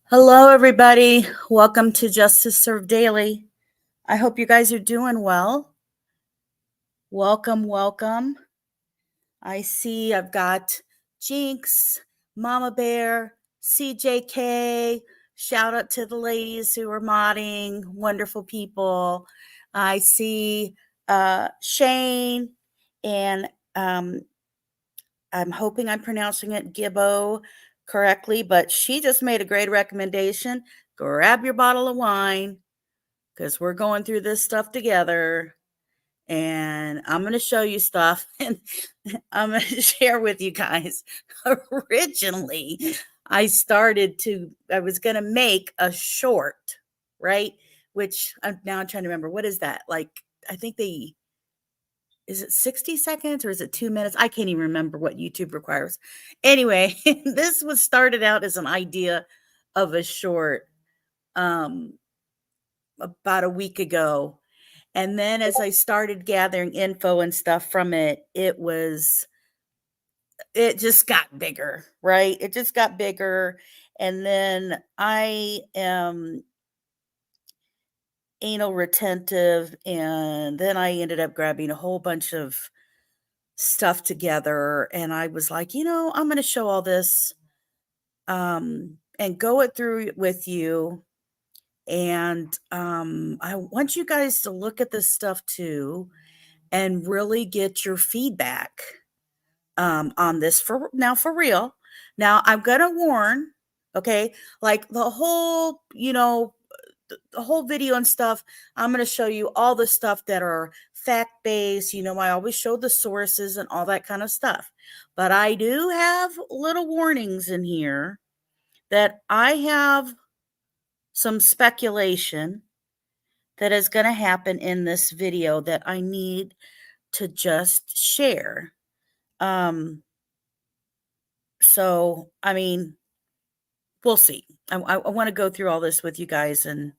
Hello, everybody. Welcome to Justice Served Daily. I hope you guys are doing well. Welcome. I see I've got Jinx, Mama Bear, CJK. Shout out to the ladies who are modding, wonderful people. I see Shane, and I'm hoping I'm pronouncing it Gibbo correctly, but she just made a great recommendation. Grab your bottle of wine because we're going through this stuff together, and I'm going to show you stuff and I'm going to share with you guys. Originally, I was going to make a short, right? Which I'm now trying to remember. What is that? Like, I think is it 60 seconds or is it 2 minutes? I can't even remember what YouTube requires. Anyway, this was started out as an idea of a short about a week ago. And then as I started gathering info and stuff from it, it just got bigger, right? It just got bigger. And then I am anal retentive. And then I ended up grabbing a whole bunch of stuff together. And I was like, I'm going to show all this and go it through with you. And I want you guys to look at this stuff too and really get your feedback on this for real. Now, I'm going to warn, okay, like the whole video and stuff, I'm going to show you all the stuff that are fact-based. I always show the sources and all that kind of stuff. But I do have little warnings in here that I have some speculation that is going to happen in this video that I need to just share. So, I mean, we'll see. I want to go through all this with you guys and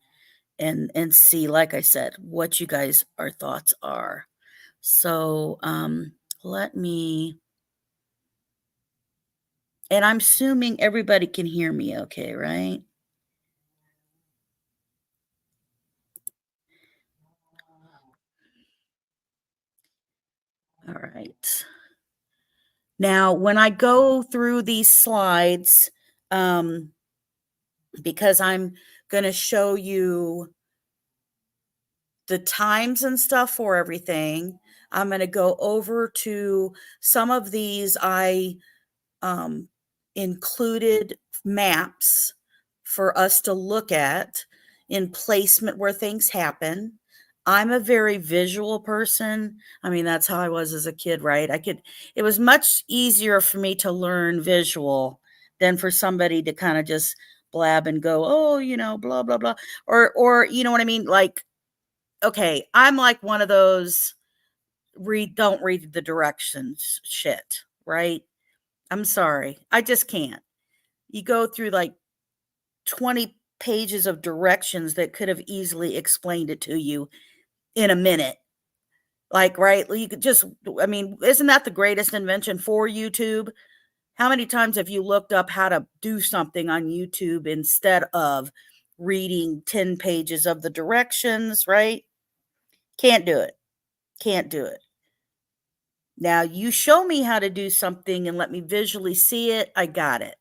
see, like I said, what you guys, our thoughts are. So, let me, and I'm assuming everybody can hear me okay, right? All right. Now, when I go through these slides, because I'm going to show you the times and stuff for everything, I'm going to go over to some of these. I included maps for us to look at in placement where things happen. I'm a very visual person. I mean, that's how I was as a kid, right? It was much easier for me to learn visual than for somebody to kind of just blab and go, oh, blah, blah, blah. Or, you know what I mean? Like, okay, I'm like one of those don't read the directions shit, right? I'm sorry. I just can't. You go through like 20 pages of directions that could have easily explained it to you in a minute. Like, right? You could just, I mean, isn't that the greatest invention for YouTube? How many times have you looked up how to do something on YouTube instead of reading 10 pages of the directions, right? Can't do it. Can't do it. Now, you show me how to do something and let me visually see it. I got it,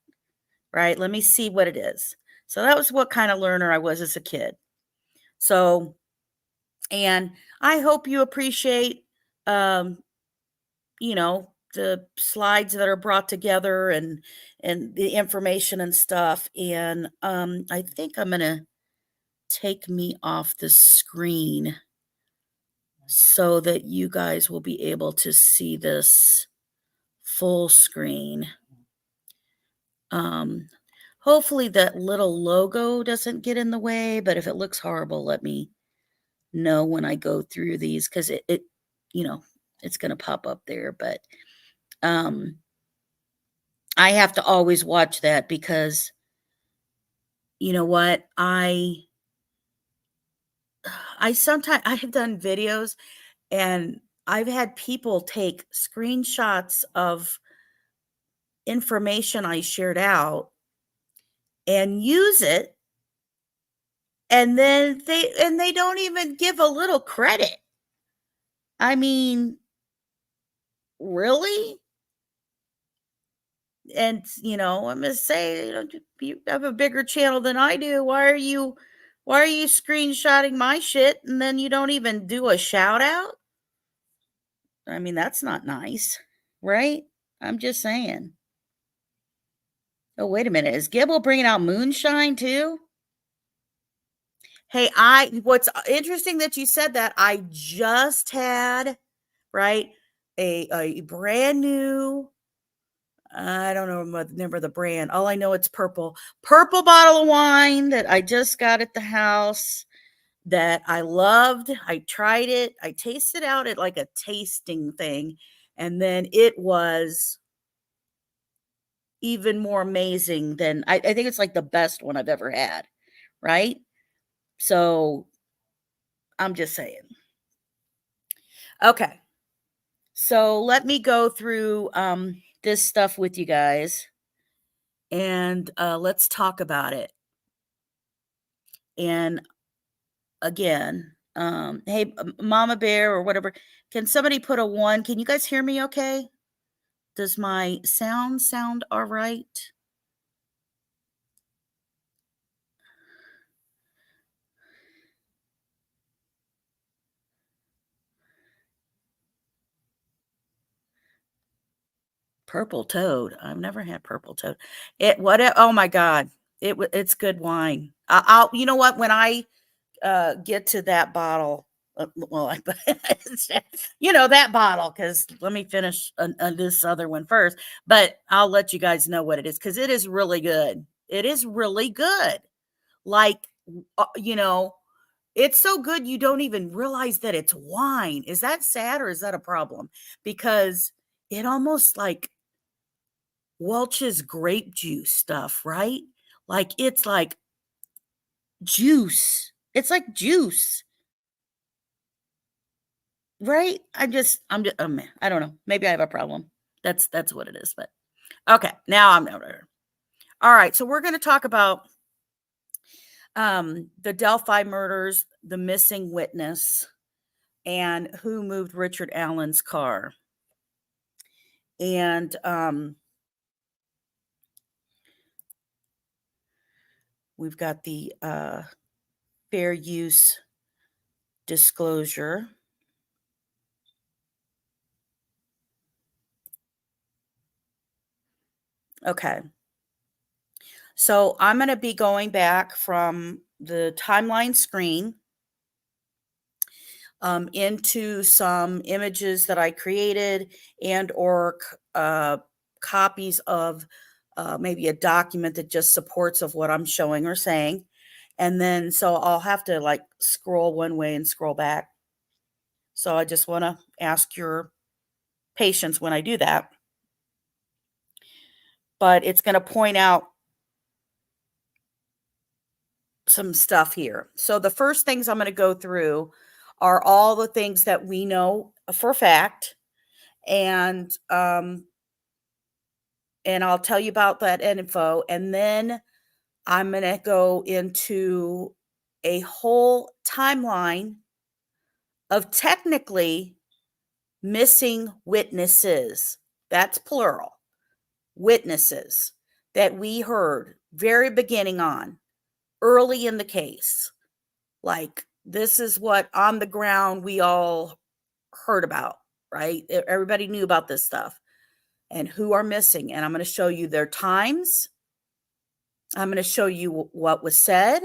right? Let me see what it is. So that was what kind of learner I was as a kid. So, and I hope you appreciate, the slides that are brought together and the information and stuff. And I think I'm going to take me off the screen so that you guys will be able to see this full screen. Hopefully that little logo doesn't get in the way, but if it looks horrible, let me know when I go through these, because it it's going to pop up there. But I have to always watch that because you know what? I sometimes I have done videos and I've had people take screenshots of information I shared out and use it, and then they don't even give a little credit. I mean, really? And, I'm gonna say, you have a bigger channel than I do. Why are you screenshotting my shit and then you don't even do a shout out? I mean, that's not nice, right? I'm just saying. Oh, wait a minute. Is Gibble bringing out moonshine too? Hey, what's interesting that you said that. I just had, right, a brand new, I don't know, remember the brand. All I know, it's purple bottle of wine that I just got at the house that I loved. I tried it. I tasted out at like a tasting thing, and then it was even more amazing than I think it's like the best one I've ever had, right? So I'm just saying. Okay. So let me go through this stuff with you guys, and let's talk about it. And again, hey, Mama Bear or whatever, can somebody put a 1? Can you guys hear me okay? Does my sound all right? Purple toad. I've never had purple toad. Oh my God. It's good wine. I'll, you know what? When I get to that bottle, well, that bottle, because let me finish this other one first, but I'll let you guys know what it is, because it is really good. It is really good. Like, it's so good you don't even realize that it's wine. Is that sad or is that a problem? Because it almost like Welch's grape juice stuff, right? Like, it's like juice. It's like juice, right? I'm just, I don't know. Maybe I have a problem. That's what it is. But okay, now I'm over. All right, so we're going to talk about the Delphi murders, the missing witness, and who moved Richard Allen's car. And we've got the fair use disclosure. Okay. So I'm going to be going back from the timeline screen into some images that I created and or copies of maybe a document that just supports of what I'm showing or saying. And then, so I'll have to like scroll one way and scroll back. So I just want to ask your patience when I do that. But it's going to point out some stuff here. So the first things I'm going to go through are all the things that we know for a fact. And I'll tell you about that info. And then I'm going to go into a whole timeline of technically missing witnesses. That's plural. Witnesses that we heard very beginning on, early in the case. Like, this is what on the ground we all heard about, right? Everybody knew about this stuff and who are missing. And I'm going to show you their times. I'm going to show you what was said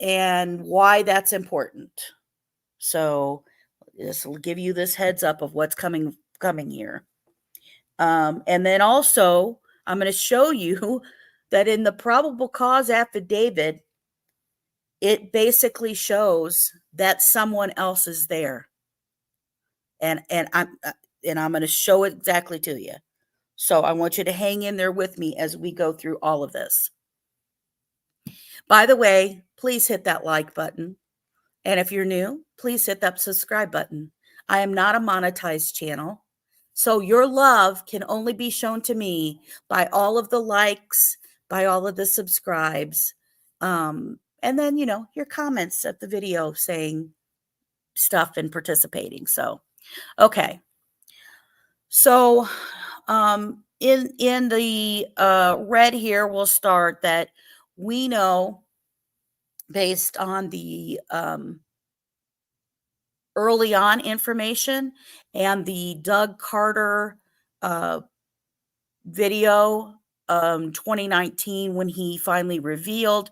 and why that's important. So this will give you this heads up of what's coming here. And then also, I'm going to show you that in the probable cause affidavit, it basically shows that someone else is there. And I'm going to show it exactly to you. So I want you to hang in there with me as we go through all of this. By the way, please hit that like button. And if you're new, please hit that subscribe button. I am not a monetized channel, so your love can only be shown to me by all of the likes, by all of the subscribes. And then, your comments at the video saying stuff and participating. So, okay. So, in the red here, we'll start that we know based on the early on information and the Doug Carter video 2019 when he finally revealed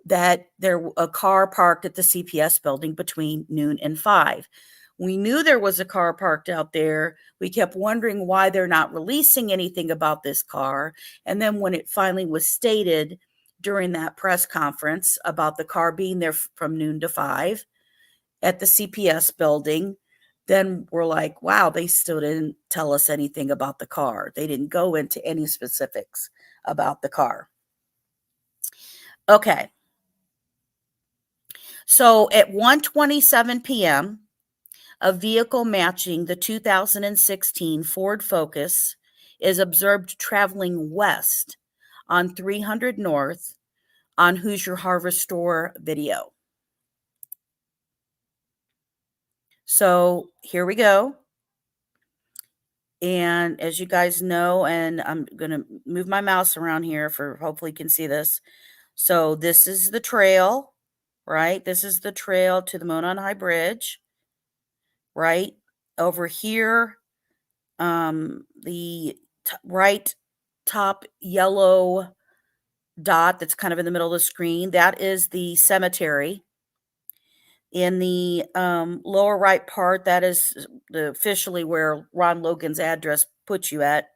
that there a car parked at the CPS building between noon and 5. We knew there was a car parked out there. We kept wondering why they're not releasing anything about this car. And then when it finally was stated during that press conference about the car being there from noon to 5 at the CPS building, then we're like, wow, they still didn't tell us anything about the car. They didn't go into any specifics about the car. Okay. So at 1:27 p.m., a vehicle matching the 2016 Ford Focus is observed traveling west on 300 North on Hoosier Harvest Store video. So here we go. And as you guys know, and I'm going to move my mouse around here for hopefully you can see this. So this is the trail, right? This is the trail to the MONON High Bridge, right? Over here, the right top yellow dot that's kind of in the middle of the screen, that is the cemetery. In the lower right part, that is officially where Ron Logan's address puts you at.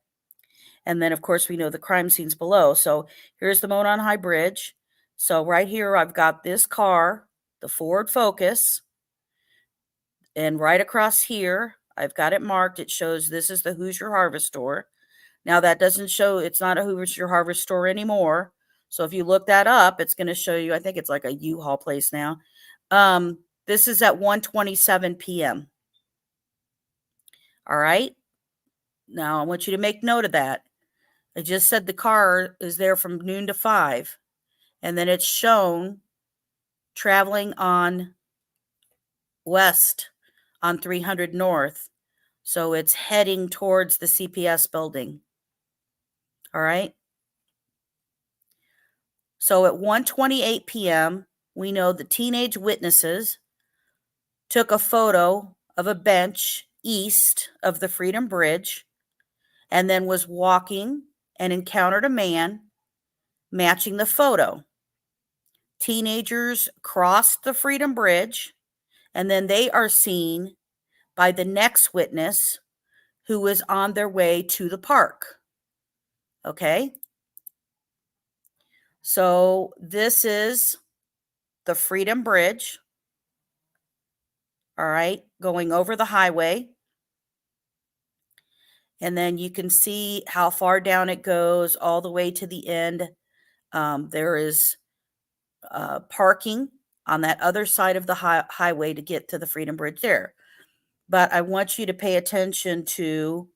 And then, of course, we know the crime scenes below. So here's the MONON High Bridge. So right here, I've got this car, the Ford Focus. And right across here, I've got it marked. It shows this is the Hoosier Harvest Store. Now, that doesn't show, it's not a Hoosier Harvest Store anymore. So if you look that up, it's going to show you, I think it's like a U-Haul place now. This is at 1:27 p.m. All right. Now, I want you to make note of that. I just said the car is there from noon to 5. And then it's shown traveling on west on 300 North. So it's heading towards the CPS building. All right. So at 1:28 p.m., we know the teenage witnesses took a photo of a bench east of the Freedom Bridge and then was walking and encountered a man matching the photo. Teenagers crossed the Freedom Bridge, and then they are seen by the next witness who is on their way to the park. Okay? So this is the Freedom Bridge. All right, going over the highway. And then you can see how far down it goes all the way to the end. There is parking on that other side of the highway to get to the Freedom Bridge there. But I want you to pay attention to,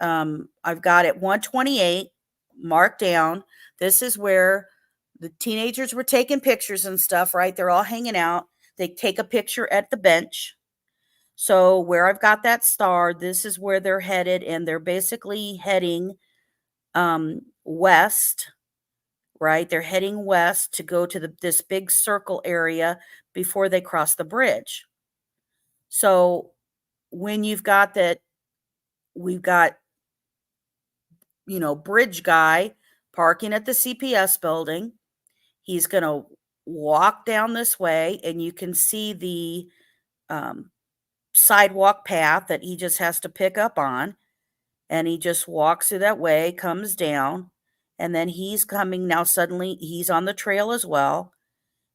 I've got it 1:28 marked down. This is where the teenagers were taking pictures and stuff, right? They're all hanging out. They take a picture at the bench. So where I've got that star, this is where they're headed, and they're basically heading west, right? They're heading west to go to this big circle area before they cross the bridge. So when you've got that, we've got, bridge guy parking at the CPS building. He's going to walk down this way, and you can see the sidewalk path that he just has to pick up on. And he just walks through that way, comes down, and then he's coming now. Suddenly he's on the trail as well.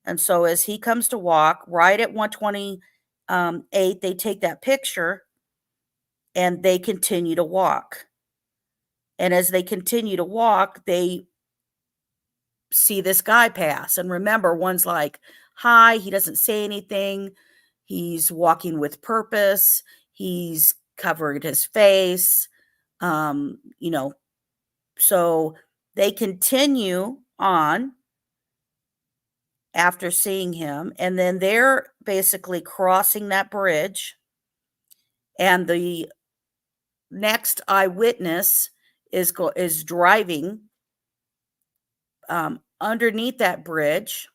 And so as he comes to walk right at 1:28, they take that picture and they continue to walk. And as they continue to walk, they see this guy pass. And remember, one's like, hi, he doesn't say anything. He's walking with purpose. He's covered his face. So they continue on after seeing him, and then they're basically crossing that bridge, and the next eyewitness is driving underneath that bridge,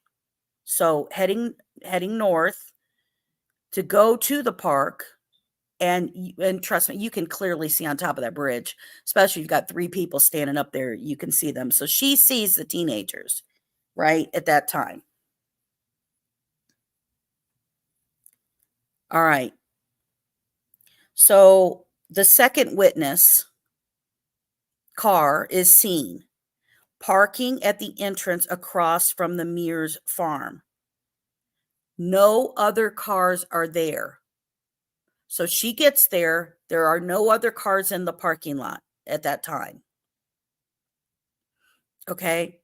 so heading north to go to the park. And trust me, you can clearly see on top of that bridge, especially if you've got 3 people standing up there, you can see them. So she sees the teenagers, right, at that time. All right. So the second witness car is seen parking at the entrance across from the Mears farm. No other cars are there. So she gets there. There are no other cars in the parking lot at that time. Okay.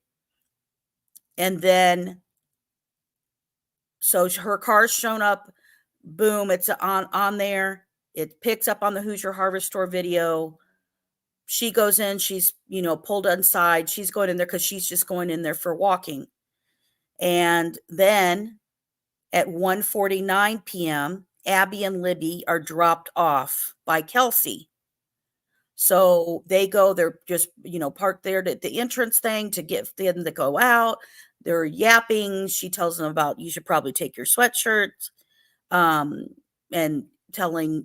And then, so her car's shown up. Boom. It's on there. It picks up on the Hoosier Harvest Store video. She goes in. She's, pulled inside. She's going in there because she's just going in there for walking. And then at 1:49 p.m., Abby and Libby are dropped off by Kelsey. So they go, they're just, parked there at the entrance thing to get them to go out. They're yapping. She tells them about, you should probably take your sweatshirts, and telling,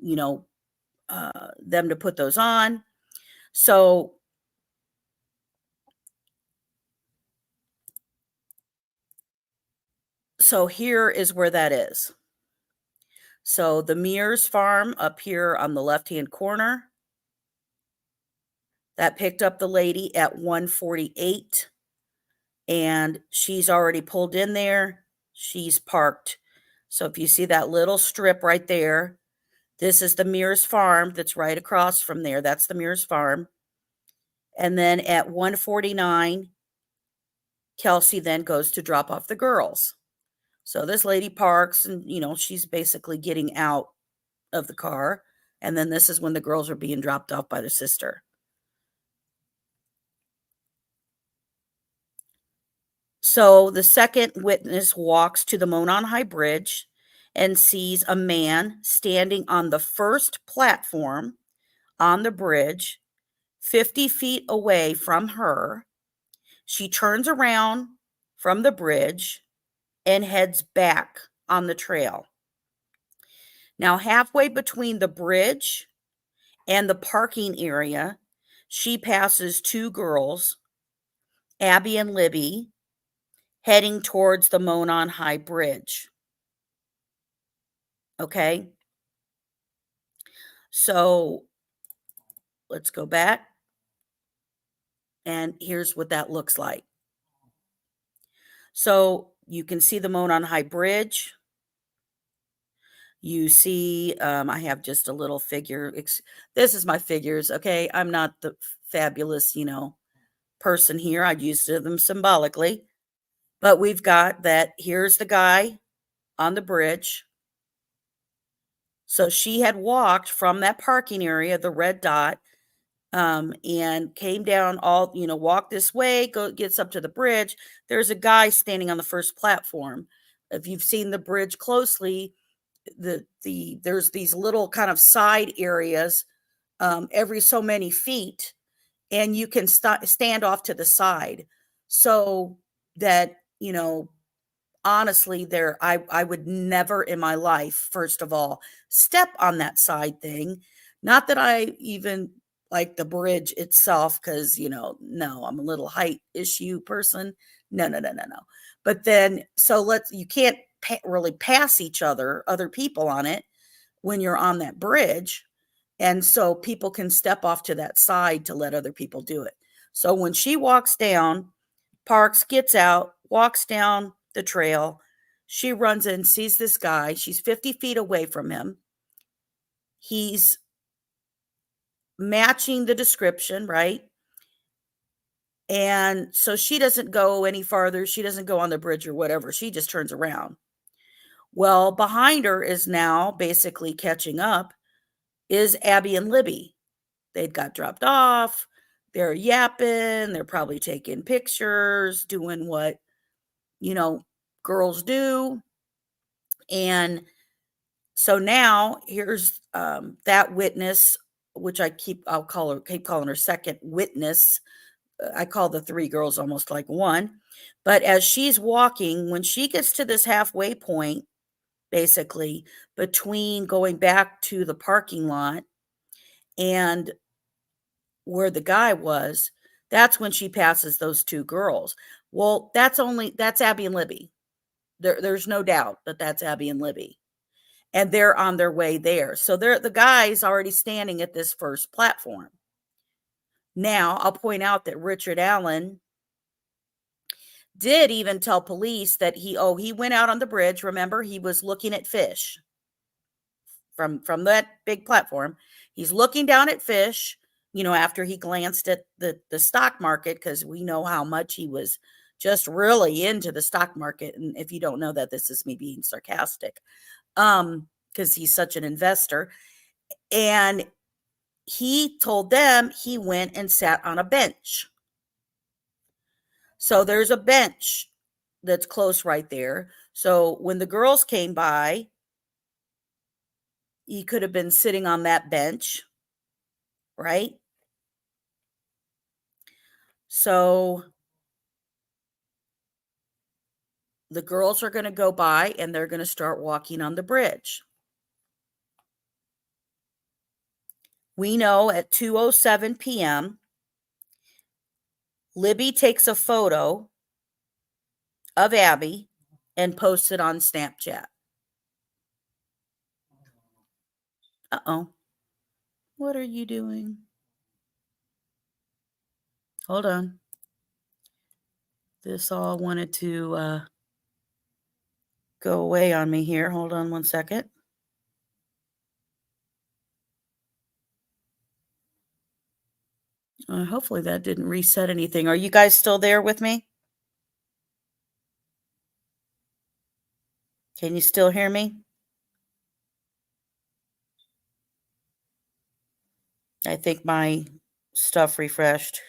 them to put those on. So here is where that is. So the Mears farm up here on the left-hand corner, that picked up the lady at 1:48, and she's already pulled in there. She's parked. So if you see that little strip right there, this is the Mears farm that's right across from there. That's the Mears farm. And then at 1:49, Kelsey then goes to drop off the girls. So this lady parks and, she's basically getting out of the car. And then this is when the girls are being dropped off by the sister. So the second witness walks to the Monon High Bridge and sees a man standing on the first platform on the bridge, 50 feet away from her. She turns around from the bridge and heads back on the trail. Now, halfway between the bridge and the parking area, she passes 2 girls, Abby and Libby, heading towards the Monon High Bridge. Okay? So let's go back. And here's what that looks like. So you can see the Monon High Bridge. You see, I have just a little figure. This is my figures, okay? I'm not the fabulous, person here. I'd use them symbolically. But we've got that. Here's the guy on the bridge. So she had walked from that parking area, the red dot, and came down walked this way, gets up to the bridge. There's a guy standing on the first platform. If you've seen the bridge closely, there's these little kind of side areas every so many feet, and you can stand off to the side. So that, honestly, I would never in my life, first of all, step on that side thing. Not that I even like the bridge itself, because, no, I'm a little height issue person. No. But then, so you can't really pass other people on it when you're on that bridge. And so people can step off to that side to let other people do it. So when she walks down, parks, gets out, walks down the trail, she runs in, sees this guy. She's 50 feet away from him. He's matching the description, right? And so she doesn't go any farther. She doesn't go on the bridge or whatever. She just turns around. Well, behind her is now basically catching up is Abby and Libby. They'd got dropped off. They're yapping, they're probably taking pictures, doing what, you know, girls do. And so now here's that witness, which I'll keep calling her second witness. I call the three girls almost like one. But as she's walking, when she gets to this halfway point, basically between going back to the parking lot and where the guy was, that's when she passes those two girls. Well, that's Abby and Libby. There's no doubt that that's Abby and Libby. And they're on their way there. So the guy's already standing at this first platform. Now, I'll point out that Richard Allen did even tell police that he went out on the bridge. Remember, he was looking at fish from that big platform. He's looking down at fish, after he glanced at the stock market, because we know how much he was just really into the stock market. And if you don't know that, this is me being sarcastic, because he's such an investor. And he told them he went and sat on a bench. So there's a bench that's close right there. So when the girls came by, he could have been sitting on that bench, right? So the girls are going to go by and they're going to start walking on the bridge. We know at 2:07 p.m., Libby takes a photo of Abby and posts it on Snapchat. Uh-oh. What are you doing? Hold on. This all wanted to go away on me here. Hold on one second. Hopefully that didn't reset anything. Are you guys still there with me? Can you still hear me? I think my stuff refreshed.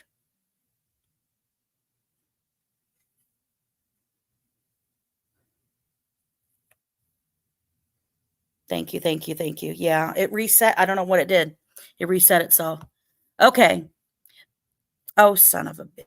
Thank you, thank you, thank you. Yeah, it reset. I don't know what it did. It reset itself. Okay. Oh, son of a bitch.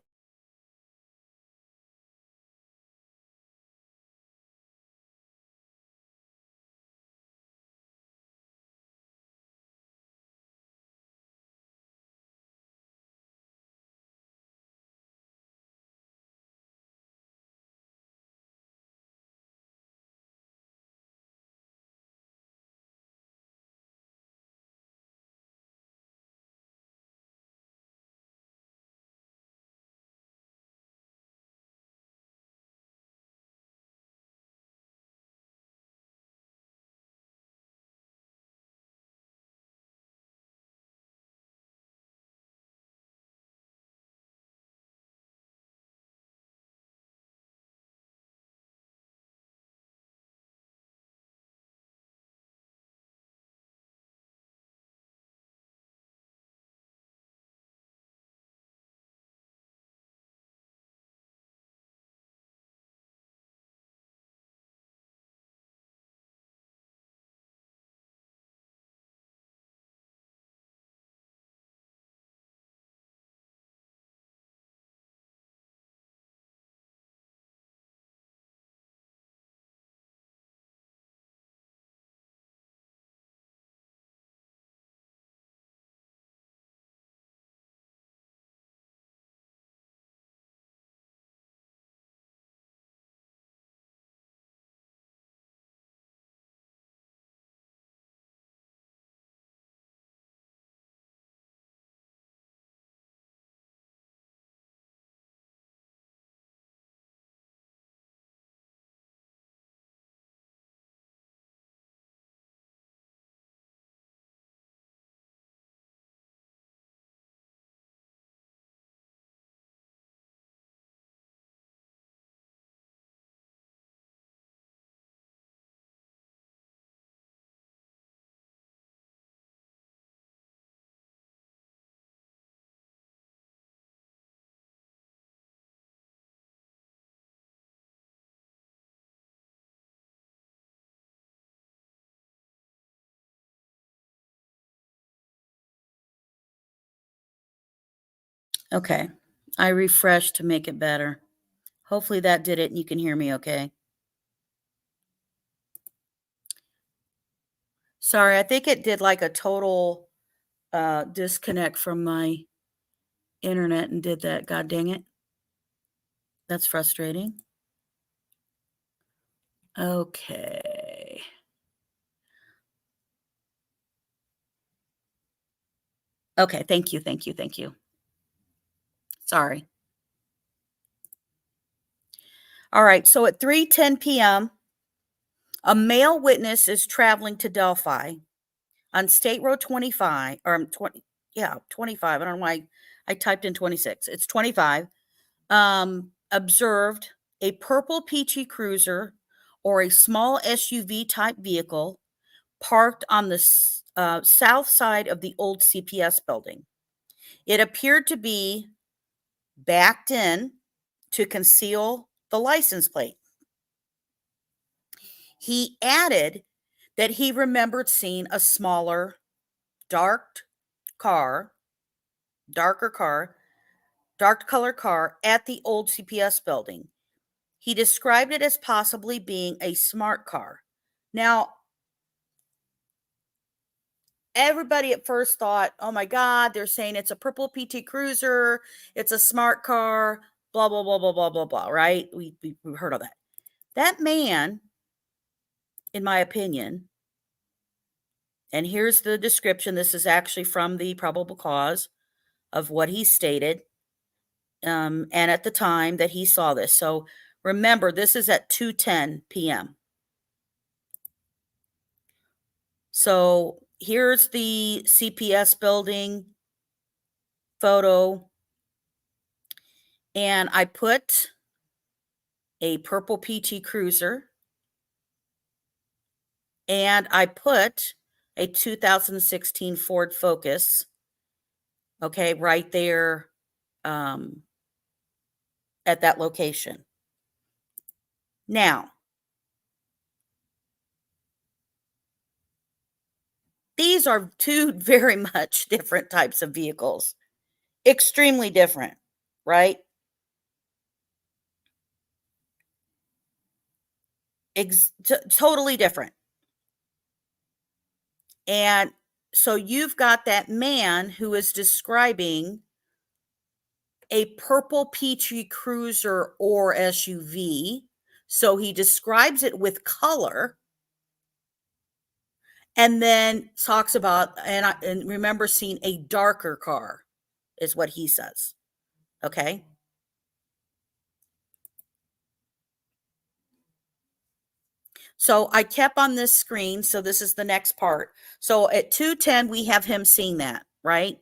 Okay. I refreshed to make it better. Hopefully that did it and you can hear me okay. Sorry, I think it did like a total disconnect from my internet and did that. God dang it. That's frustrating. Okay. Okay, thank you, thank you, thank you. Sorry. All right, so at 3:10 p.m., a male witness is traveling to Delphi on State Road 25, or 20, yeah, 25. I don't know why I typed in 26. It's 25. Observed a purple peachy cruiser or a small SUV type vehicle parked on the south side of the old CPS building. It appeared to be backed in to conceal the license plate. He added that he remembered seeing a smaller, dark color car at the old CPS building. He described it as possibly being a smart car. Now, everybody at first thought, oh my God, they're saying it's a purple PT Cruiser, it's a smart car, blah, blah, blah, blah, blah, blah, blah, right? We heard all that. That man, in my opinion, and here's the description. This is actually from the probable cause of what he stated, and at the time that he saw this. So remember, this is at 2:10 p.m. So here's the CPS building photo, and I put a purple PT Cruiser, and I put a 2016 Ford Focus, okay, right there at that location. Now, these are two very much different types of vehicles. Extremely different, right? Totally different. And so you've got that man who is describing a purple peachy cruiser or SUV. So he describes it with color and then talks about, and remember seeing a darker car is what he says. Okay. So I kept on this screen. So this is the next part. So at 2:10, we have him seeing that, right?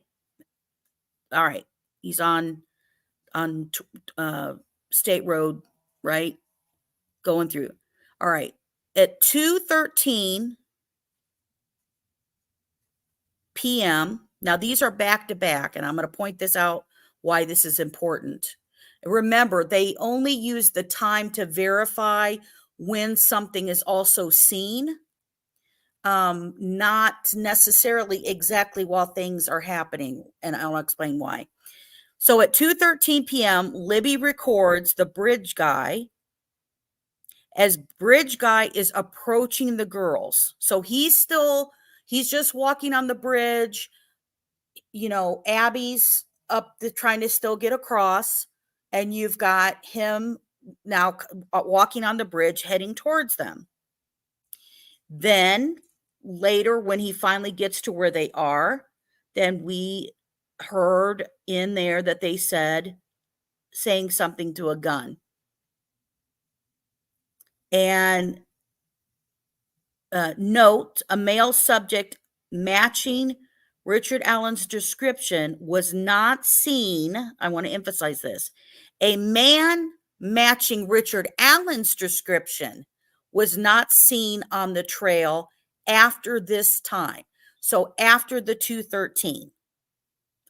All right. He's on State Road, right? Going through. All right. At 2:13 p.m., now these are back to back, and I'm going to point this out why this is important. Remember, they only use the time to verify when something is also seen, not necessarily exactly while things are happening, and I'll explain why. So at 2:13 p.m., Libby records the bridge guy as bridge guy is approaching the girls. So he's just walking on the bridge. You know, Abby's up trying to still get across, and you've got him now walking on the bridge heading towards them. Then later, when he finally gets to where they are, then we heard in there that they said saying something to a gun. And note, a male subject matching Richard Allen's description was not seen. I want to emphasize this. A man matching Richard Allen's description was not seen on the trail after this time. So after the 2:13.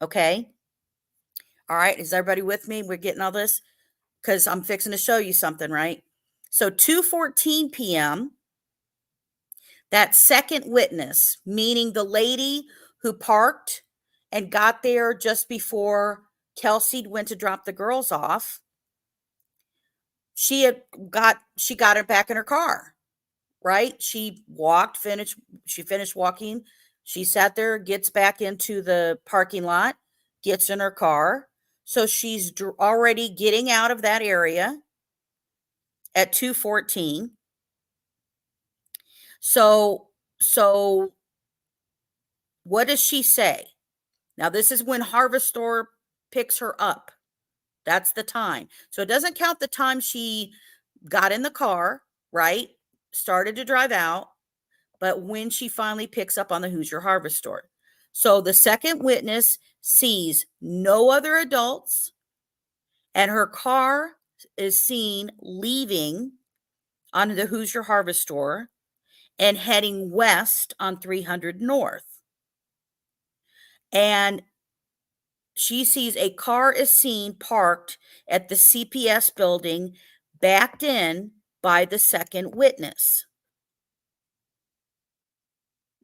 Okay. All right. Is everybody with me? We're getting all this because I'm fixing to show you something, right? So 2:14 p.m., that second witness, meaning the lady who parked and got there just before Kelsey went to drop the girls off. She got it back in her car, right? She finished walking. She sat there, gets back into the parking lot, gets in her car. So she's already getting out of that area at 2:14. So what does she say? Now, this is when Harvestor picks her up. That's the time. So it doesn't count the time she got in the car, right? Started to drive out, but when she finally picks up on the Hoosier Harvestor. So the second witness sees no other adults, and her car is seen leaving on the Hoosier Harvestor and heading west on 300 North. And she sees a car is seen parked at the CPS building, backed in by the second witness.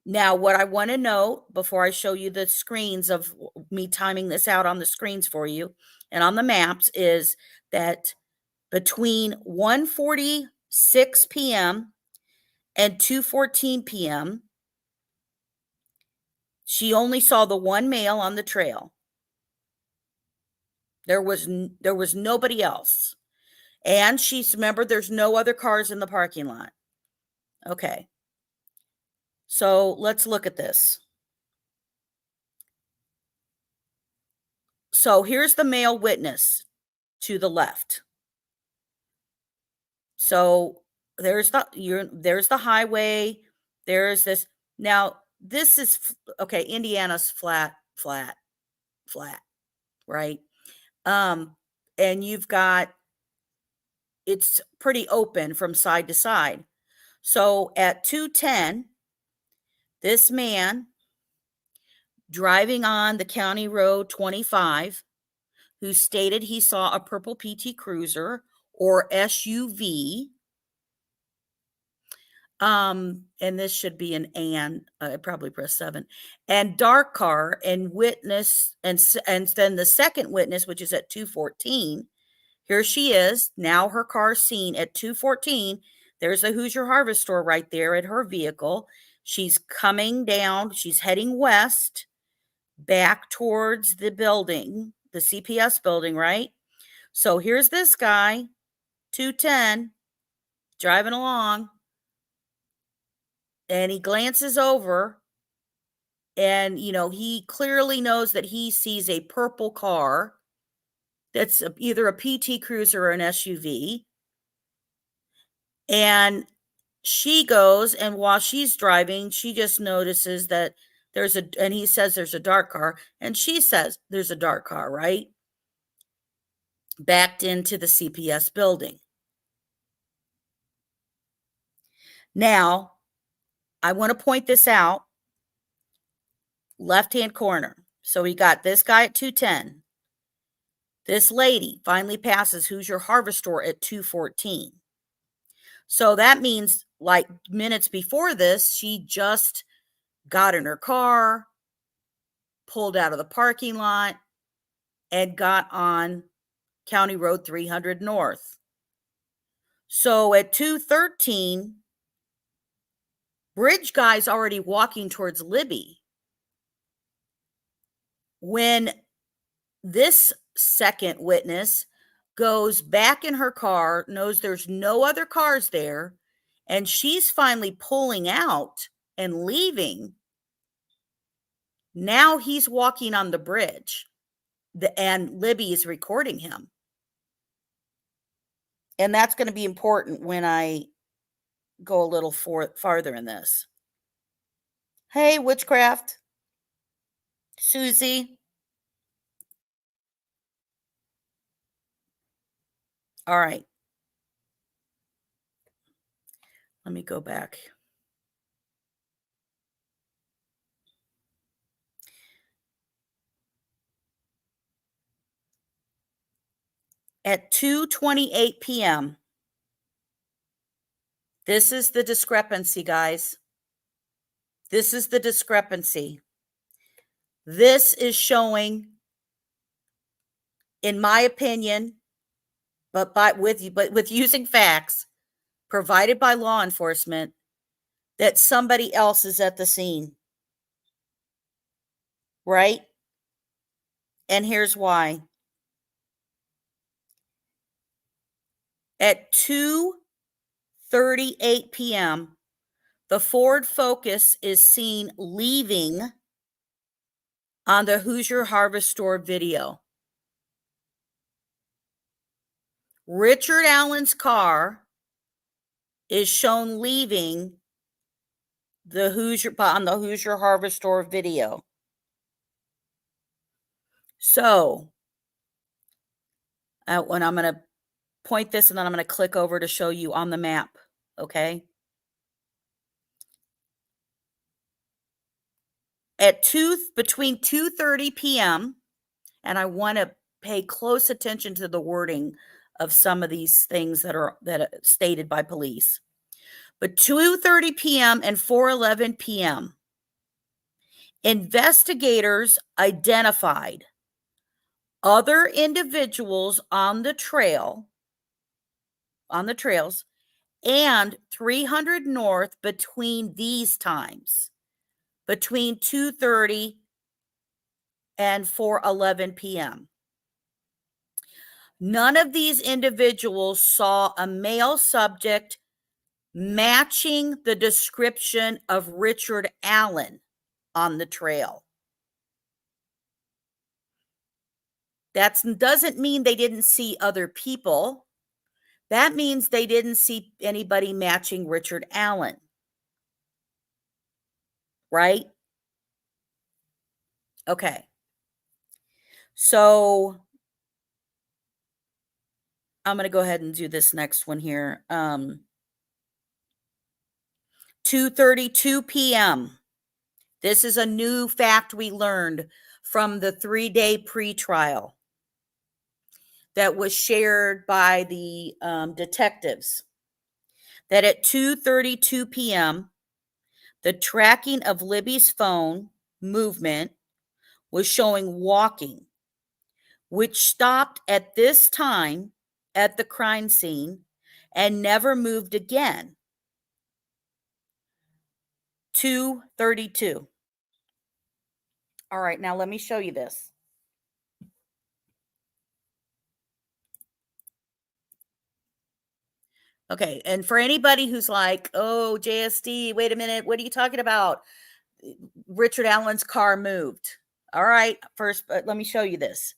Now, what I want to note before I show you the screens of me timing this out on the screens for you and on the maps is that between 1:46 p.m. and 2:14 p.m., she only saw the one male on the trail. There was nobody else. And remember, there's no other cars in the parking lot. Okay. So let's look at this. So here's the male witness to the left. So there's the highway. There's this. Now, this is, okay, Indiana's flat, right? And you've got, it's pretty open from side to side. So at 2:10, this man driving on the County Road 25, who stated he saw a purple PT Cruiser or SUV, and this should be an I probably pressed 7, and dark car, and witness, and then the second witness, which is at 2:14. Here she is. Now her car's seen at 2:14. There's a Hoosier Harvestor right there at her vehicle. She's coming down. She's heading west, back towards the building, the CPS building, right? So here's this guy, 2:10, driving along, and he glances over, and, he clearly knows that he sees a purple car that's either a PT Cruiser or an SUV. And she goes, and while she's driving, she just notices that and he says there's a dark car, and she says there's a dark car, right? Backed into the CPS building. Now, I want to point this out. Left-hand corner. So we got this guy at 2:10. This lady finally passes Hoosier Harvestor at 2:14. So that means, like, minutes before this, she just got in her car, pulled out of the parking lot, and got on County Road 300 North. So at 2:13, Bridge Guy's already walking towards Libby. When this second witness goes back in her car, knows there's no other cars there, and she's finally pulling out and leaving, now he's walking on the bridge, and Libby is recording him. And that's going to be important when I go a little farther in this. Hey, Witchcraft. Susie. All right. Let me go back. At 2:28 p.m., this is the discrepancy, guys. This is the discrepancy. This is showing in my opinion, but with using facts provided by law enforcement, that somebody else is at the scene. Right? And here's why. At 2:38 p.m., the Ford Focus is seen leaving on the Hoosier Harvest Store video. Richard Allen's car is shown leaving on the Hoosier Harvest Store video. So, when I'm going to point this and then I'm going to click over to show you on the map, okay? Between 2:30 p.m., and I want to pay close attention to the wording of some of these things that are stated by police. But 2:30 p.m. and 4:11 p.m., investigators identified other individuals on the trails, and 300 North between these times, between 2:30 and 4:11 p.m. None of these individuals saw a male subject matching the description of Richard Allen on the trail. That doesn't mean they didn't see other people. That means they didn't see anybody matching Richard Allen. Right? Okay. So I'm going to go ahead and do this next one here. 2:32 p.m. This is a new fact we learned from the 3-day pretrial that was shared by the detectives. That at 2:32 p.m., the tracking of Libby's phone movement was showing walking, which stopped at this time at the crime scene and never moved again. 2:32. All right, now let me show you this. Okay, and for anybody who's like, oh, JSD, wait a minute, what are you talking about? Richard Allen's car moved. All right, first, let me show you this.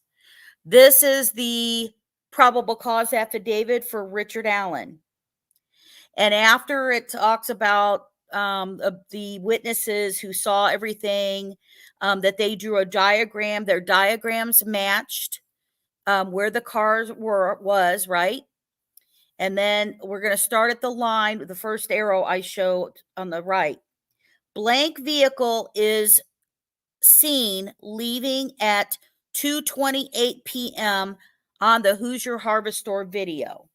This is the probable cause affidavit for Richard Allen. And after it talks about the witnesses who saw everything, that they drew a diagram, their diagrams matched where the cars was, right? And then we're going to start at the line with the first arrow I showed on the right. Blank vehicle is seen leaving at 2:28 p.m. on the Hoosier Harvest Store video.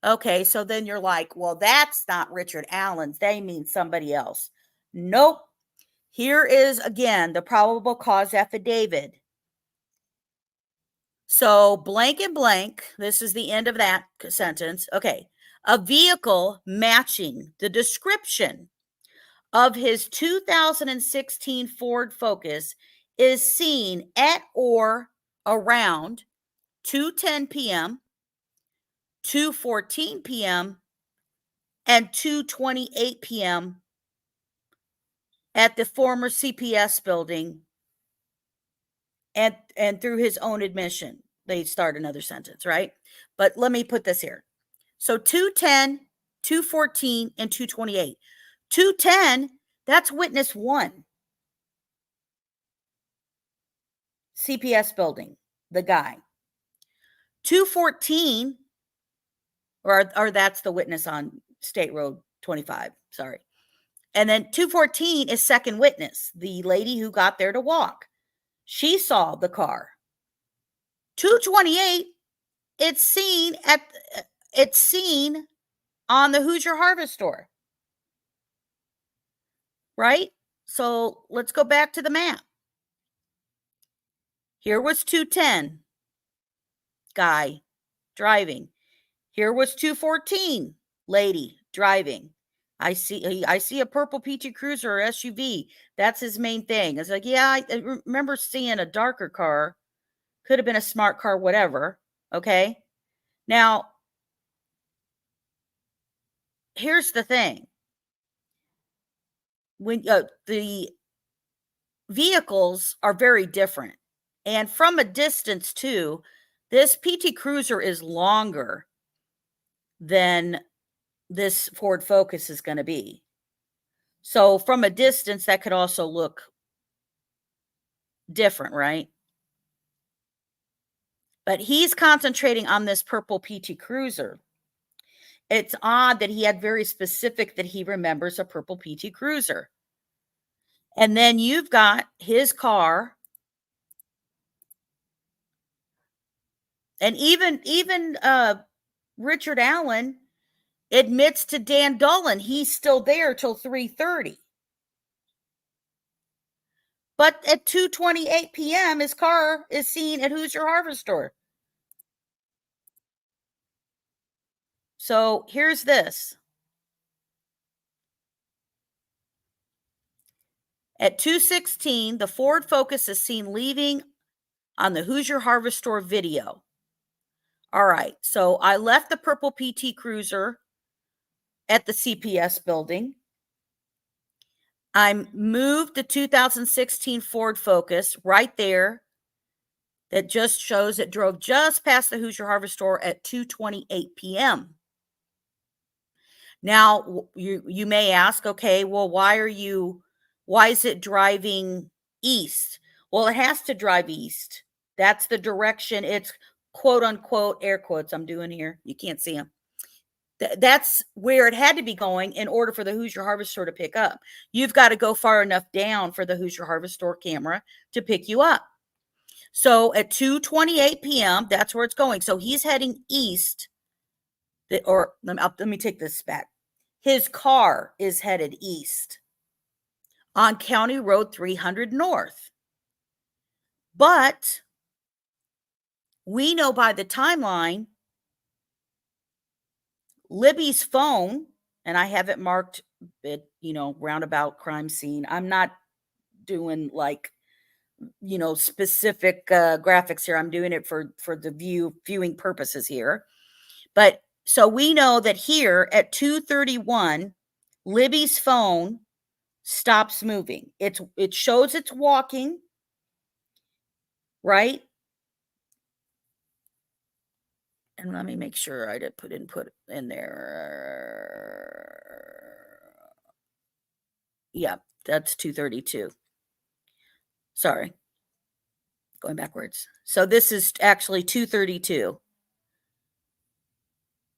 Okay, so then you're like, well, that's not Richard Allen's. They mean somebody else. Nope. Here is, again, the probable cause affidavit. So blank and blank, this is the end of that sentence. Okay, a vehicle matching the description of his 2016 Ford Focus is seen at or around 2:10 p.m., 2:14 p.m., and 2:28 p.m. at the former CPS building, and through his own admission. They start another sentence, right? But let me put this here. So 2:10, 2:14, and 2:28. 2:10, that's witness 1. CPS building, the guy. 2:14, or that's the witness on State Road 25, sorry. And then 2:14 is second witness, the lady who got there to walk. She saw the car. 2:28, it's seen on the Hoosier Harvest Store. Right? So let's go back to the map. Here was 210, guy driving. Here was 214, lady driving. I see a purple PT Cruiser or SUV. That's his main thing. It's like, yeah, I remember seeing a darker car. Could have been a smart car, whatever. Okay. Now, here's the thing. When the vehicles are very different, and from a distance too, this PT Cruiser is longer than this Ford Focus is going to be. So from a distance, that could also look different, right? But he's concentrating on this purple PT Cruiser. It's odd that he had very specific that he remembers a purple PT Cruiser. And then you've got his car. And even Richard Allen admits to Dan Dolan he's still there till 3:30. But at 2:28 p.m., his car is seen at Hoosier Harvest Store. So here's this. At 2:16, the Ford Focus is seen leaving on the Hoosier Harvest Store video. All right, so I left the purple PT Cruiser at the CPS building. I moved the 2016 Ford Focus right there. That just shows it drove just past the Hoosier Harvest Store at 2:28 p.m. Now, you may ask, okay, well, why is it driving east? Well, it has to drive east. That's the direction. It's quote unquote, air quotes I'm doing here. You can't see them. That's where it had to be going in order for the Hoosier Harvest Store to pick up. You've got to go far enough down for the Hoosier Harvest Store camera to pick you up. So at 2:28 p.m., that's where it's going. So he's heading east. Let me take this back. His car is headed east on County Road 300 North. But we know by the timeline, Libby's phone, and I have it marked, roundabout crime scene. I'm not doing specific graphics here. I'm doing it for the viewing purposes here. But so we know that here at 2:31, Libby's phone stops moving. It shows it's walking, right? And let me make sure I did put input in there. Yeah, that's 2:32. Sorry. Going backwards. So this is actually 2:32.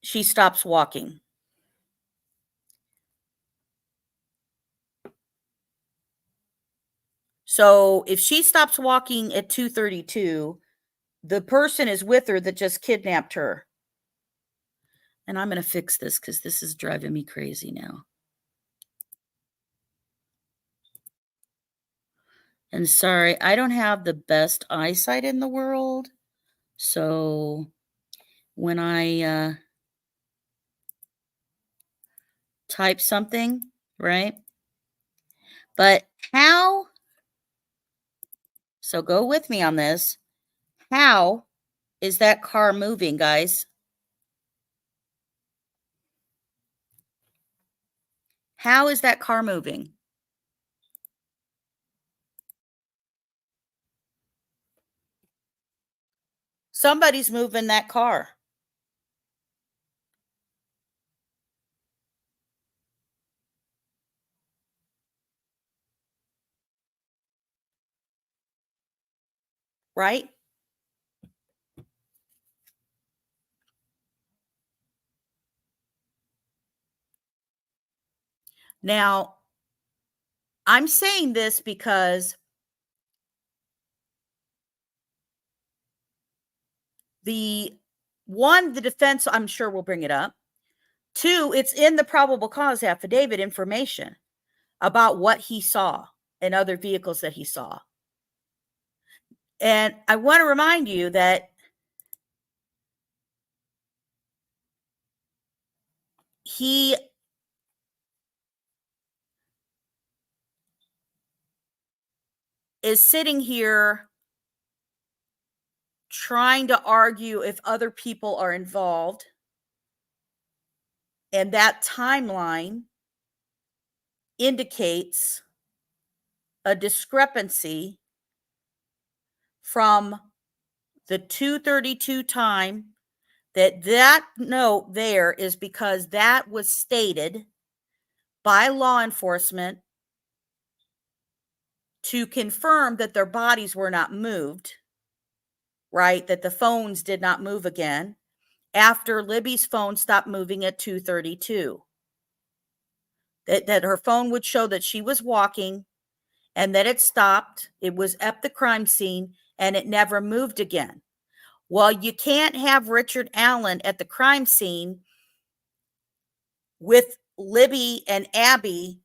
She stops walking. So if she stops walking at 2:32, the person is with her that just kidnapped her. And I'm going to fix this because this is driving me crazy now. And sorry, I don't have the best eyesight in the world. So when I type something, right? But how? So go with me on this. How is that car moving, guys? How is that car moving? Somebody's moving that car. Right? Now, I'm saying this because the defense, I'm sure will bring it up. 2, it's in the probable cause affidavit information about what he saw and other vehicles that he saw. And I want to remind you that he is sitting here trying to argue if other people are involved. And that timeline indicates a discrepancy from the 2:32 time. That note there is because that was stated by law enforcement to confirm that their bodies were not moved, right? That the phones did not move again after Libby's phone stopped moving at 2:32. That her phone would show that she was walking and that it stopped. It was at the crime scene and it never moved again. Well, you can't have Richard Allen at the crime scene with Libby and Abby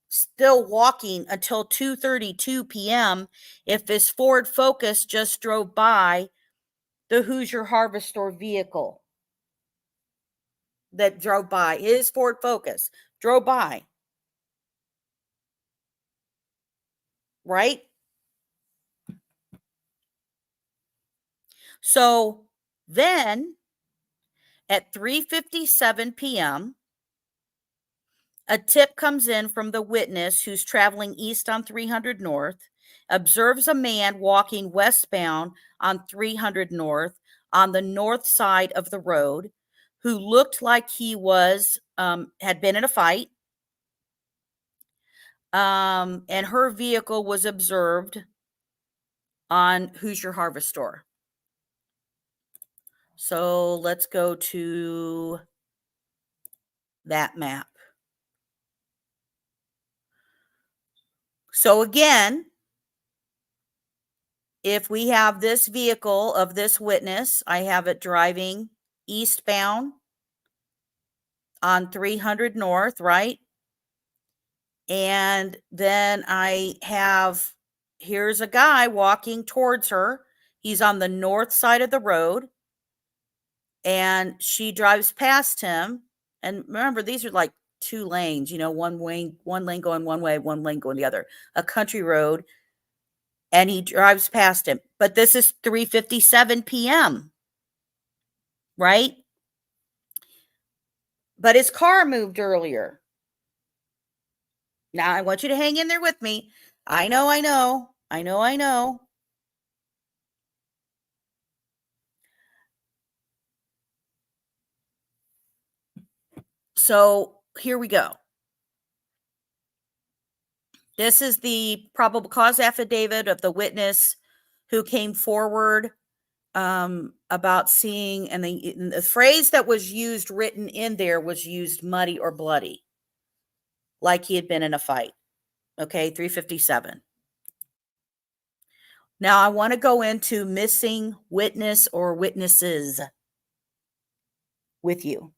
still walking until 2:32 p.m. if his Ford Focus just drove by the Hoosier Harvest Store vehicle that drove by. His Ford Focus drove by. Right? So then at 3:57 p.m., a tip comes in from the witness who's traveling east on 300 North, observes a man walking westbound on 300 North on the north side of the road who looked like he was had been in a fight. And her vehicle was observed on Hoosier Harvest Store. So let's go to that map. So again, if we have this vehicle of this witness, I have it driving eastbound on 300 North, right? And then I have, here's a guy walking towards her. He's on the north side of the road. And she drives past him. And remember, these are like two lanes, one lane going one way, one lane going the other, a country road. And he drives past him. But this is 3:57 p.m., right? But his car moved earlier. Now, I want you to hang in there with me. I know. So here we go. This is the probable cause affidavit of the witness who came forward about seeing, and the phrase that was used written in there was used muddy or bloody, like he had been in a fight. Okay, 3:57. Now I want to go into missing witness or witnesses with you,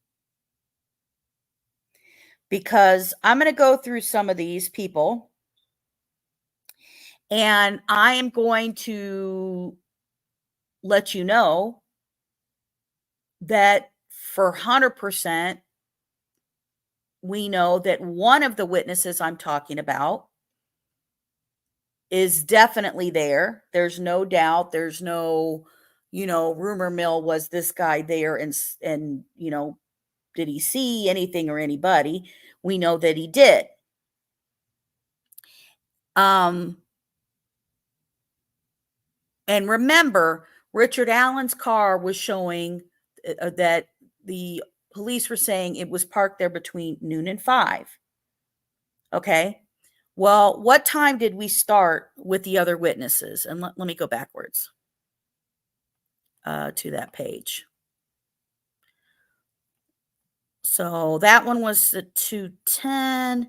because I'm going to go through some of these people and I am going to let you know that for 100%, we know that one of the witnesses I'm talking about is definitely there. There's no doubt. There's no, rumor mill, was this guy there and did he see anything or anybody? We know that he did. And remember, Richard Allen's car was showing that the police were saying it was parked there between noon and 5. Okay. Well, what time did we start with the other witnesses? And let me go backwards to that page. So that one was the 2:10.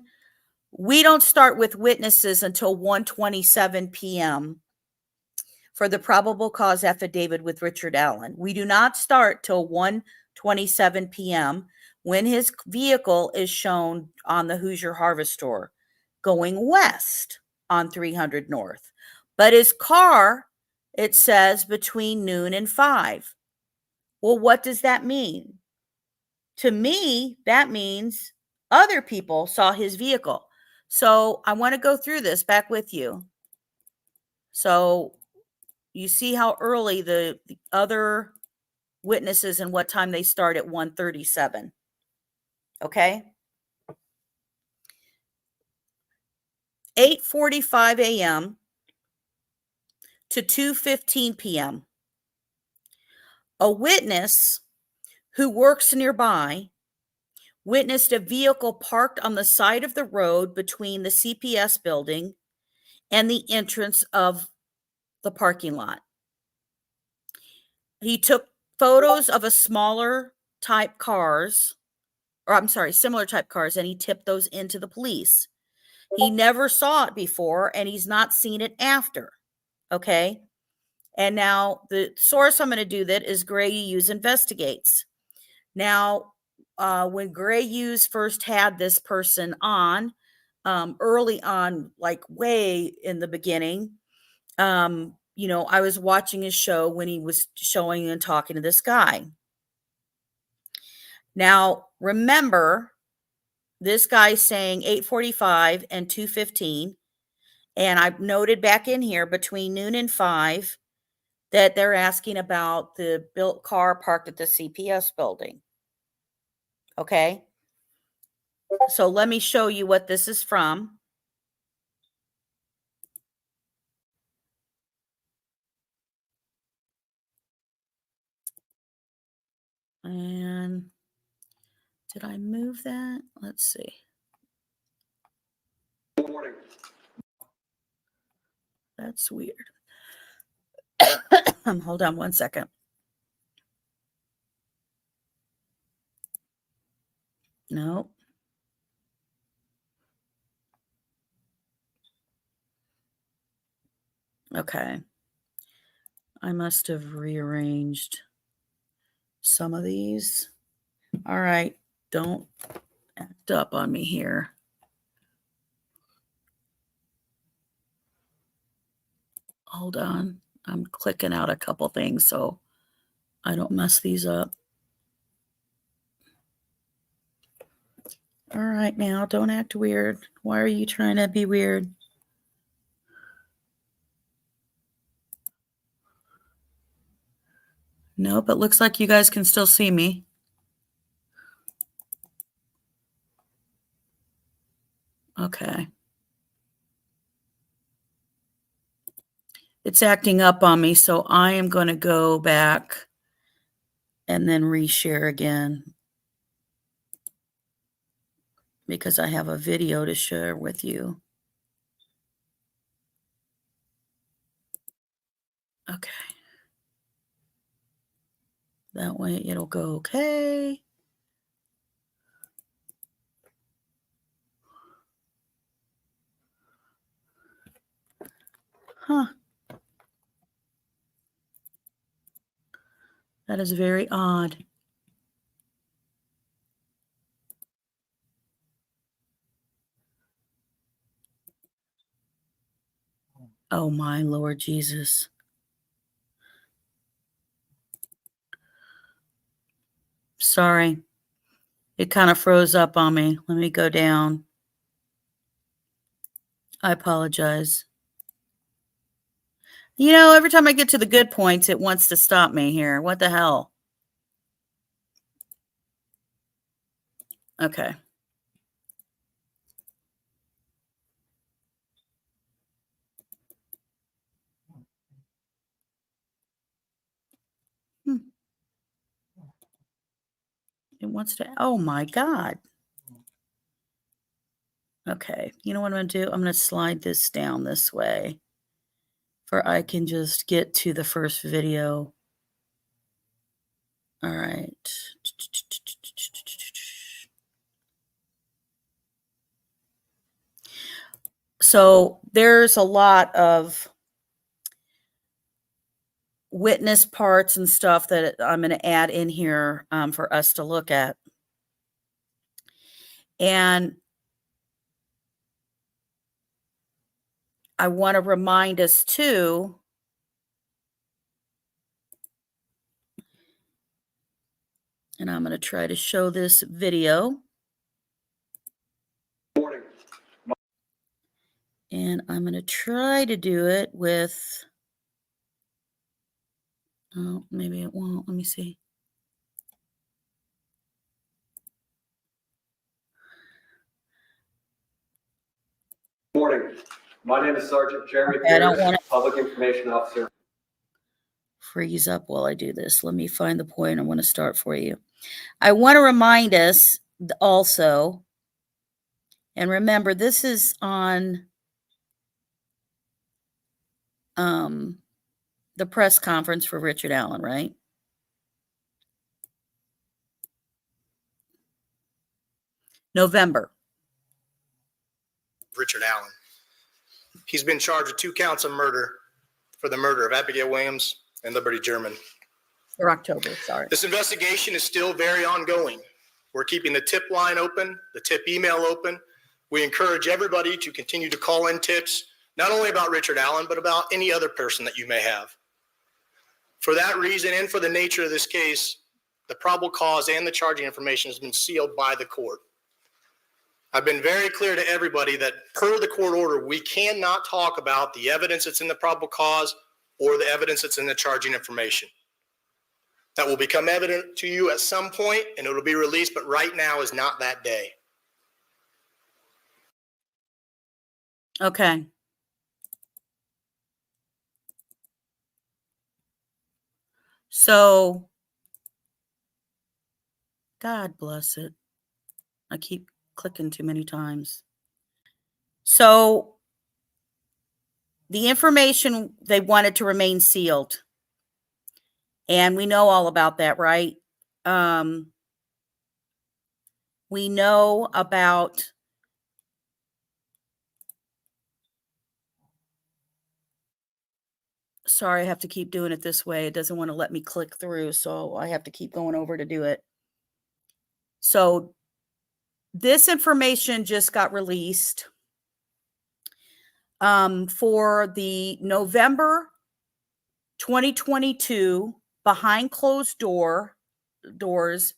We don't start with witnesses until 1:27 p.m. for the probable cause affidavit with Richard Allen. We do not start till 1:27 p.m. when his vehicle is shown on the Hoosier Harvest Store going west on 300 North. But his car It says between noon and 5. Well, what does that mean? To me, that means other people saw his vehicle. So I want to go through this back with you. So you see how early the other witnesses and what time they start at 1:37. Okay. 8:45 a.m. to 2:15 p.m. A witness who works nearby witnessed a vehicle parked on the side of the road between the CPS building and the entrance of the parking lot. He took photos of a similar type cars, and he tipped those into the police. He never saw it before, and he's not seen it after. Okay. And now the source I'm going to do that is Gray Hughes Investigates. Now, when Gray Hughes first had this person on, early on, like way in the beginning, I was watching his show when he was showing and talking to this guy. Now, remember, this guy's saying 8:45 and 2:15, and I've noted back in here between noon and 5 that they're asking about the built car parked at the CPS building. Okay. So let me show you what this is from. And did I move that? Let's see. That's weird. Hold on one second. Nope. Okay. I must have rearranged some of these. All right. Don't act up on me here. Hold on. I'm clicking out a couple things so I don't mess these up. All right, now don't act weird. Why are you trying to be weird? Nope, it looks like you guys can still see me. Okay. It's acting up on me, so I am going to go back and then reshare again because I have a video to share with you. Okay. That way it'll go okay. Huh. That is very odd. Oh my Lord Jesus. Sorry. It kind of froze up on me. Let me go down. I apologize. You know, every time I get to the good points, it wants to stop me here. What the hell? Okay. It wants to, oh my God. Okay. You know what I'm going to do? I'm going to slide this down this way for I can just get to the first video. All right. So there's a lot of witness parts and stuff that I'm going to add in here for us to look at. And I want to remind us too And I'm going to try to show this video. Morning. And I'm going to try to do it with, oh, maybe it won't. Let me see. Morning. My name is Sergeant Jeremy Okay, I don't Pierce, want to Public Information Officer. freeze up while I do this. Let me find the point I want to start for you. I want to remind us also, and remember, this is on the press conference for Richard Allen, right? November. Richard Allen. He's been charged with 2 counts of murder for the murder of Abigail Williams and Liberty German. Or October, sorry. This investigation is still very ongoing. We're keeping the tip line open, the tip email open. We encourage everybody to continue to call in tips, not only about Richard Allen, but about any other person that you may have. For that reason, and for the nature of this case, the probable cause and the charging information has been sealed by the court. I've been very clear to everybody that per the court order, we cannot talk about the evidence that's in the probable cause or the evidence that's in the charging information. That will become evident to you at some point and it'll be released, but right now is not that day. Okay. So, God bless it. I keep clicking too many times. So, the information, they wanted to remain sealed. And we know all about that, right? We know about sorry, I have to keep doing it this way. It doesn't want to let me click through, so I have to keep going over to do it. So this information just got released for the November 2022 behind closed doors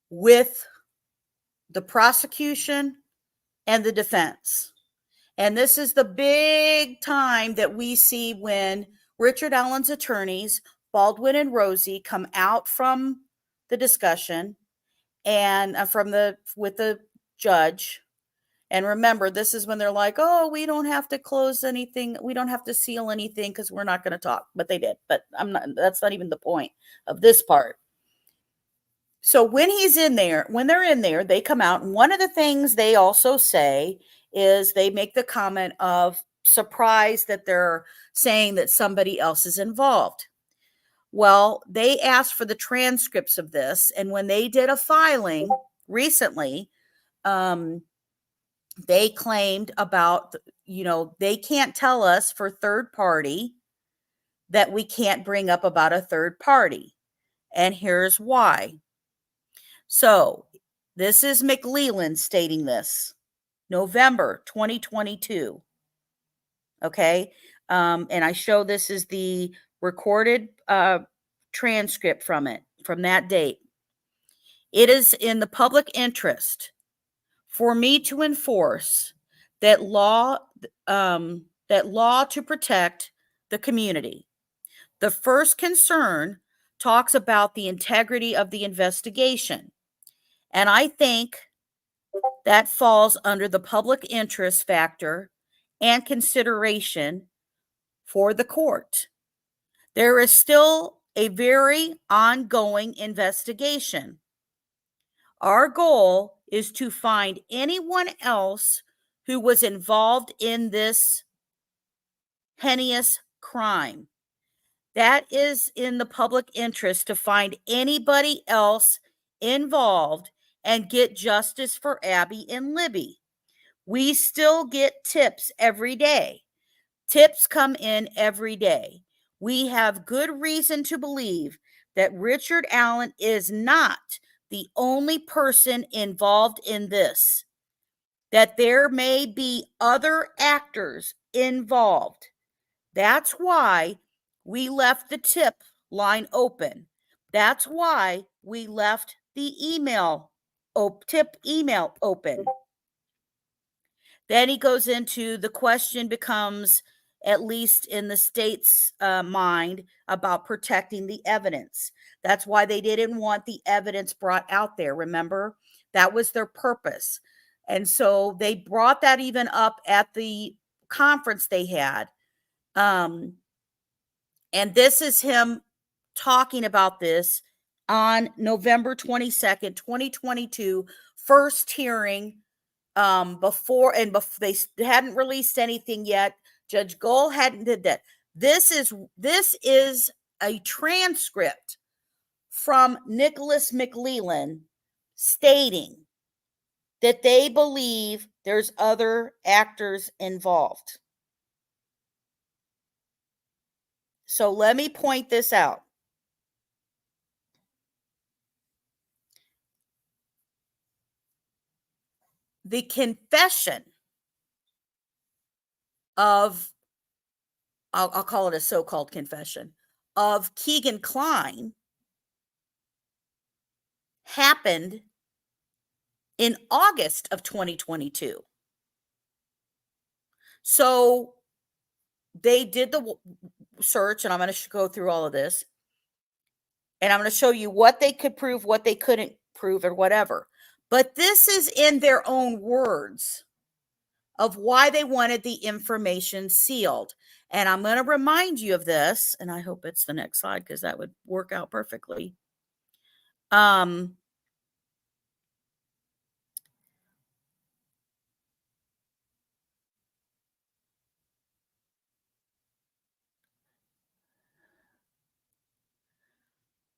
with the prosecution and the defense. And this is the big time that we see when Richard Allen's attorneys, Baldwin and Rosie, come out from the discussion and with the judge. And remember, this is when they're like, oh, we don't have to close anything. We don't have to seal anything because we're not going to talk. But they did. But that's not even the point of this part. So when they're in there, they come out. And one of the things they also say is they make the comment of surprise that they're saying that somebody else is involved. Well, they asked for the transcripts of this. And when they did a filing recently, they claimed about, they can't tell us for third party that we can't bring up about a third party. And here's why. So this is McLeland stating this. November 2022. Okay. And I show this is the recorded transcript from that date. It is in the public interest for me to enforce that law to protect the community. The first concern talks about the integrity of the investigation. And I think that falls under the public interest factor and consideration for the court. There is still a very ongoing investigation. Our goal is to find anyone else who was involved in this heinous crime. That is in the public interest to find anybody else involved and get justice for Abby and Libby. We still get tips every day. Tips come in every day. We have good reason to believe that Richard Allen is not the only person involved in this, that there may be other actors involved. That's why we left the tip line open. That's why we left the email, tip email open. Then he goes into the question becomes, at least in the state's mind, about protecting the evidence. That's why they didn't want the evidence brought out there. Remember, that was their purpose. And so they brought that even up at the conference they had. And this is him talking about this on November 22nd, 2022, first hearing. Before they hadn't released anything yet. Judge Gohl hadn't did that. This is a transcript from Nicholas McLellan stating that they believe there's other actors involved. So let me point this out. The confession of, I'll call it a so-called confession, of Keegan Kline happened in August of 2022. So they did the search, and I'm going to go through all of this, and I'm going to show you what they could prove, what they couldn't prove, or whatever. But this is in their own words of why they wanted the information sealed. And I'm going to remind you of this, and I hope it's the next slide because that would work out perfectly.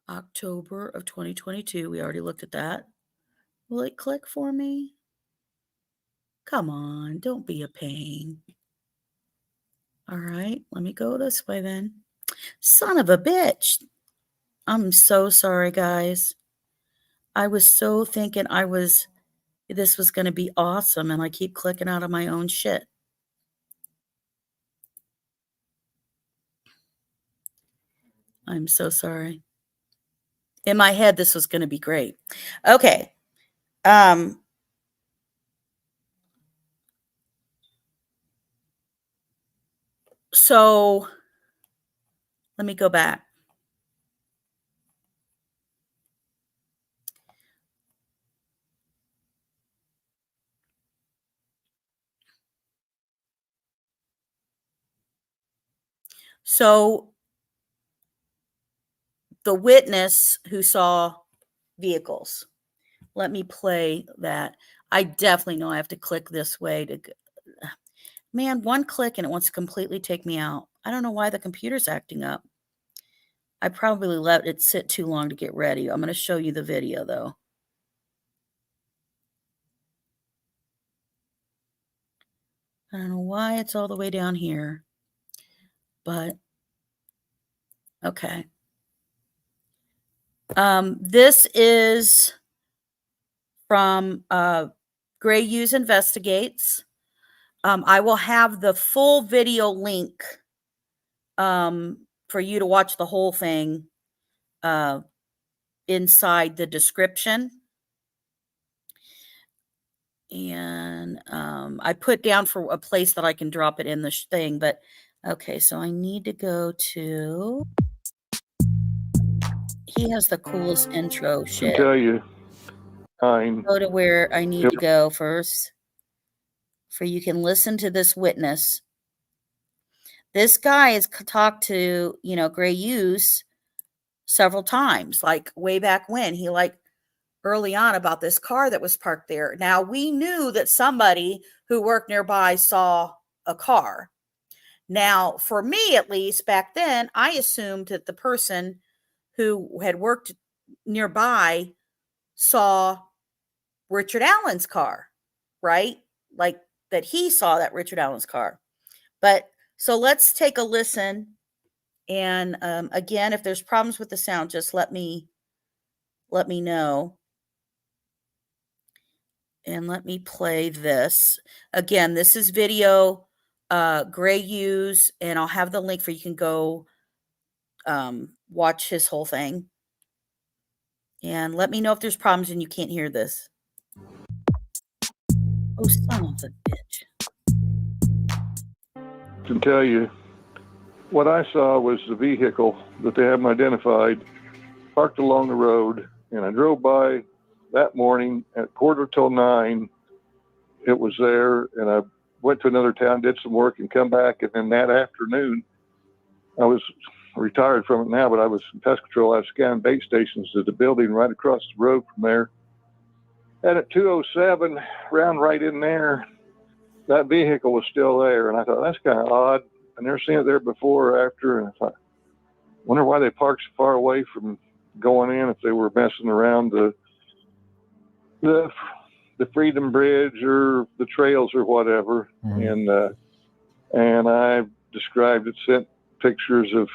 October of 2022. We already looked at that. Will it click for me? Come on, don't be a pain. All right, let me go this way then. Son of a bitch. I'm so sorry, guys. I was so thinking this was going to be awesome, and I keep clicking out of my own shit. I'm so sorry. In my head, this was going to be great. Okay. So let me go back. So the witness who saw vehicles. Let me play that. I definitely know I have to click this way to, man, one click and it wants to completely take me out. I don't know why the computer's acting up. I probably let it sit too long to get ready. I'm going to show you the video though. I don't know why it's all the way down here, but okay. This is from Gray Hughes Investigates. I will have the full video link for you to watch the whole thing inside the description. And I put down for a place that I can drop it in the thing, but okay, so I need to go to, he has the coolest intro shit. I tell you, Go to where I need to go first, for you can listen to this witness. This guy has talked to, Gray Hughes several times, like way back when, he early on about this car that was parked there. Now, we knew that somebody who worked nearby saw a car. Now, for me, at least back then, I assumed that the person who had worked nearby saw Richard Allen's car, right? Like that he saw that Richard Allen's car. But so let's take a listen. And again, if there's problems with the sound, just let me know. And let me play this. Again, this is video, Gray Hughes, and I'll have the link for you can go watch his whole thing. And let me know if there's problems and you can't hear this. Oh, son of a bitch. Can tell you what I saw was the vehicle that they haven't identified parked along the road, and I drove by that morning at 8:45. It was there, and I went to another town, did some work, and come back. And then that afternoon, I was retired from it now, but I was in pest control. I was scanning bait stations at the building right across the road from there. And at 2:07, round right in there, that vehicle was still there. And I thought, that's kind of odd. I never seen it there before or after. And I thought, wonder why they parked so far away from going in, if they were messing around the Freedom Bridge or the trails or whatever. Mm-hmm. And I described it, sent pictures of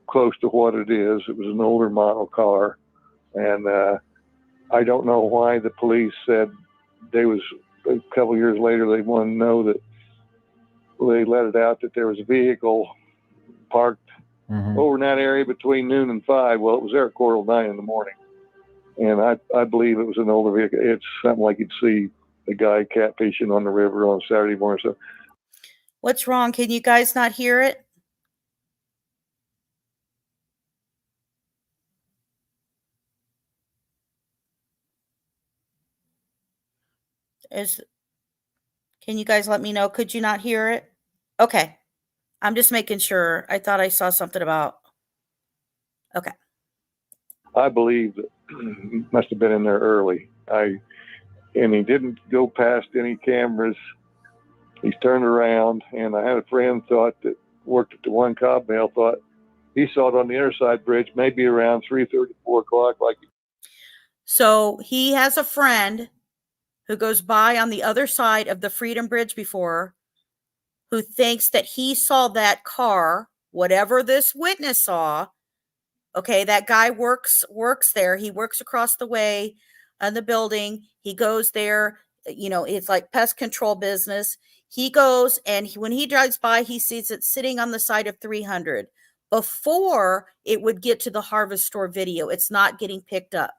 close to what it is. It was an older model car. And I don't know why the police said they was, a couple years later, they wanted to know that they let it out that there was a vehicle parked over in that area between noon and 5. Well, it was there at 9:15 in the morning. And I believe it was an older vehicle. It's something like you'd see a guy catfishing on the river on Saturday morning. So, what's wrong? Can you guys not hear it? Can you guys let me know? Could you not hear it? Okay. I'm just making sure. I thought I saw something about. Okay. I believe that he must have been in there early. And he didn't go past any cameras. He's turned around, and I had a friend thought that worked at the one Cobb Mail, thought he saw it on the Interside Bridge, maybe around 3:30, 4 o'clock. So he has a friend who goes by on the other side of the Freedom Bridge before, who thinks that he saw that car, whatever this witness saw. Okay, that guy works there. He works across the way in the building. He goes there. You know, it's like pest control business. He goes, and when he drives by, he sees it sitting on the side of 300 before it would get to the Harvest Store video. It's not getting picked up.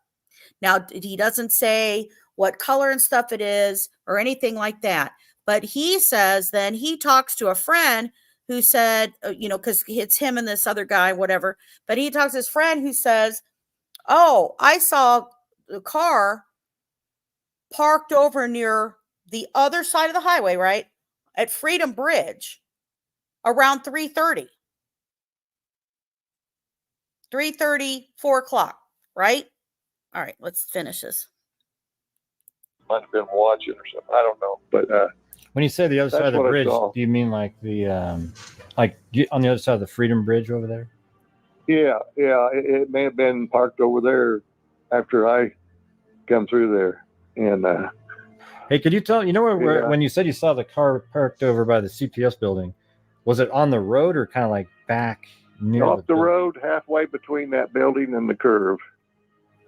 Now, he doesn't say what color and stuff it is or anything like that. But he says, then he talks to a friend who said, you know, because it's him and this other guy, whatever. But he talks to his friend who says, oh, I saw the car parked over near the other side of the highway, right? At Freedom Bridge around 3:30. 3:30, 4 o'clock, right? All right, let's finish this. Might have been watching or something. I don't know. But when you say the other side of the bridge, do you mean like the like on the other side of the Freedom Bridge over there? Yeah. It may have been parked over there after I come through there. And hey, could you tell? You know where when you said you saw the car parked over by the CPS building, was it on the road or kind of like back near off the road, halfway between that building and the curve?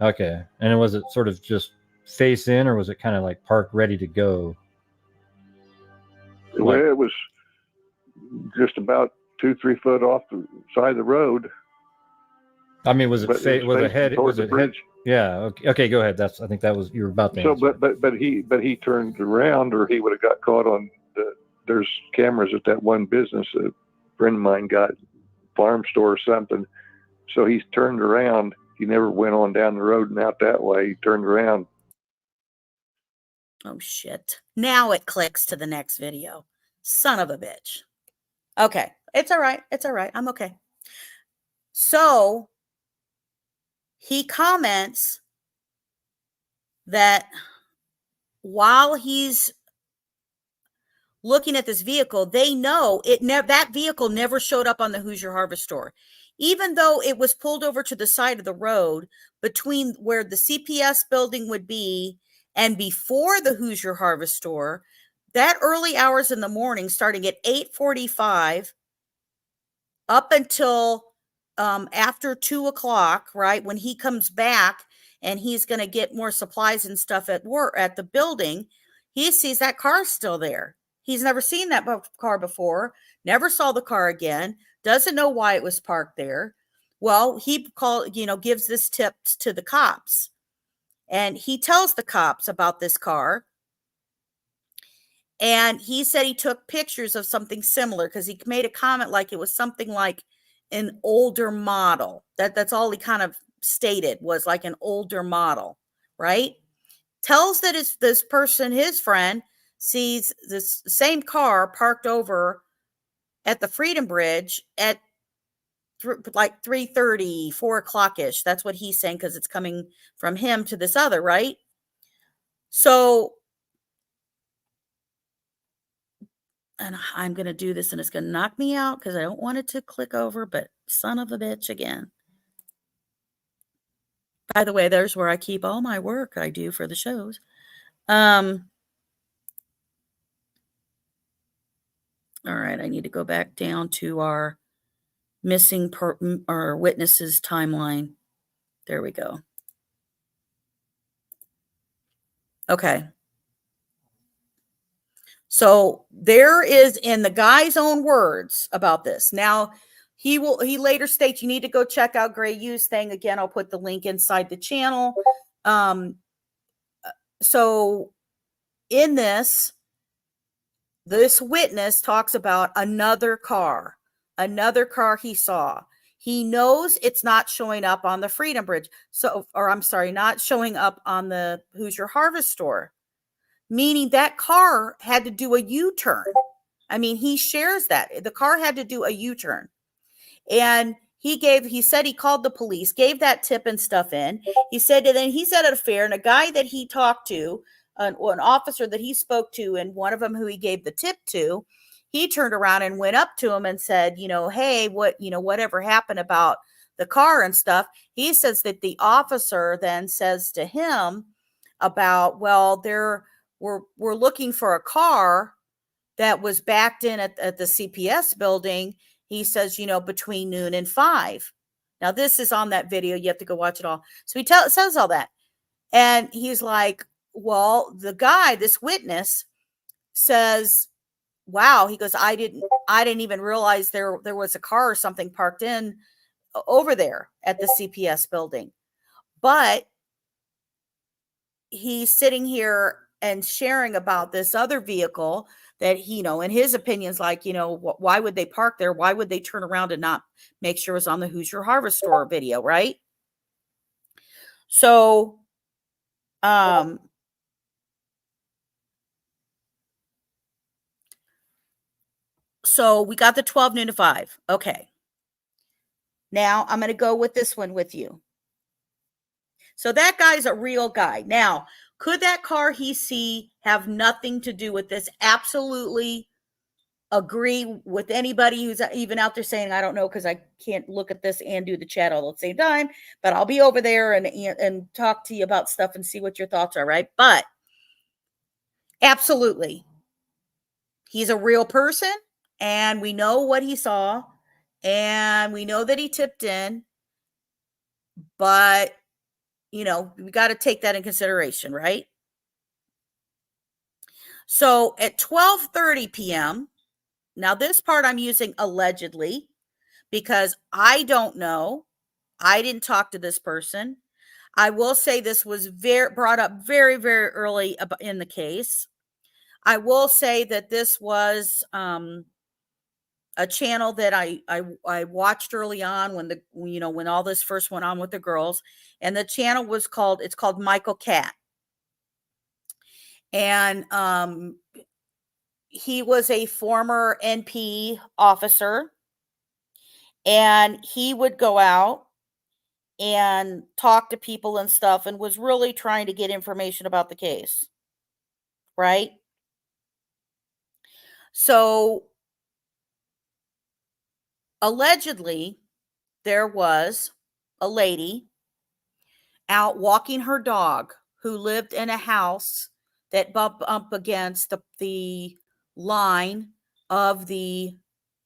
Okay, and was it sort of just face in, or was it kind of like parked ready to go? Well, it was just about 2-3 foot off the side of the road. I mean, was it head? Was it head? Yeah. Okay. Go ahead. I think that was you were about to. So, answer. but he turned around, or he would have got caught on there's cameras at that one business a friend of mine got, farm store or something. So he's turned around. He never went on down the road and out that way. He turned around. Oh, shit. Now it clicks to the next video. Son of a bitch. Okay. It's all right. It's all right. I'm okay. So he comments that while he's looking at this vehicle, they know that vehicle never showed up on the Hoosier Harvest Store. Even though it was pulled over to the side of the road between where the CPS building would be and before the Hoosier Harvest Store, that early hours in the morning, starting at 8:45 up until after 2 o'clock, right? When he comes back and he's going to get more supplies and stuff at work at the building, he sees that car still there. He's never seen that car before, never saw the car again, doesn't know why it was parked there. Well, he gives this tip to the cops. And he tells the cops about this car. And he said he took pictures of something similar because he made a comment like it was something like an older model. That's all he kind of stated, was like an older model, right? Tells that this person, his friend, sees this same car parked over at the Freedom Bridge at like 3:30, 4 o'clock-ish. That's what he's saying, because it's coming from him to this other, right? So, and I'm going to do this and it's going to knock me out because I don't want it to click over, but son of a bitch again. By the way, there's where I keep all my work I do for the shows. All right, I need to go back down to our missing or witnesses timeline. There we go. Okay. So there is, in the guy's own words about this. Now, he later states you need to go check out Gray Use thing. Again, I'll put the link inside the channel. So in this witness talks about another car he saw. He knows it's not showing up on the Freedom Bridge. So, or I'm sorry, not showing up on the Hoosier Harvest Store, meaning that car had to do a U-turn. I mean, he shares that the car had to do a U-turn, and he said he called the police, gave that tip and stuff in. He said, and then he's at a fair, and a guy that he talked to, an officer that he spoke to, and one of them who he gave the tip to, he turned around and went up to him and said, hey, whatever happened about the car and stuff. He says that the officer then says to him about, well, we're looking for a car that was backed in at the CPS building. He says, between noon and 5. Now, this is on that video. You have to go watch it all. So he says all that. And he's like, well, the guy, this witness, says, wow, he goes, I didn't even realize there was a car or something parked in over there at the CPS building. But he's sitting here and sharing about this other vehicle that he, in his opinions, like, why would they park there? Why would they turn around and not make sure it was on the Hoosier Harvest Store video, right? So, so we got the 12 noon to 5. Okay. Now I'm going to go with this one with you. So that guy's a real guy. Now, could that car he see have nothing to do with this? Absolutely agree with anybody who's even out there saying, I don't know, because I can't look at this and do the chat all at the same time, but I'll be over there and talk to you about stuff and see what your thoughts are, right? But absolutely, he's a real person, and we know what he saw, and we know that he tipped in, but we got to take that in consideration, right? So at 12:30 p.m., now this part I'm using allegedly because I don't know. I didn't talk to this person. I will say this was brought up very, very early in the case. I will say that this was a channel that I watched early on when all this first went on with the girls, and the channel was called Michael Catt, and he was a former NP officer, and he would go out and talk to people and stuff, and was really trying to get information about the case, right? So allegedly, there was a lady out walking her dog who lived in a house that bumped up against the line of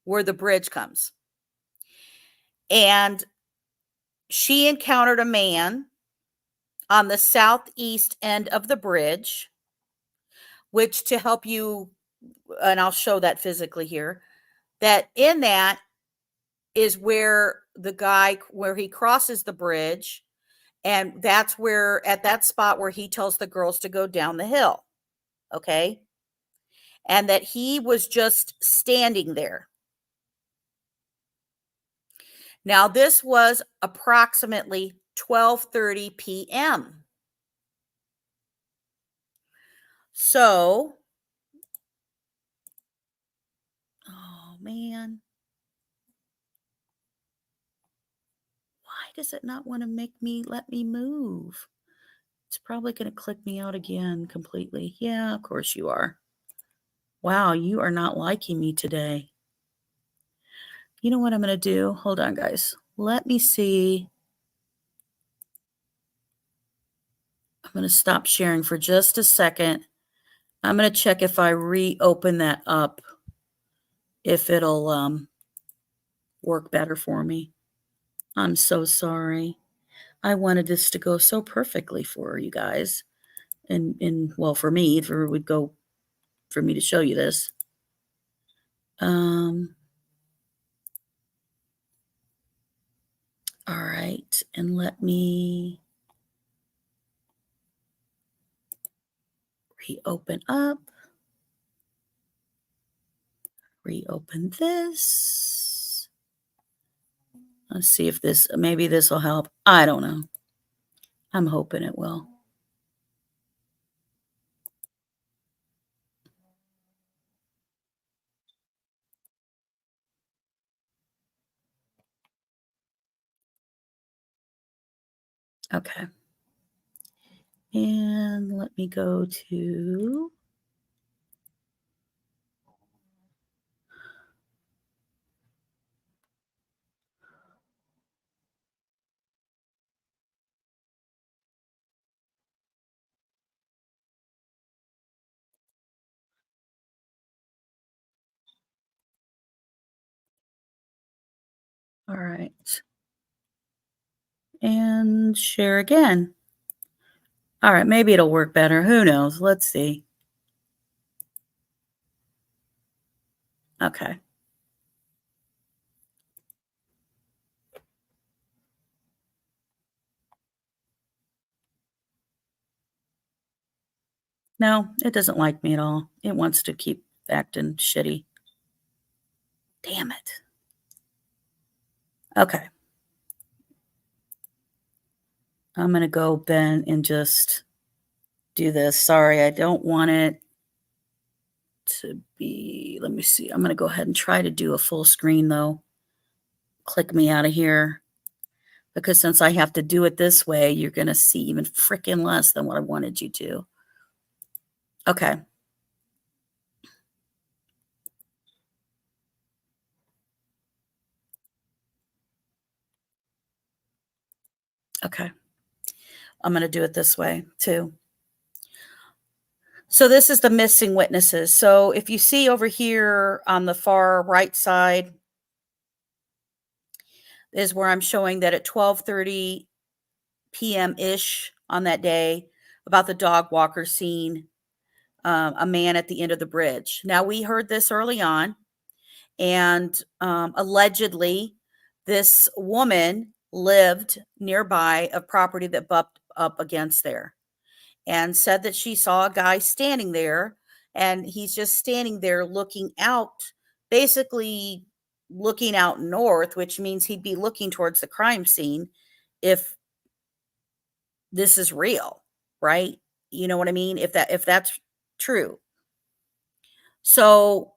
where the bridge comes. And she encountered a man on the southeast end of the bridge, which, to help you, and I'll show that physically here, that in that is where he crosses the bridge, And that's where, at that spot where he tells the girls to go down the hill. Okay. And that he was just standing there. Now, this was approximately 12:30 p.m. So, oh man. Why does it not want to let me move? It's probably going to click me out again completely. Yeah, of course you are. Wow, you are not liking me today. You know what I'm going to do? Hold on, guys. Let me see. I'm going to stop sharing for just a second. I'm going to check if I reopen that up, if it'll work better for me. I'm so sorry. I wanted this to go so perfectly for you guys. And well, for me, if it would go for me to show you this. All right, and let me reopen up. Reopen this. Let's see if maybe this will help. I don't know. I'm hoping it will. Okay. And let me go to all right. And share again. All right, maybe it'll work better. Who knows? Let's see. Okay. No, it doesn't like me at all. It wants to keep acting shitty. Damn it. Okay. I'm going to go then and just do this. Sorry, I don't want it to be, let me see. I'm going to go ahead and try to do a full screen though. Click me out of here. Because since I have to do it this way, you're going to see even freaking less than what I wanted you to. Okay. Okay. I'm going to do it this way too. So this is the missing witnesses. So if you see over here on the far right side is where I'm showing that at 12:30 p.m.-ish on that day about the dog walker seeing a man at the end of the bridge. Now, we heard this early on, and allegedly this woman lived nearby a property that bumped up against there and said that she saw a guy standing there, and he's just standing there looking out, basically looking out north, which means he'd be looking towards the crime scene if this is real, right? You know what I mean? If that's true. So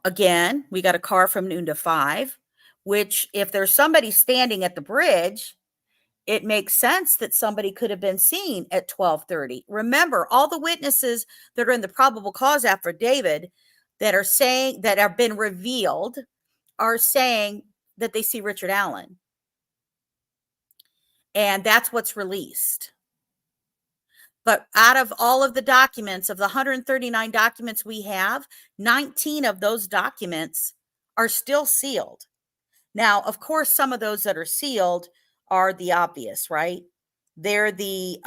again, we got a car from noon to 5, which if there's somebody standing at the bridge, it makes sense that somebody could have been seen at 12:30. Remember, all the witnesses that are in the probable cause affidavit that are saying that have been revealed are saying that they see Richard Allen. And that's what's released. But out of all of the documents, of the 139 documents we have, 19 of those documents are still sealed. Now, of course, some of those that are sealed are the obvious, right? They're the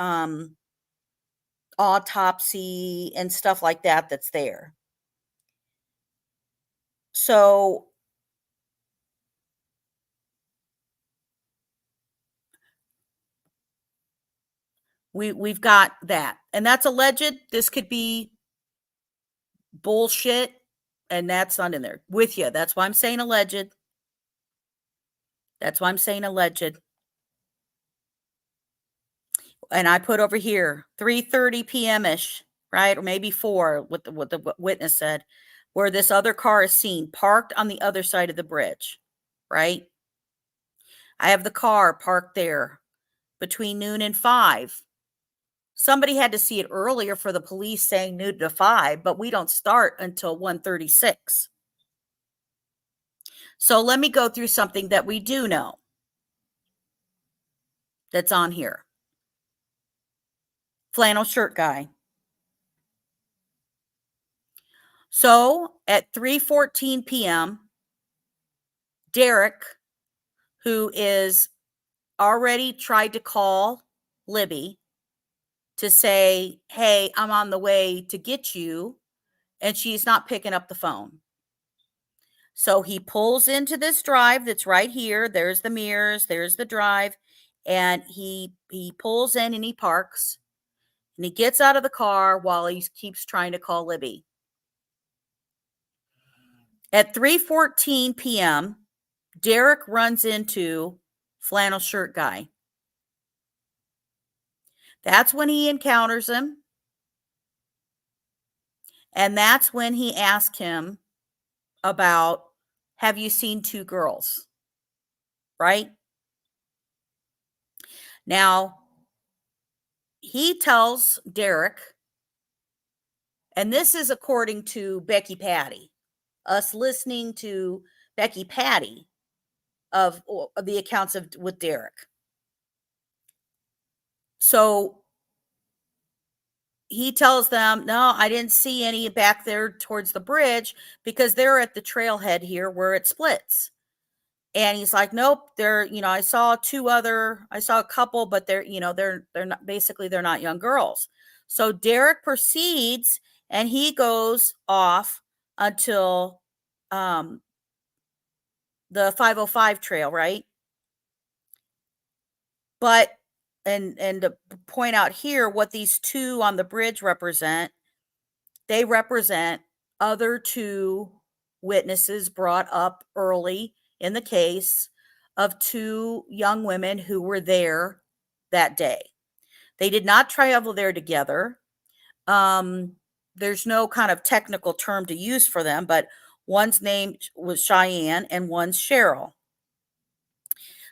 autopsy and stuff like that that's there. So We've got that. And that's alleged. This could be bullshit, and that's not in there with you. That's why I'm saying alleged. That's why I'm saying alleged. And I put over here 3:30 p.m.ish, right? Or maybe 4, what the witness said, where this other car is seen parked on the other side of the bridge, right? I have the car parked there between noon and 5. Somebody had to see it earlier for the police saying noon to 5, but we don't start until 1:36. So let me go through something that we do know that's on here. Flannel shirt guy. So at 3:14 p.m., Derek, who is already tried to call Libby to say, hey, I'm on the way to get you, and she's not picking up the phone. So he pulls into this drive that's right here. There's the mirrors, there's the drive, and he pulls in and he parks, and he gets out of the car while he keeps trying to call Libby. At 3:14 p.m., Derek runs into flannel shirt guy. That's when he encounters him. And that's when he asks him about, have you seen 2 girls? Right? Now, he tells Derek, and this is according to Becky Patty, us listening to Becky Patty of the accounts with Derek. So he tells them, no, I didn't see any back there towards the bridge because they're at the trailhead here where it splits. And he's like, nope, I saw a couple, but they're not, basically they're not young girls. So Derek proceeds and he goes off until the 505 trail, right? But and to point out here what these 2 on the bridge represent, they represent other 2 witnesses brought up early in the case of 2 young women who were there that day. They did not travel there together. There's no kind of technical term to use for them, but one's name was Cheyenne and one's Cheryl.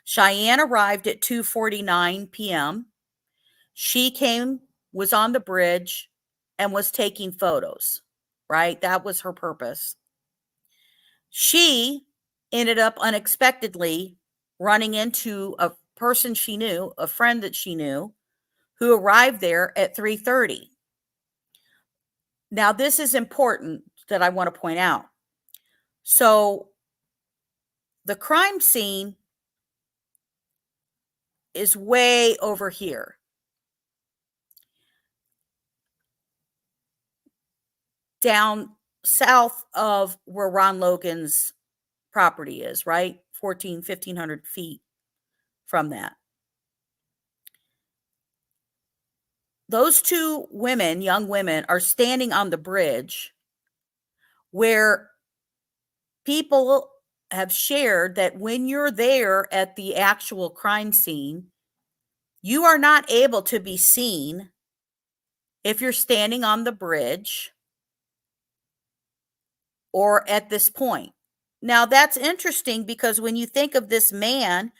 Cheyenne arrived at 2:49 p.m. She was on the bridge and was taking photos, right? That was her purpose. She ended up unexpectedly running into a person she knew, a friend that she knew, who arrived there at 3:30. Now, this is important that I want to point out. So the crime scene is way over here. Down south of where Ron Logan's property is, right? 1,500 feet from that. Those 2 women, young women, are standing on the bridge where people have shared that when you're there at the actual crime scene, you are not able to be seen if you're standing on the bridge or at this point. Now, that's interesting because when you think of this man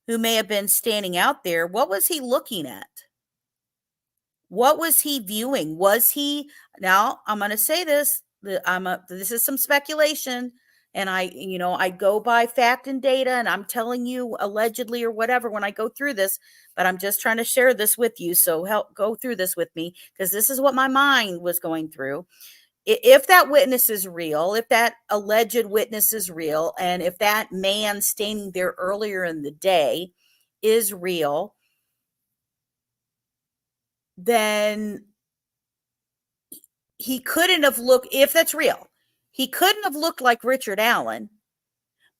who may have been standing out there, what was he looking at? What was he viewing? Now I'm going to say this, this is some speculation, and I go by fact and data, and I'm telling you allegedly or whatever when I go through this, but I'm just trying to share this with you. So help go through this with me, because this is what my mind was going through. If that witness is real, if that alleged witness is real, and if that man standing there earlier in the day is real, then he couldn't have looked, if that's real, he couldn't have looked like Richard Allen,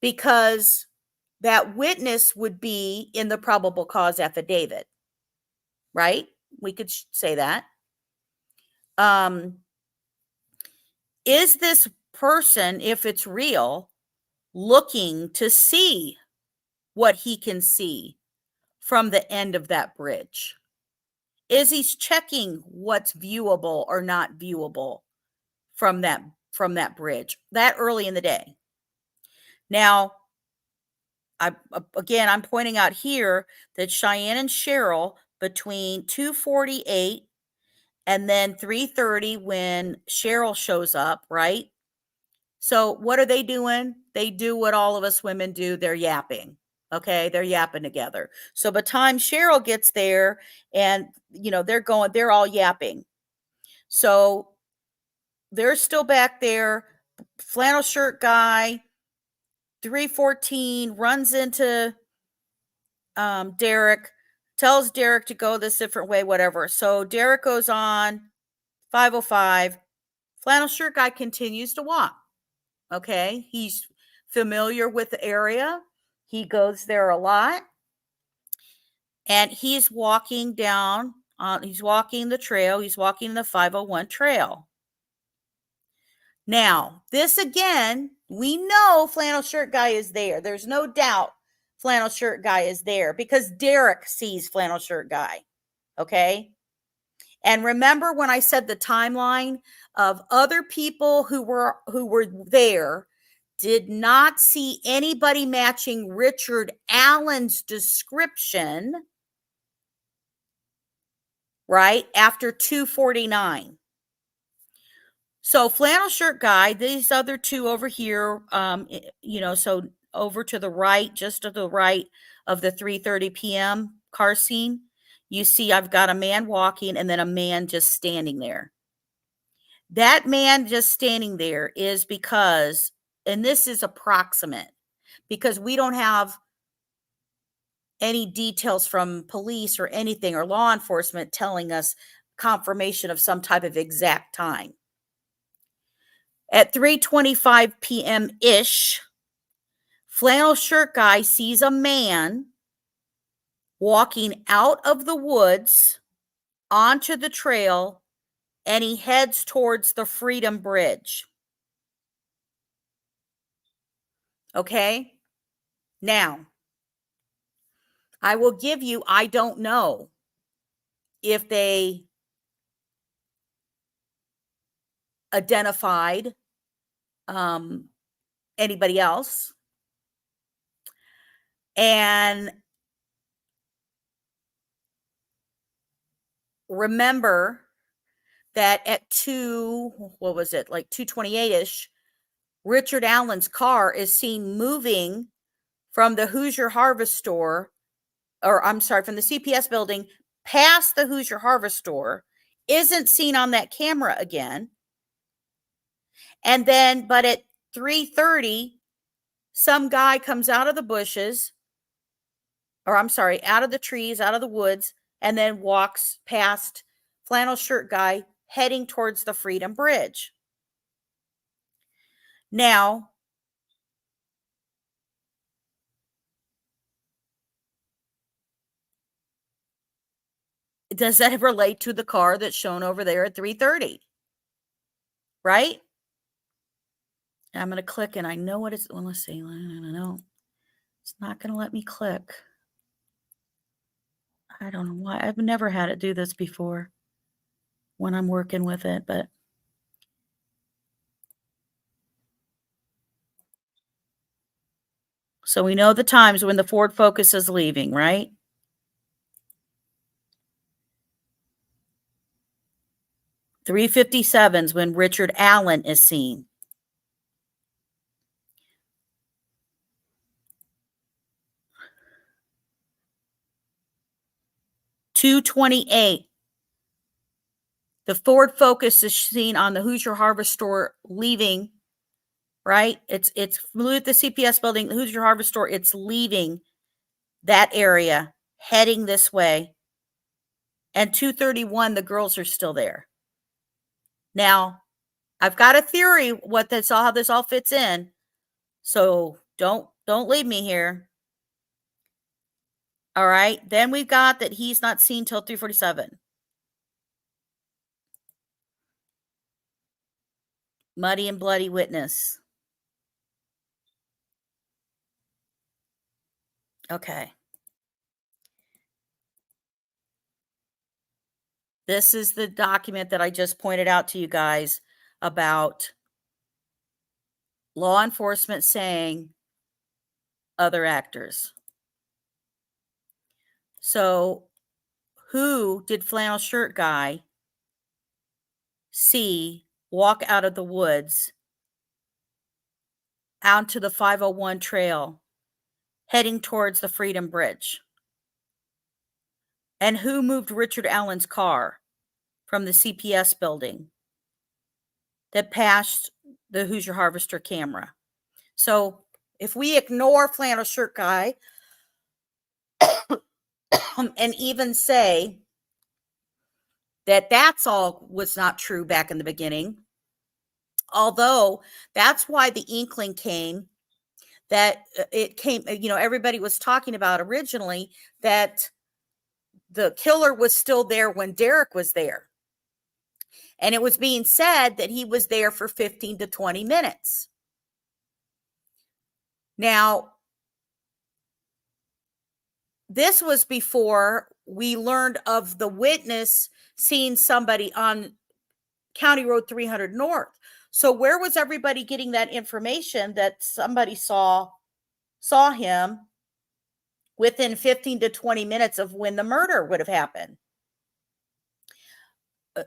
because that witness would be in the probable cause affidavit, right? We could say that. Is this person, if it's real, looking to see what he can see from the end of that bridge? Is he checking what's viewable or not viewable from that bridge that early in the day? Now, I'm pointing out here that Cheyenne and Cheryl, between 2:48 and then 3:30, when Cheryl shows up, right? So what are they doing? They do what all of us women do. They're yapping. Okay, they're yapping together. So by the time Cheryl gets there, and they're all yapping. So they're still back there. Flannel shirt guy, 3:14, runs into Derek, tells Derek to go this different way, whatever. So Derek goes on, 5:05. Flannel shirt guy continues to walk. Okay, he's familiar with the area. He goes there a lot. And he's walking down, he's walking the trail. He's walking the 501 trail. Now, this again, we know flannel shirt guy is there. There's no doubt flannel shirt guy is there because Derek sees flannel shirt guy. Okay. And remember when I said the timeline of other people who were there did not see anybody matching Richard Allen's description, right, after 2:49. So flannel shirt guy, these other two over here, so over to the right, just to the right of the 3:30 p.m. car scene, you see I've got a man walking and then a man just standing there. That man just standing there is because, and this is approximate, because we don't have any details from police or anything or law enforcement telling us confirmation of some type of exact time. At 3:25 p.m.-ish, flannel shirt guy sees a man walking out of the woods onto the trail, and he heads towards the Freedom Bridge. Okay? Now, I will give you, I don't know if they identified anybody else. And remember that at 2:28-ish, Richard Allen's car is seen moving from the Hoosier Harvest Store, from the CPS building past the Hoosier Harvest Store, isn't seen on that camera again. And then, but at 3:30, some guy comes out of the bushes, out of the trees, out of the woods, and then walks past flannel shirt guy heading towards the Freedom Bridge. Now, does that relate to the car that's shown over there at 3:30? Right? I'm going to click, and I know what it's, well, let's see. No, it's not going to let me click. I don't know why. I've never had it do this before when I'm working with it, but so we know the times when the Ford Focus is leaving, right? .357 when Richard Allen is seen. .228. The Ford Focus is seen on the Hoosier Harvest Store leaving, right? It's flew at the CPS building, the Hoosier Harvest Store. It's leaving that area, heading this way. And 2:31, the girls are still there. Now, I've got a theory how this all fits in. So don't leave me here. All right. Then we've got that he's not seen till 3:47. Muddy and bloody witness. Okay. This is the document that I just pointed out to you guys about law enforcement saying other actors. So, who did flannel shirt guy see walk out of the woods out to the 501 trail heading towards the Freedom Bridge? And who moved Richard Allen's car from the CPS building that passed the Hoosier Harvester camera? So if we ignore flannel shirt guy and even say that that's all was not true back in the beginning, although that's why the inkling came, that it came, everybody was talking about originally that the killer was still there when Derek was there. And it was being said that he was there for 15 to 20 minutes. Now, this was before we learned of the witness seeing somebody on County Road 300 North. So where was everybody getting that information that somebody saw him within 15 to 20 minutes of when the murder would have happened?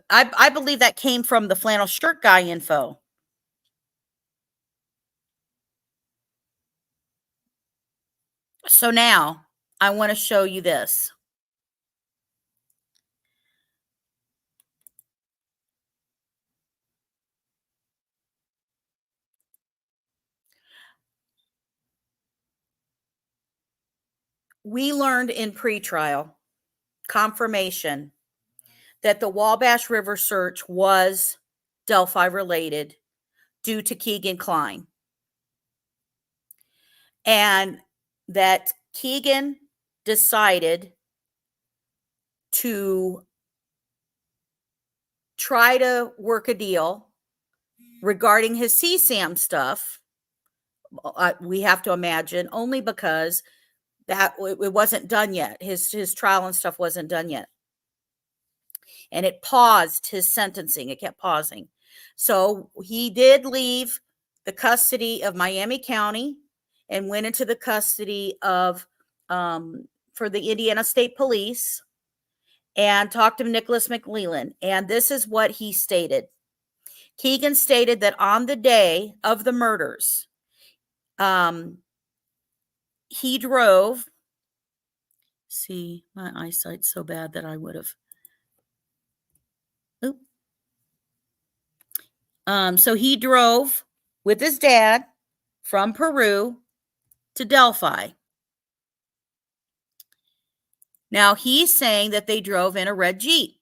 I believe that came from the flannel shirt guy info. So now I want to show you this. We learned in pretrial confirmation that the Wabash River search was Delphi related due to Keegan Klein. And that Keegan decided to try to work a deal regarding his CSAM stuff. We have to imagine only because that it wasn't done yet. His trial and stuff wasn't done yet. And it paused his sentencing. It kept pausing. So he did leave the custody of Miami County and went into the custody of, for the Indiana State Police, and talked to Nicholas McLeland. And this is what he stated. Keegan stated that on the day of the murders, he drove. See, my eyesight's so bad that I would have. So he drove with his dad from Peru to Delphi. Now he's saying that they drove in a red Jeep.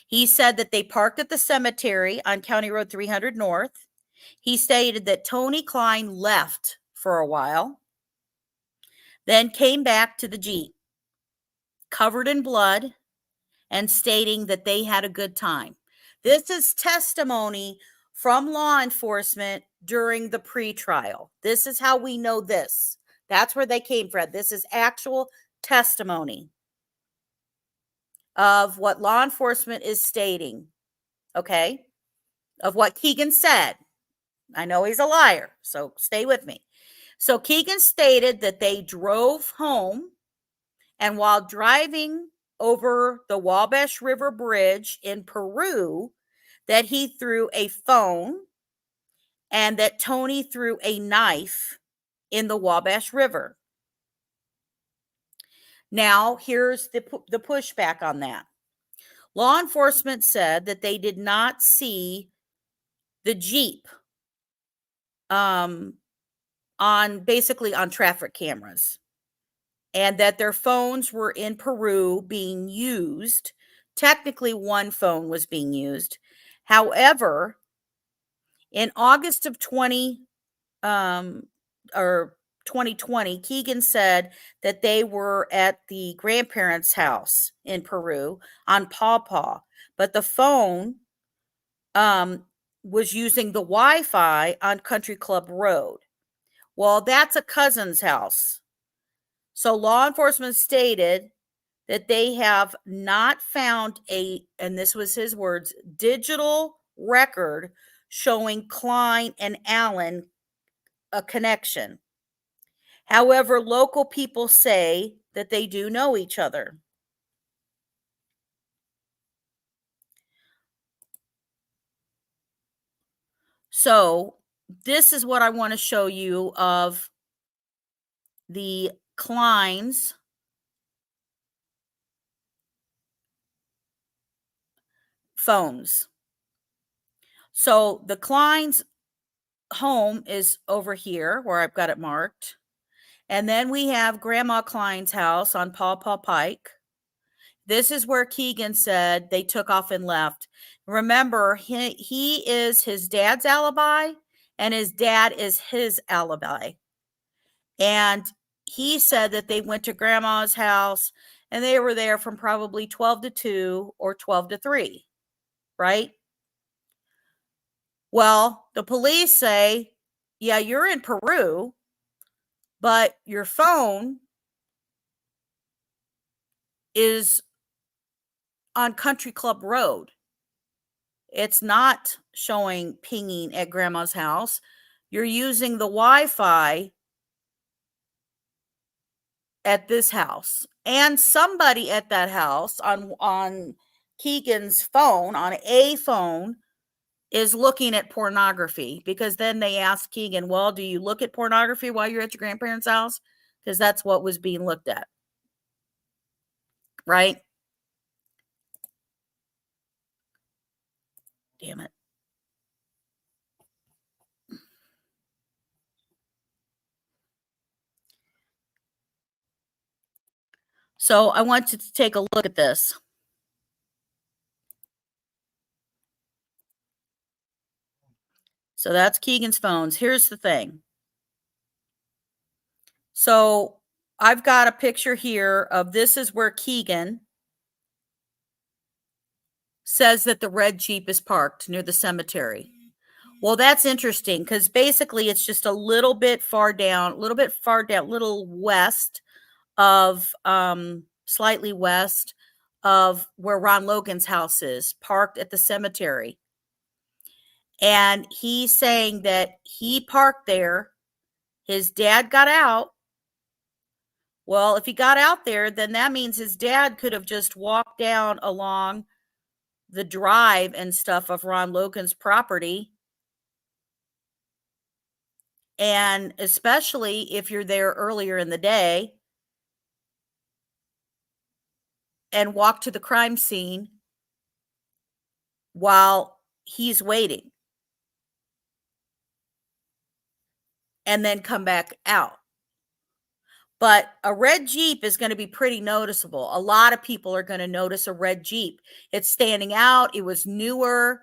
He said that they parked at the cemetery on County Road 300 North. He stated that Tony Klein left for a while, then came back to the Jeep, covered in blood, and stating that they had a good time. This is testimony from law enforcement during the pretrial. This is how we know this. That's where they came from. This is actual testimony of what law enforcement is stating, okay, of what Keegan said. I know he's a liar, so stay with me. So Keegan stated that they drove home, and while driving over the Wabash River Bridge in Peru, that he threw a phone and that Tony threw a knife in the Wabash River. Now, here's the pushback on that. Law enforcement said that they did not see the Jeep basically on traffic cameras, and that their phones were in Peru being used. Technically, one phone was being used. However, in August of 2020, Keegan said that they were at the grandparents' house in Peru on Paw Paw, but the phone was using the Wi-Fi on Country Club Road. Well, that's a cousin's house. So law enforcement stated that they have not found and this was his words, digital record showing Klein and Allen a connection. However, local people say that they do know each other. So this is what I want to show you of the Klein's phones. So the Klein's home is over here where I've got it marked. And then we have Grandma Klein's house on Paw Paw Pike. This is where Keegan said they took off and left. Remember, he is his dad's alibi, and his dad is his alibi. And he said that they went to Grandma's house, and they were there from probably 12 to 2 or 12 to 3, right? Well, the police say, yeah, you're in Peru, but your phone is on Country Club Road. It's not showing pinging at Grandma's house. You're using the Wi-Fi at this house. And somebody at that house on Keegan's phone, on a phone, is looking at pornography, because then they asked Keegan, well, do you look at pornography while you're at your grandparents' house? Because that's what was being looked at. Right? Damn it. So I want you to take a look at this. So that's Keegan's phones. Here's the thing. So I've got a picture here of this is where Keegan says that the red Jeep is parked near the cemetery. Well, that's interesting because basically it's just a little bit far down, little west of, slightly west of where Ron Logan's house is, parked at the cemetery. And he's saying that he parked there. His dad got out. Well, if he got out there, then that means his dad could have just walked down along the drive and stuff of Ron Logan's property. And especially if you're there earlier in the day and walk to the crime scene while he's waiting and then come back out. But a red Jeep is going to be pretty noticeable. A lot of people are going to notice a red Jeep. It's standing out. It was newer.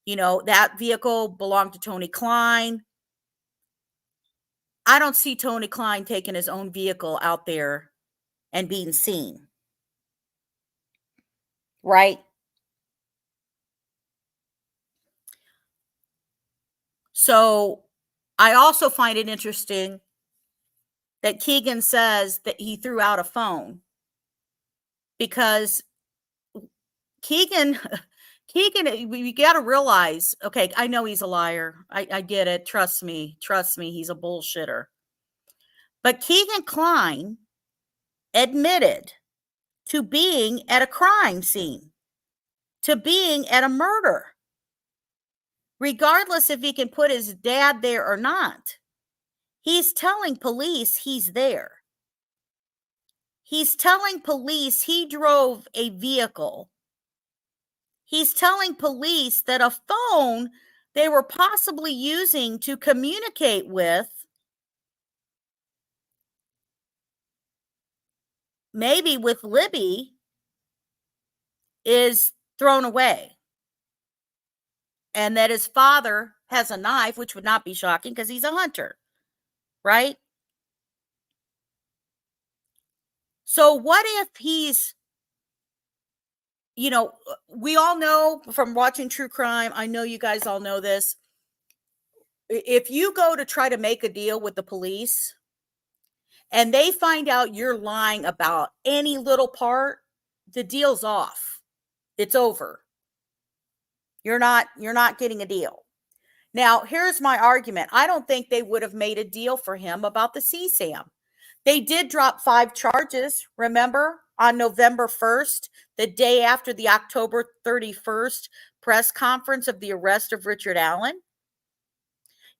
You know, that vehicle belonged to Tony Klein. I don't see Tony Klein taking his own vehicle out there and being seen. Right? So I also find it interesting that Keegan says that he threw out a phone, because Keegan, you got to realize, okay, I know he's a liar. I get it. Trust me, he's a bullshitter. But Keegan Klein admitted to being at a crime scene, to being at a murder, regardless if he can put his dad there or not. He's telling police he's there. He's telling police he drove a vehicle. He's telling police that a phone they were possibly using to communicate with, maybe with Libby, is thrown away. And that his father has a knife, which would not be shocking because he's a hunter. Right? So what if he's you know, we all know from watching true crime, I know you guys all know this. If you go to try to make a deal with the police and they find out you're lying about any little part, the deal's off. It's over. You're not getting a deal. Now, here's my argument. I don't think they would have made a deal for him about the CSAM. They did drop 5 charges, remember, on November 1st, the day after the October 31st press conference of the arrest of Richard Allen.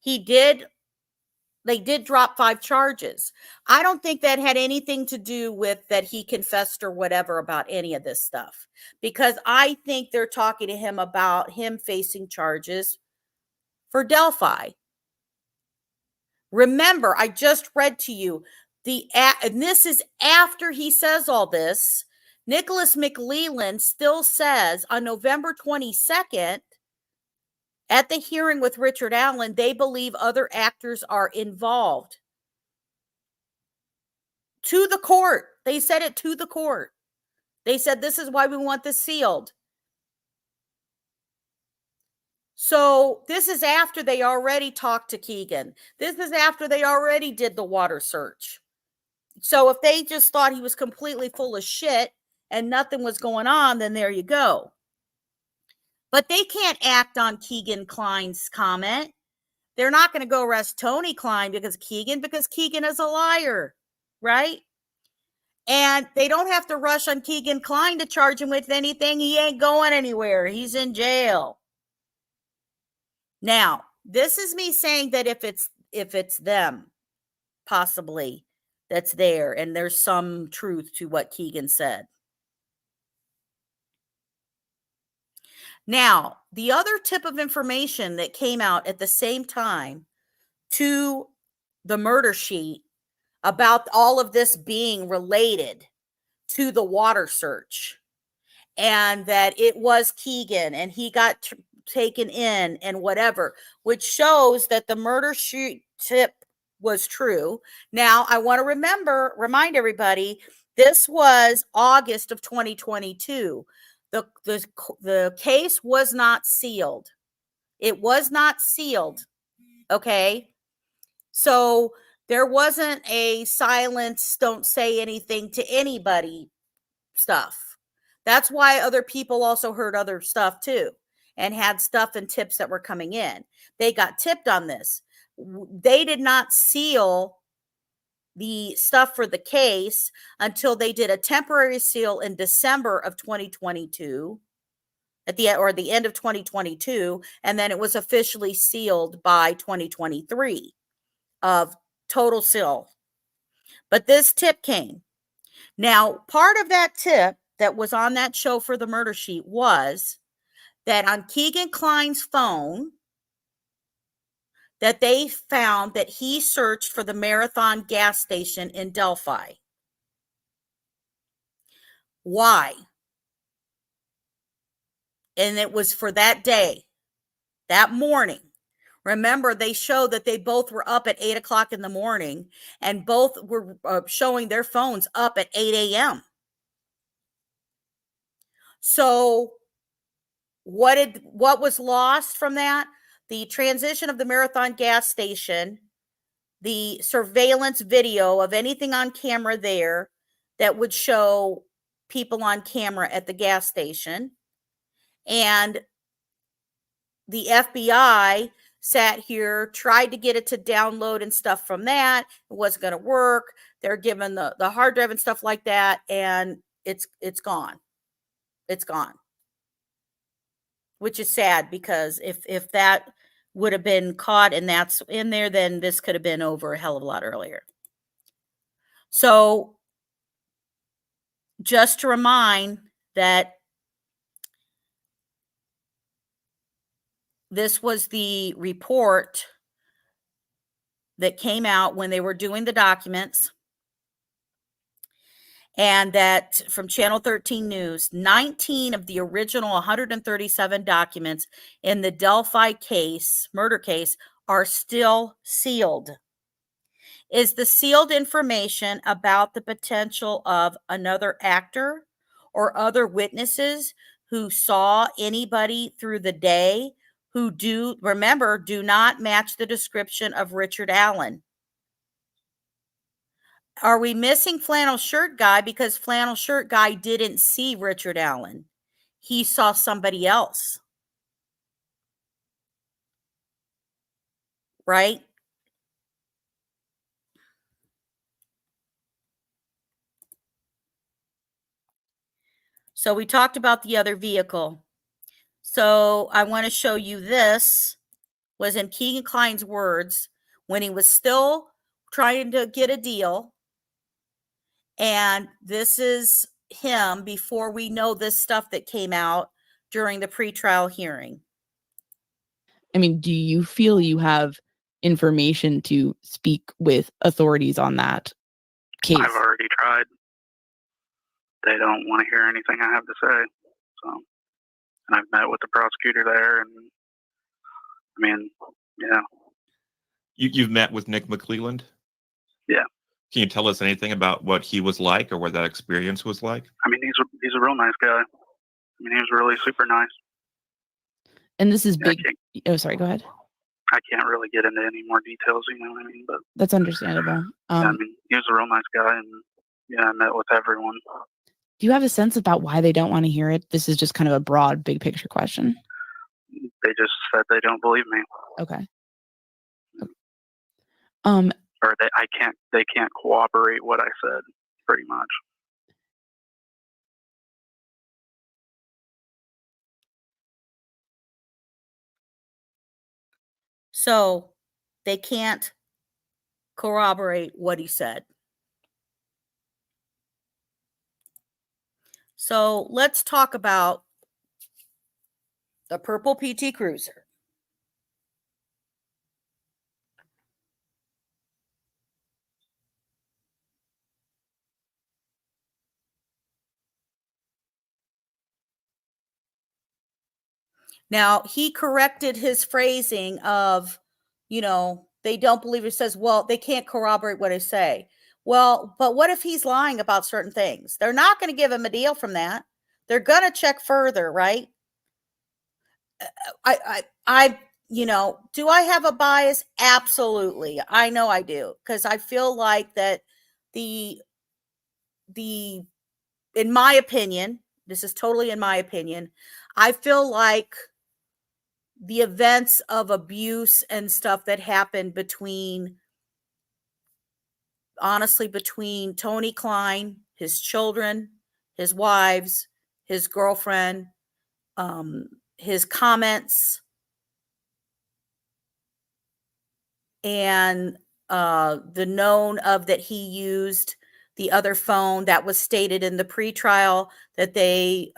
They did drop 5 charges. I don't think that had anything to do with that he confessed or whatever about any of this stuff, because I think they're talking to him about him facing charges for Delphi. Remember, I just read to you and this is after he says all this. Nicholas McLeland still says on November 22nd, at the hearing with Richard Allen, they believe other actors are involved. To the court. They said it to the court. They said, this is why we want this sealed. So this is after they already talked to Keegan. This is after they already did the water search. So if they just thought he was completely full of shit and nothing was going on, then there you go. But they can't act on Keegan Klein's comment. They're not going to go arrest Tony Klein because Keegan is a liar, right? And they don't have to rush on Keegan Klein to charge him with anything. He ain't going anywhere. He's in jail. Now, this is me saying that if it's them, possibly, that's there, and there's some truth to what Keegan said. Now, the other tip of information that came out at the same time to the murder sheet about all of this being related to the water search, and that it was Keegan and he got taken in and whatever, which shows that the murder sheet tip was true. Now, I want to remind everybody, this was August of 2022. The case was not sealed. It was not sealed. Okay. So there wasn't a silence, don't say anything to anybody stuff. That's why other people also heard other stuff too, and had stuff and tips that were coming in. They got tipped on this. They did not seal the stuff for the case until they did a temporary seal in December of 2022 at the end of 2022, and then it was officially sealed by 2023 of total seal. But this tip came. Now, part of that tip that was on that show for the murder sheet was that on Keegan Klein's phone, that they found that he searched for the Marathon gas station in Delphi. Why? And it was for that day, that morning. Remember, they showed that they both were up at 8 o'clock in the morning, and both were showing their phones up at 8 a.m. So what was lost from that? The transition of the Marathon gas station, the surveillance video of anything on camera there that would show people on camera at the gas station. And the FBI sat here, tried to get it to download and stuff from that. It wasn't going to work. They're given the hard drive and stuff like that, and it's gone. It's gone. Which is sad, because if that would have been caught and that's in there, then this could have been over a hell of a lot earlier. So just to remind that this was the report that came out when they were doing the documents, and that from Channel 13 News, 19 of the original 137 documents in the Delphi case, murder case, are still sealed. Is the sealed information about the potential of another actor or other witnesses who saw anybody through the day who do not match the description of Richard Allen? Are we missing flannel shirt guy because flannel shirt guy didn't see Richard Allen? He saw somebody else. Right? So we talked about the other vehicle. So I want to show you this was in Keegan Klein's words when he was still trying to get a deal. And this is him before we know this stuff that came out during the pretrial hearing. I mean, do you feel you have information to speak with authorities on that case? I've already tried. They don't want to hear anything I have to say. So, and I've met with the prosecutor there, and I mean, yeah. You've met with Nick McClelland? Yeah. Can you tell us anything about what he was like or what that experience was like? I mean, he's a real nice guy. I mean, he was really super nice. And this is big. Oh, sorry. Go ahead. I can't really get into any more details, you know what I mean? But that's understandable. Yeah, I mean, he was a real nice guy, and yeah, I met with everyone. Do you have a sense about why they don't want to hear it? This is just kind of a broad, big picture question. They just said they don't believe me. Okay. Or they can't corroborate what I said, pretty much. So they can't corroborate what he said. So let's talk about the purple PT Cruiser. Now, he corrected his phrasing of, they don't believe it. Says, well, they can't corroborate what I say. Well, but what if he's lying about certain things? They're not going to give him a deal from that. They're going to check further, right? Do I have a bias? Absolutely. I know I do, because I feel like that in my opinion, this is totally in my opinion, I feel like the events of abuse and stuff that happened between Tony Klein, his children, his wives, his girlfriend, his comments, and the known of that he used the other phone that was stated in the pretrial that they,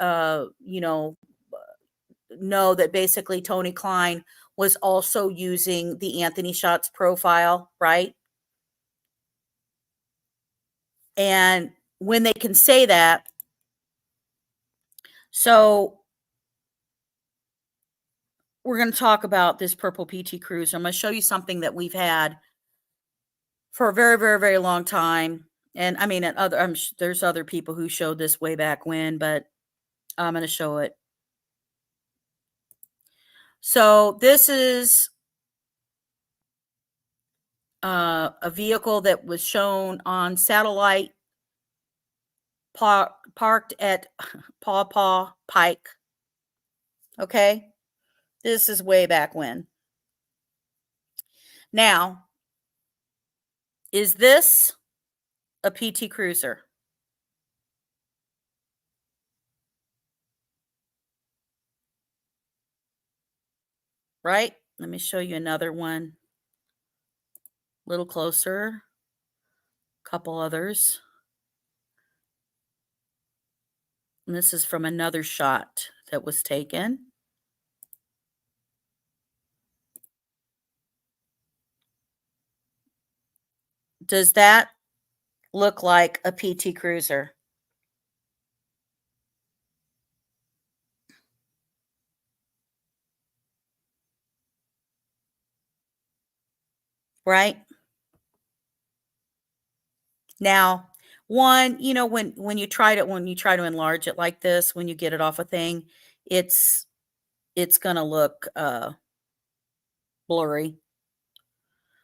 know that basically Tony Klein was also using the Anthony Schatz profile, right? And when they can say that, so we're going to talk about this purple PT Cruiser. I'm going to show you something that we've had for a very, very, very long time. And I mean, there's other people who showed this way back when, but I'm going to show it. So this is a vehicle that was shown on satellite parked at Paw Paw Pike. Okay. This is way back when. Now, is this a PT Cruiser? Right? Let me show you another one. A little closer. Couple others. And this is from another shot that was taken. Does that look like a PT Cruiser? Right? Now, One, you know, when you try to enlarge it like this, when you get it off a thing, it's gonna look blurry.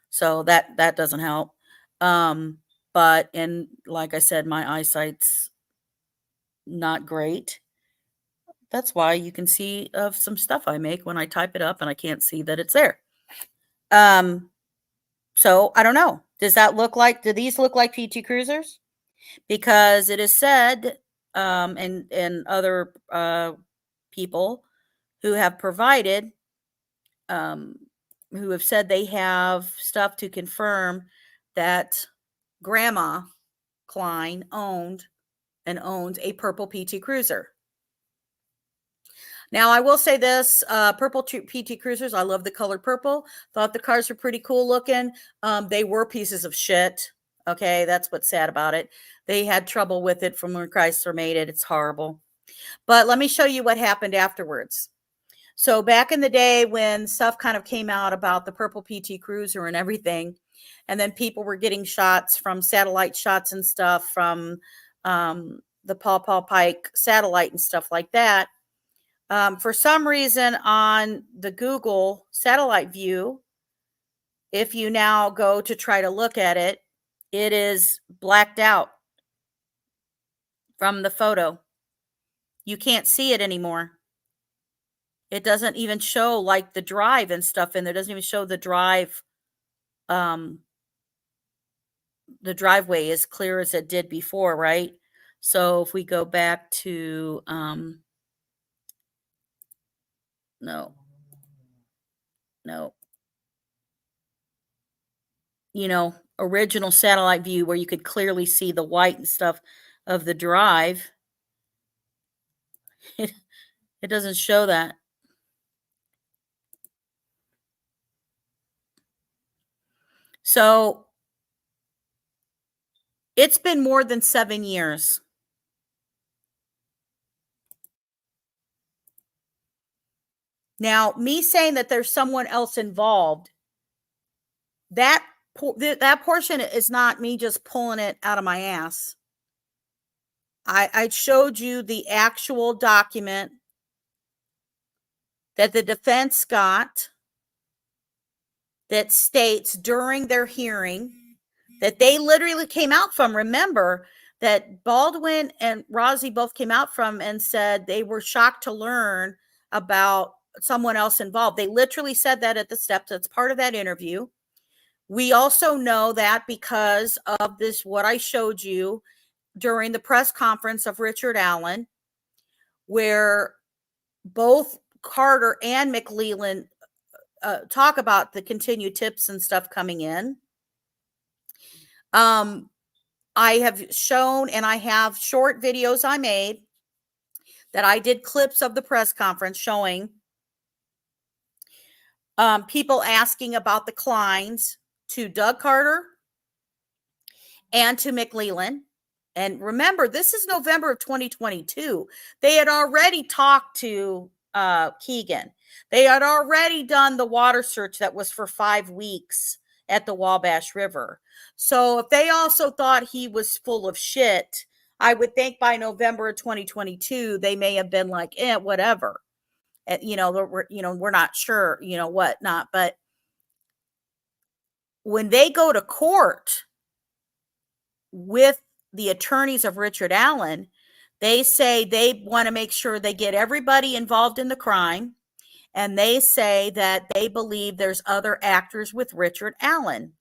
So that doesn't help. But and like I said, my eyesight's not great. That's why you can see of some stuff I make when I type it up and I can't see that it's there. So I don't know. Do these look like PT Cruisers? Because it is said, and other people who have provided, who have said they have stuff to confirm that Grandma Klein owns a purple PT Cruiser. Now, I will say this, purple PT Cruisers, I love the color purple. Thought the cars were pretty cool looking. They were pieces of shit. Okay, that's what's sad about it. They had trouble with it from when Chrysler made it. It's horrible. But let me show you what happened afterwards. So back in the day when stuff kind of came out about the purple PT Cruiser and everything, and then people were getting shots from satellite shots and stuff from the Paw Pike satellite and stuff like that. For some reason on the Google satellite view, if you now go to try to look at it, it is blacked out from the photo. You can't see it anymore. It doesn't even show like the drive and stuff in there. It doesn't even show the drive, the driveway as clear as it did before, right? So if we go back to, no. You know, original satellite view where you could clearly see the white and stuff of the drive. It doesn't show that. So it's been more than 7 years. Now, me saying that there's someone else involved, that portion is not me just pulling it out of my ass. I showed you the actual document that the defense got that states during their hearing that they literally came out from. Remember that Baldwin and Rozzi both came out from and said they were shocked to learn about someone else involved. They literally said that at the steps. That's part of that interview. We also know that because of this, what I showed you during the press conference of Richard Allen, where both Carter and McLeland talk about the continued tips and stuff coming in. I have shown, and I have short videos I made that I did clips of the press conference showing people asking about the Kleins to Doug Carter and to McLeland. And remember, this is November of 2022. They had already talked to Keegan. They had already done the water search that was for 5 weeks at the Wabash River. So if they also thought he was full of shit, I would think by November of 2022, they may have been like, whatever. We're not sure, whatnot. But when they go to court with the attorneys of Richard Allen, they say they want to make sure they get everybody involved in the crime. And they say that they believe there's other actors with Richard Allen.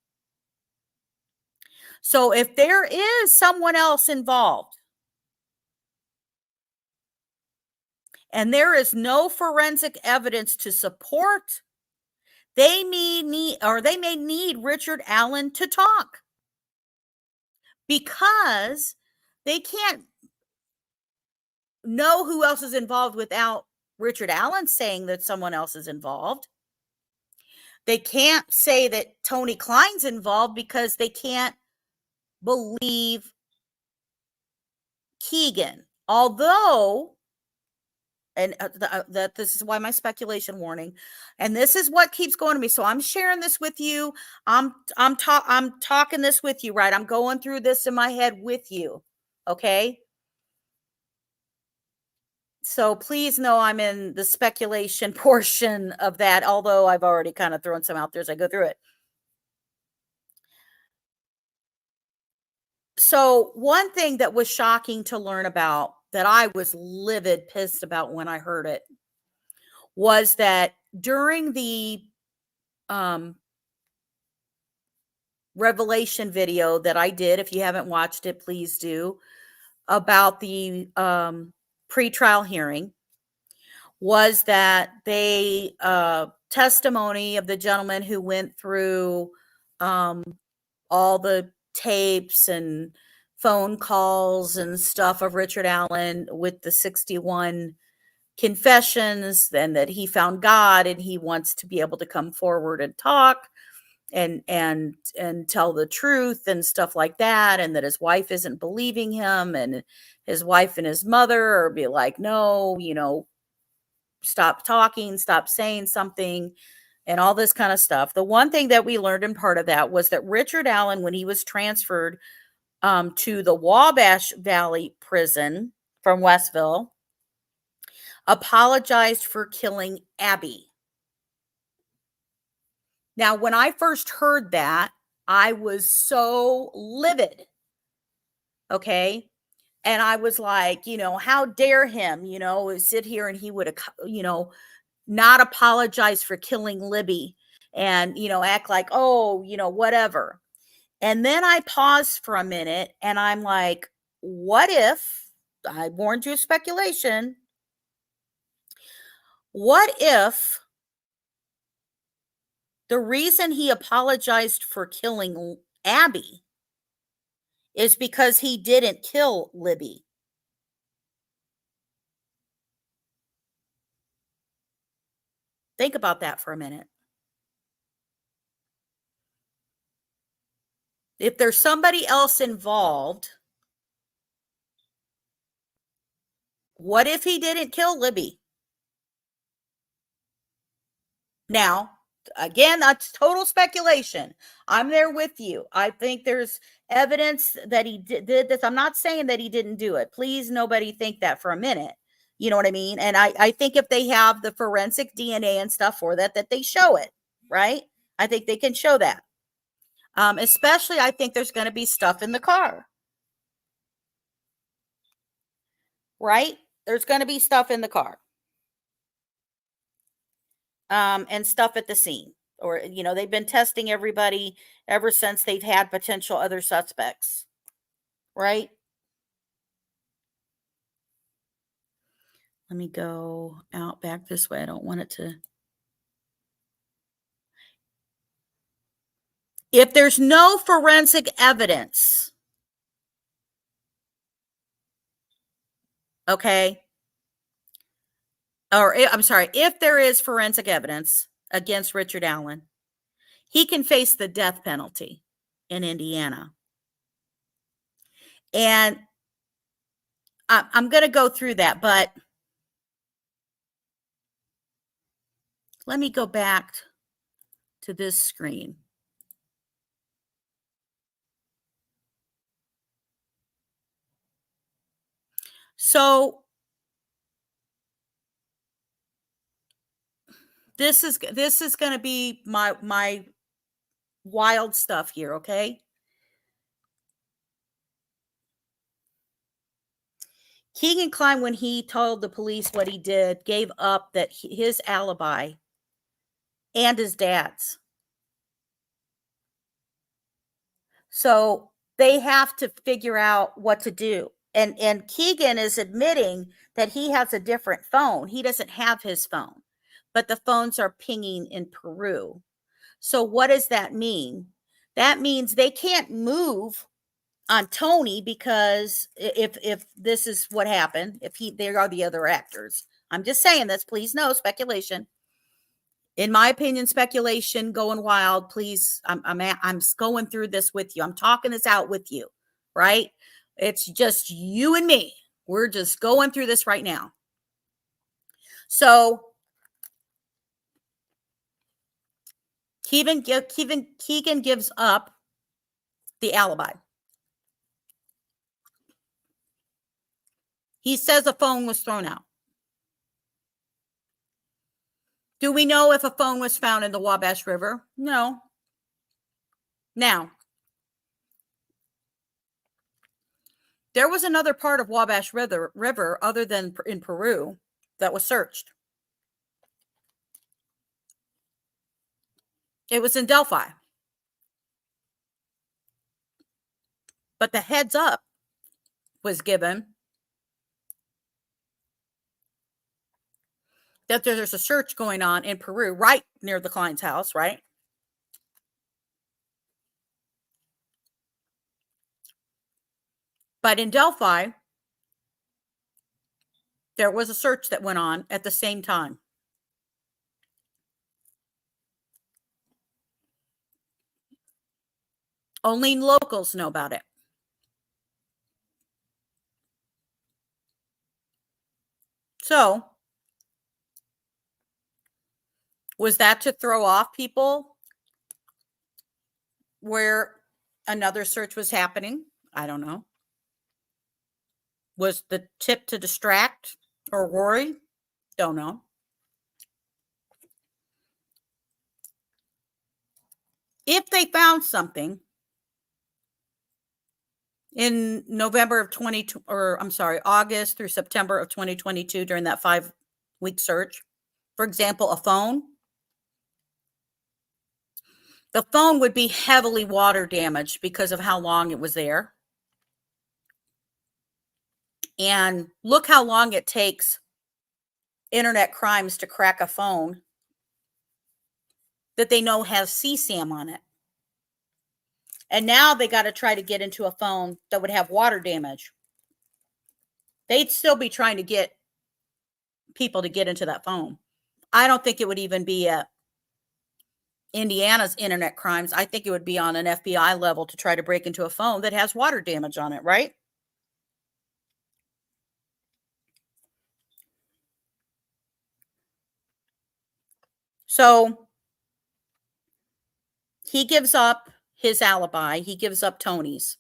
So if there is someone else involved and there is no forensic evidence to support, they may need Richard Allen to talk, because they can't know who else is involved without Richard Allen saying that someone else is involved. They can't say that Tony Klein's involved because they can't believe Keegan. Although, And that this is why my speculation warning, and this is what keeps going to me. So I'm sharing this with you. I'm talking this with you, right? I'm going through this in my head with you. Okay. So please know I'm in the speculation portion of that, although I've already kind of thrown some out there as I go through it. So one thing that was shocking to learn about, that I was livid, pissed about when I heard it, was that during the revelation video that I did, if you haven't watched it, please do, about the pretrial hearing, was that they testimony of the gentleman who went through all the tapes and phone calls and stuff of Richard Allen with the 61 confessions, and that he found God and he wants to be able to come forward and talk and tell the truth and stuff like that, and that his wife isn't believing him, and his wife and his mother are be like, no, you know, stop talking, stop saying something, and all this kind of stuff. The one thing that we learned in part of that was that Richard Allen, when he was transferred to the Wabash Valley prison from Westville, apologized for killing Abby. Now, when I first heard that, I was so livid. Okay. And I was like, you know, how dare him, you know, sit here and he would, you know, not apologize for killing Libby and, you know, act like, oh, you know, whatever. And then I paused for a minute and I'm like, what if, I warned you of speculation, what if the reason he apologized for killing Abby is because he didn't kill Libby? Think about that for a minute. If there's somebody else involved, what if he didn't kill Libby? Now, again, that's total speculation. I'm there with you. I think there's evidence that he did this. I'm not saying that he didn't do it. Please, nobody think that for a minute. You know what I mean? And I think if they have the forensic DNA and stuff for that they show it, right? I think they can show that. Especially, I think there's going to be stuff in the car. Right? There's going to be stuff in the car. And stuff at the scene. Or, you know, they've been testing everybody ever since they've had potential other suspects. Right? Let me go out back this way. I don't want it to. If there's no forensic evidence, okay, or I'm sorry, if there is forensic evidence against Richard Allen, he can face the death penalty in Indiana. And I'm going to go through that, but let me go back to this screen. So this is going to be my wild stuff here, okay? Keegan Kline, when he told the police what he did, gave up that his alibi and his dad's. So they have to figure out what to do. And Keegan is admitting that he has a different phone. He doesn't have his phone, but the phones are pinging in Peru. So what does that mean? That means they can't move on Tony, because if this is what happened, they are the other actors. I'm just saying this, please, no speculation. In my opinion, speculation going wild, please. I'm going through this with you. I'm talking this out with you, right? It's just you and me. We're just going through this right now. So Keegan gives up the alibi. He says a phone was thrown out. Do we know if a phone was found in the Wabash River? No. Now, there was another part of Wabash River other than in Peru that was searched. It was in Delphi. But the heads up was given that there's a search going on in Peru, right near the client's house, right? But in Delphi, there was a search that went on at the same time. Only locals know about it. So, was that to throw off people where another search was happening? I don't know. Was the tip to distract or worry? Don't know. If they found something in August through September of 2022 during that 5-week search, for example, a phone, the phone would be heavily water damaged because of how long it was there. And look how long it takes internet crimes to crack a phone that they know has CSAM on it. And now they got to try to get into a phone that would have water damage. They'd still be trying to get people to get into that phone. I don't think it would even be at Indiana's internet crimes. I think it would be on an FBI level to try to break into a phone that has water damage on it, right? So he gives up his alibi. He gives up Tony's.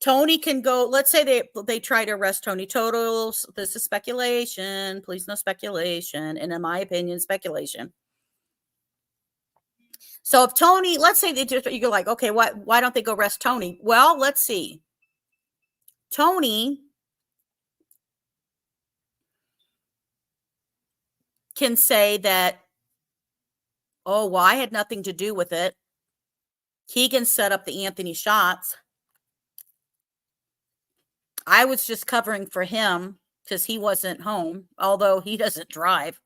Tony can go, let's say they try to arrest Tony. Totals, this is speculation. Please no speculation. And in my opinion, speculation. So if Tony, let's say you're like, okay, why don't they go arrest Tony? Well, let's see. Tony can say that, oh, well, I had nothing to do with it. Keegan set up the Anthony shots. I was just covering for him because he wasn't home, although he doesn't drive.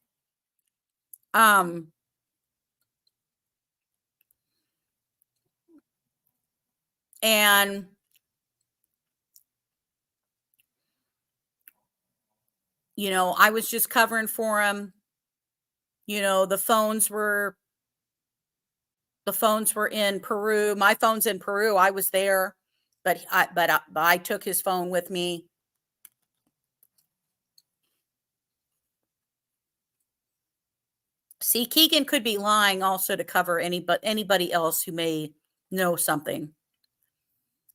And, you know, I was just covering for him. You know, the phones were in Peru. My phone's in Peru. I was there, but I took his phone with me. See, Keegan could be lying also to cover anybody else who may know something.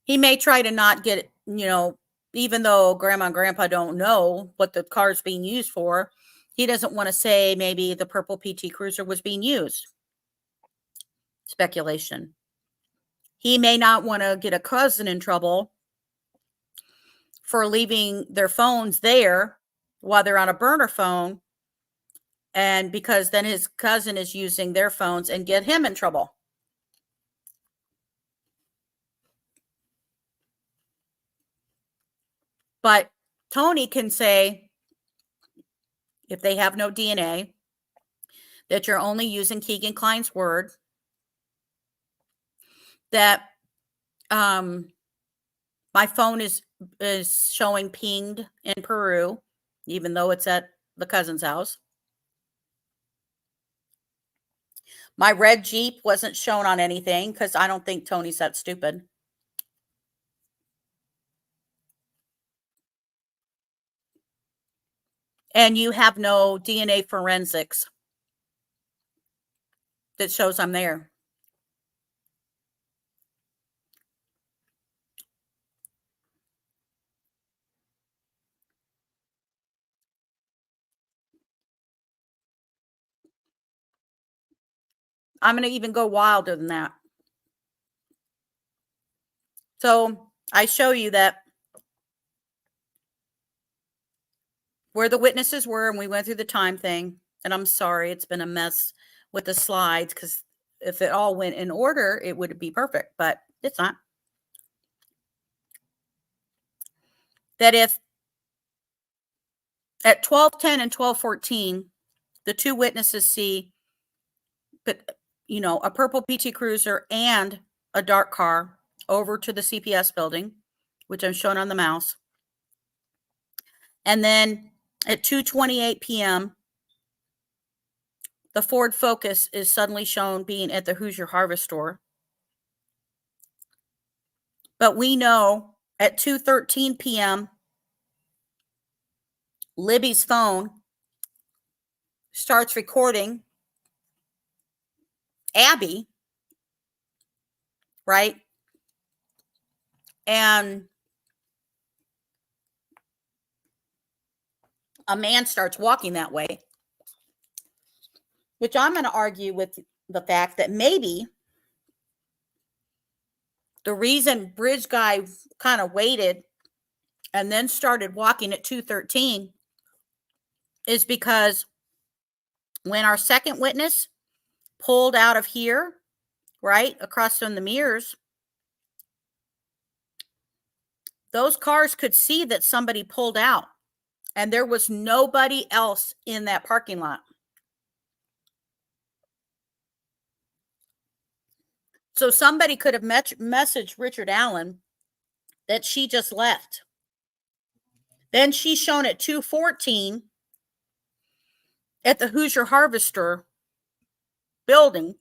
He may try to not get it, you know, even though grandma and grandpa don't know what the car's being used for. He doesn't want to say maybe the purple PT Cruiser was being used. Speculation. He may not want to get a cousin in trouble for leaving their phones there while they're on a burner phone, and because then his cousin is using their phones and get him in trouble. But Tony can say, if they have no DNA, that you're only using Keegan Klein's word, that my phone is showing pinged in Peru, even though it's at the cousin's house. My red Jeep wasn't shown on anything because I don't think Tony's that stupid. and you have no DNA forensics that shows I'm there. I'm going to even go wilder than that. So I show you that where the witnesses were, and we went through the time thing. And I'm sorry, it's been a mess with the slides, because if it all went in order, it would be perfect, but it's not. That if at 12:10 and 12:14, the two witnesses see, but you know, a purple PT Cruiser and a dark car over to the CPS building, which I'm showing on the mouse. And then at 2:28 p.m., the Ford Focus is suddenly shown being at the Hoosier Harvest Store. But we know at 2:13 p.m., Libby's phone starts recording Abby, right? And a man starts walking that way, which I'm going to argue with the fact that maybe the reason Bridge Guy kind of waited and then started walking at 2:13 is because when our second witness pulled out of here, right, across from the mirrors, those cars could see that somebody pulled out, and there was nobody else in that parking lot. So somebody could have messaged Richard Allen that she just left. Then she's shown at 2:14 at the Hoosier Harvester building.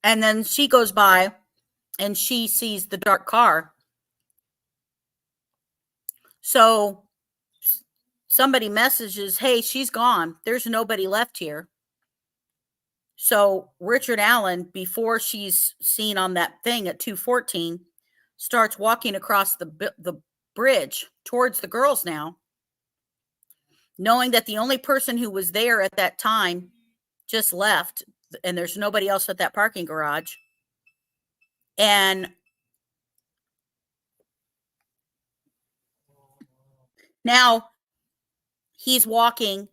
And then she goes by and she sees the dark car. So somebody messages, hey, she's gone. There's nobody left here. So Richard Allen, before she's seen on that thing at 2:14, starts walking across the bridge towards the girls now, knowing that the only person who was there at that time just left, and there's nobody else at that parking garage. And now he's walking.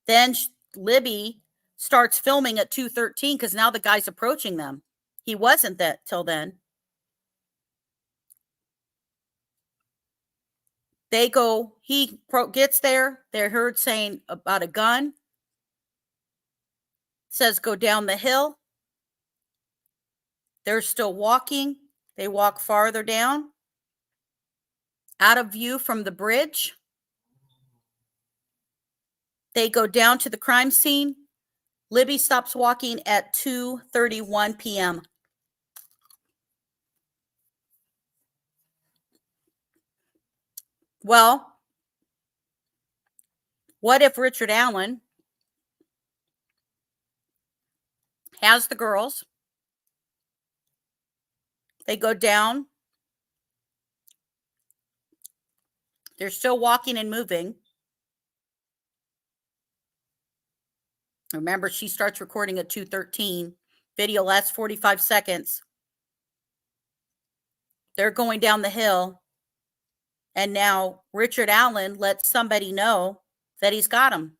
Then Libby starts filming at 2:13 because now the guy's approaching them. He wasn't that till then. They go, he gets there. They're heard saying about a gun. Says go down the hill. They're still walking. They walk farther down, out of view from the bridge. They go down to the crime scene. Libby stops walking at 2:31 p.m. Well, what if Richard Allen has the girls? They go down. They're still walking and moving. Remember, she starts recording at 2:13. Video lasts 45 seconds. They're going down the hill. And now Richard Allen lets somebody know that he's got him.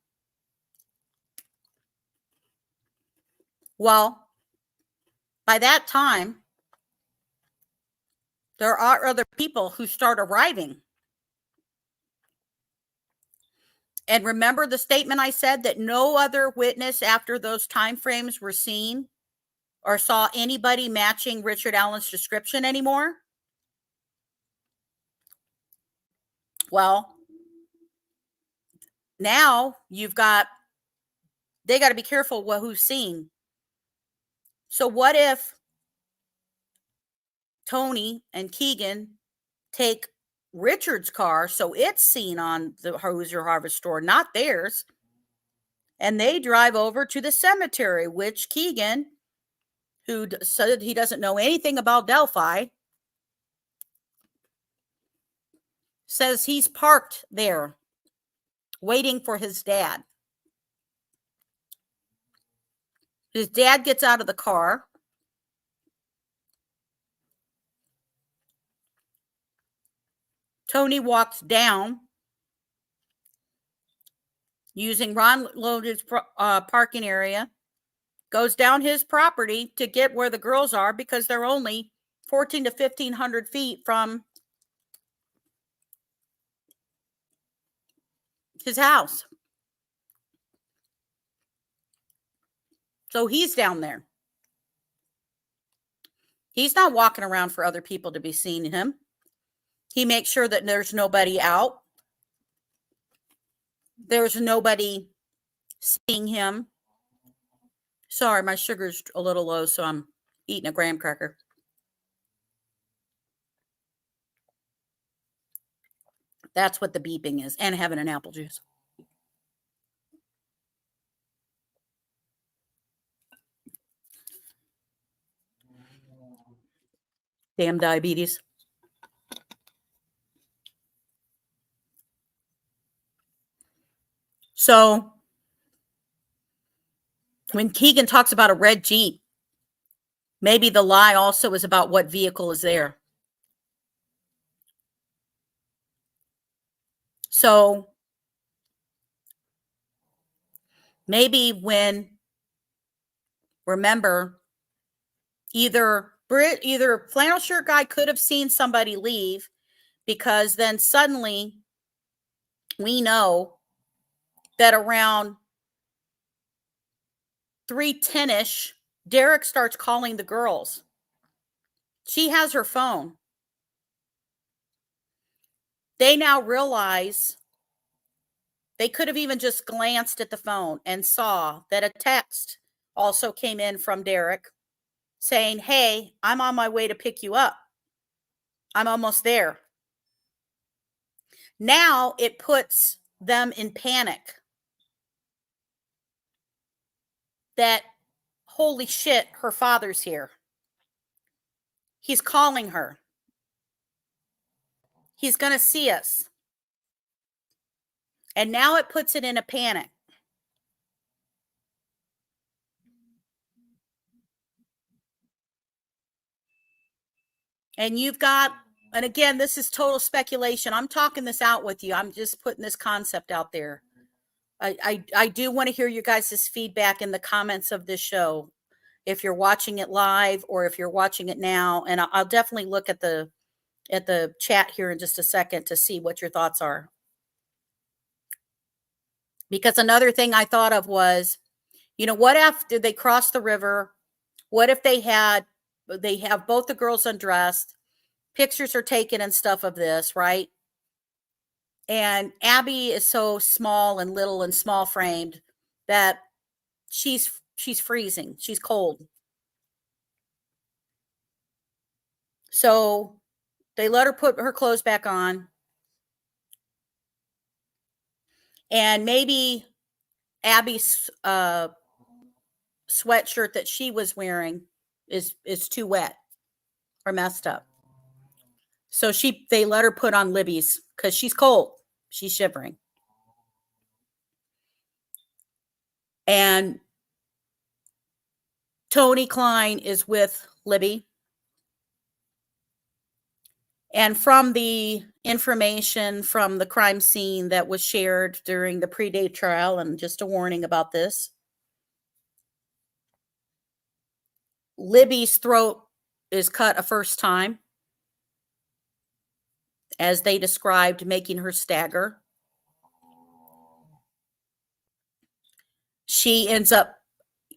Well, by that time, there are other people who start arriving. And remember the statement I said that no other witness after those time frames were seen or saw anybody matching Richard Allen's description anymore? Well, now you've got, they got to be careful who's seen. So what if Tony and Keegan take Richard's car, so it's seen on the Hoosier Harvest store, not theirs. And they drive over to the cemetery, which Keegan, who said he doesn't know anything about Delphi, says he's parked there waiting for his dad. His dad gets out of the car. Tony walks down using Ron Logan's parking area, goes down his property to get where the girls are because they're only 1,400 to 1,500 feet from his house. So he's down there. He's not walking around for other people to be seeing him. He makes sure that there's nobody out. There's nobody seeing him. Sorry, my sugar's a little low, so I'm eating a graham cracker. That's what the beeping is, and having an apple juice. Damn diabetes. So when Keegan talks about a red Jeep, maybe the lie also is about what vehicle is there. So maybe when, remember, either flannel shirt guy could have seen somebody leave, because then suddenly we know that around 3:10ish, Derek starts calling the girls. She has her phone. They now realize they could have even just glanced at the phone and saw that a text also came in from Derek saying, "Hey, I'm on my way to pick you up. I'm almost there." Now it puts them in panic that, holy shit, her father's here. He's calling her. He's going to see us. And now it puts it in a panic. And you've got, and again, this is total speculation. I'm talking this out with you. I'm just putting this concept out there. I do want to hear your guys' feedback in the comments of this show, if you're watching it live or if you're watching it now. And I'll definitely look at the chat here in just a second to see what your thoughts are. Because another thing I thought of was, you know, what if did they cross the river? What if they have both the girls undressed, pictures are taken and stuff of this, right? And Abby is so small and little and small framed that she's freezing. She's cold. So they let her put her clothes back on. And maybe Abby's sweatshirt that she was wearing is too wet or messed up. So they let her put on Libby's because she's cold. She's shivering. And Tony Klein is with Libby. And from the information from the crime scene that was shared during the pre-date trial, and just a warning about this, Libby's throat is cut a first time, as they described, making her stagger. She ends up,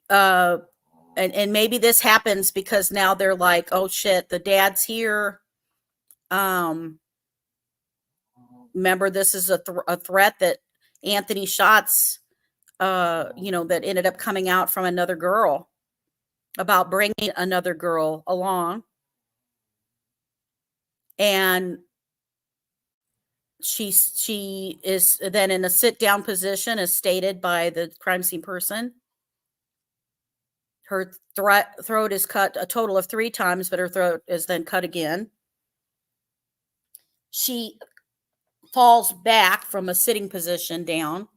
and maybe this happens because now they're like, oh shit, the dad's here. Remember, this is a threat that Anthony Schatz, that ended up coming out from another girl about bringing another girl along. And she is then in a sit down position as stated by the crime scene person. Her throat is cut a total of 3 times, but her throat is then cut again. She falls back from a sitting position down.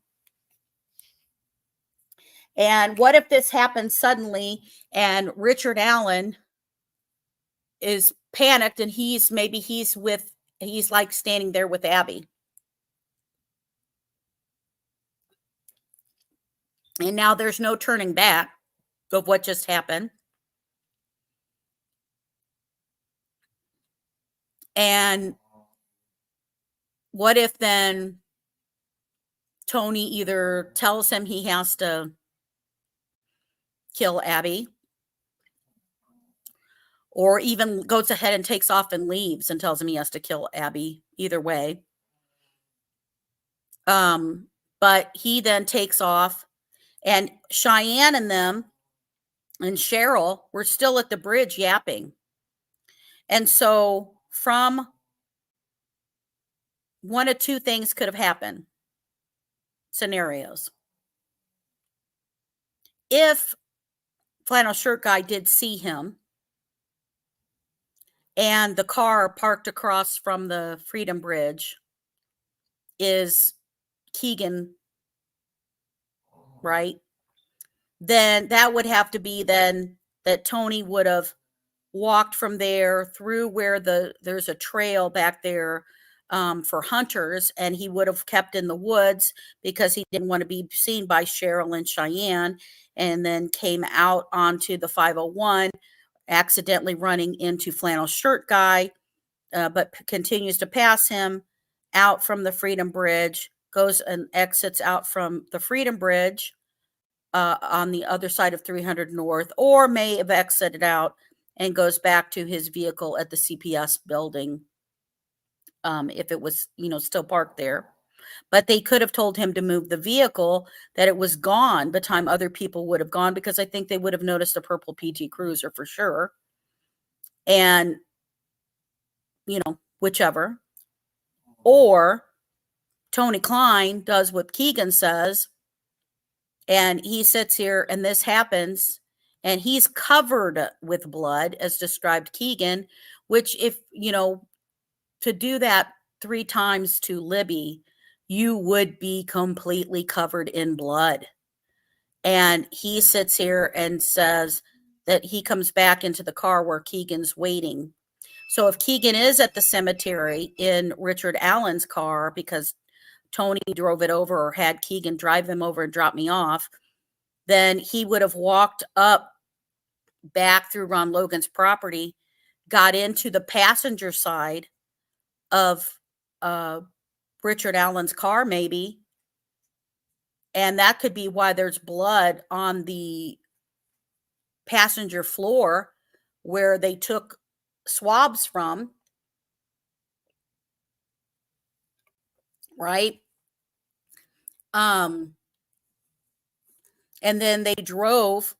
And what if this happens suddenly and Richard Allen is panicked and he's like standing there with Abby. And now there's no turning back of what just happened. And what if then Tony either tells him he has to kill Abby, or even goes ahead and takes off and leaves and tells him he has to kill Abby? Either way. But he then takes off, and Cheyenne and them and Cheryl were still at the bridge yapping. And so from one of 2 things could have happened. Scenarios. If Flannel Shirt Guy did see him and the car parked across from the Freedom Bridge is Keegan, right? Then that would have to be then that Tony would have walked from there through where there's a trail back there for hunters, and he would have kept in the woods because he didn't want to be seen by Cheryl and Cheyenne, and then came out onto the 501, accidentally running into Flannel Shirt Guy, but continues to pass him out from the Freedom Bridge, goes and exits out from the Freedom Bridge on the other side of 300 North, or may have exited out and goes back to his vehicle at the CPS building if it was, still parked there. But they could have told him to move the vehicle, that it was gone by the time other people would have gone, because I think they would have noticed a purple PT Cruiser for sure. And, whichever. Or Tony Klein does what Keegan says, and he sits here and this happens, and he's covered with blood, as described Keegan, which if, to do that 3 times to Libby, you would be completely covered in blood. And he sits here and says that he comes back into the car where Keegan's waiting. So if Keegan is at the cemetery in Richard Allen's car because Tony drove it over or had Keegan drive him over and drop me off, then he would have walked up back through Ron Logan's property, got into the passenger side of Richard Allen's car maybe, and that could be why there's blood on the passenger floor where they took swabs from, right? And then they drove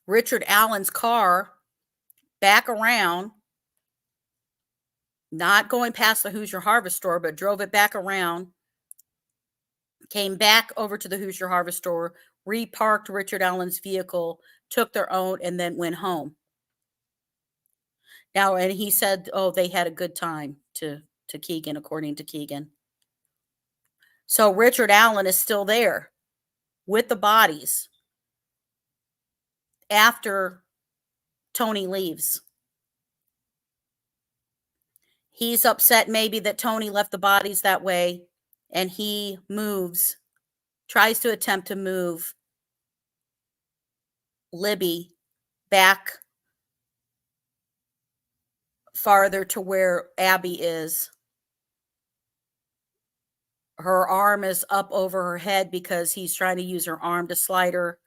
Richard Allen's car back around, not going past the Hoosier Harvest Store, but drove it back around, came back over to the Hoosier Harvest Store, reparked Richard Allen's vehicle, took their own, and then went home. Now, and he said, they had a good time to Keegan, according to Keegan. So Richard Allen is still there with the bodies after Tony leaves. He's upset maybe that Tony left the bodies that way, and he tries to attempt to move Libby back farther to where Abby is. Her arm is up over her head because he's trying to use her arm to slide her.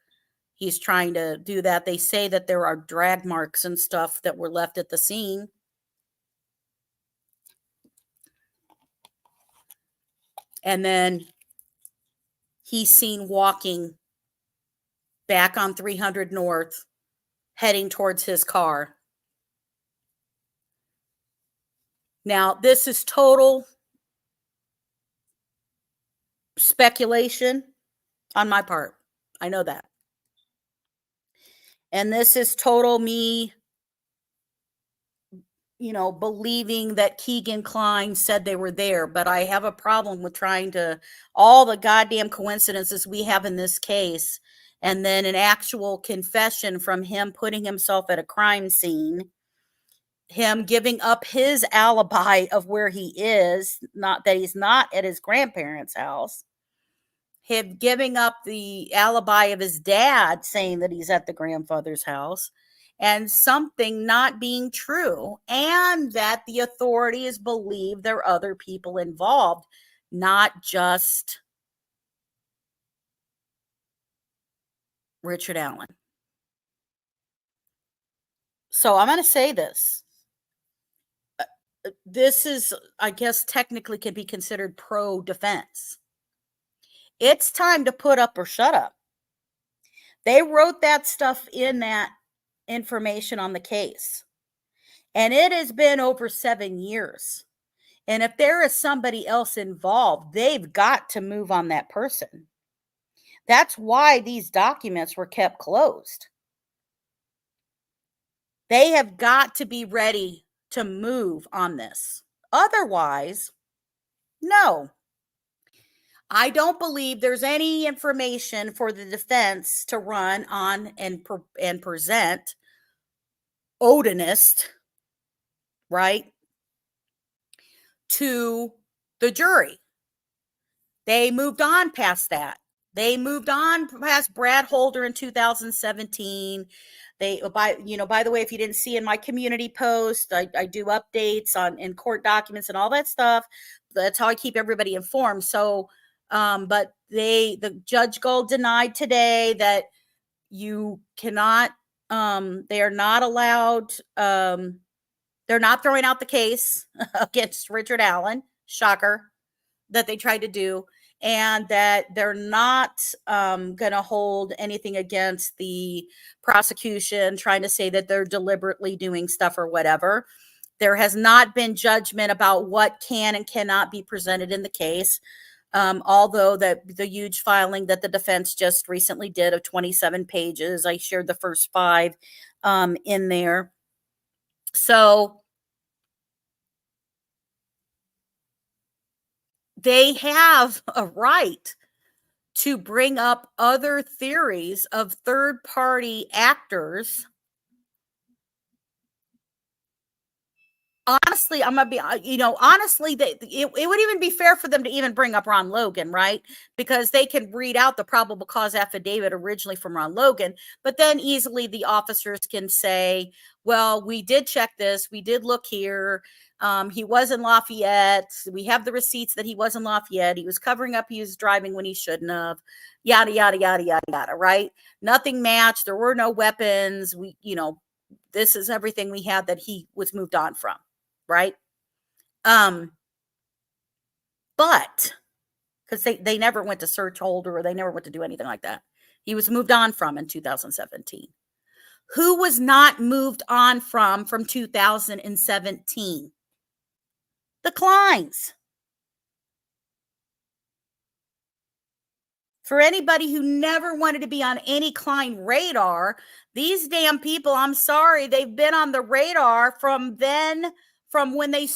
He's trying to do that. They say that there are drag marks and stuff that were left at the scene. And then he's seen walking back on 300 North, heading towards his car. Now, this is total speculation on my part. I know that. And this is total me, believing that Keegan Klein said they were there. But I have a problem with trying to, all the goddamn coincidences we have in this case, and then an actual confession from him putting himself at a crime scene, him giving up his alibi of where he is, not that he's not at his grandparents' house, him giving up the alibi of his dad saying that he's at the grandfather's house, and something not being true, and that the authorities believe there are other people involved, not just Richard Allen. So I'm going to say this. This is, I guess, technically can be considered pro-defense. It's time to put up or shut up. They wrote that stuff in that information on the case. And it has been over 7 years. And if there is somebody else involved, they've got to move on that person. That's why these documents were kept closed. They have got to be ready to move on this. Otherwise, no. I don't believe there's any information for the defense to run on and present Odinist, right, to the jury. They moved on past that. They moved on past Brad Holder in 2017. By the way, if you didn't see in my community post, I do updates in court documents and all that stuff. That's how I keep everybody informed. So, but the Judge Gold denied today that you cannot, they are not allowed, they're not throwing out the case against Richard Allen, shocker, that they tried to do, and that they're not going to hold anything against the prosecution, trying to say that they're deliberately doing stuff or whatever. There has not been judgment about what can and cannot be presented in the case, although the huge filing that the defense just recently did of 27 pages, I shared the first 5 in there. So they have a right to bring up other theories of third-party actors. Honestly, I'm going to be, honestly, it would even be fair for them to even bring up Ron Logan, right? Because they can read out the probable cause affidavit originally from Ron Logan, but then easily the officers can say, well, we did check this. We did look here. He was in Lafayette. We have the receipts that he was in Lafayette. He was covering up. He was driving when he shouldn't have. Yada, yada, yada, yada, yada, right? Nothing matched. There were no weapons. This is everything we had that he was moved on from, right? But because they never went to search Holder or they never went to do anything like that. He was moved on from in 2017. Who was not moved on from 2017? The Kleins. For anybody who never wanted to be on any Klein radar, these damn people, I'm sorry, they've been on the radar from when they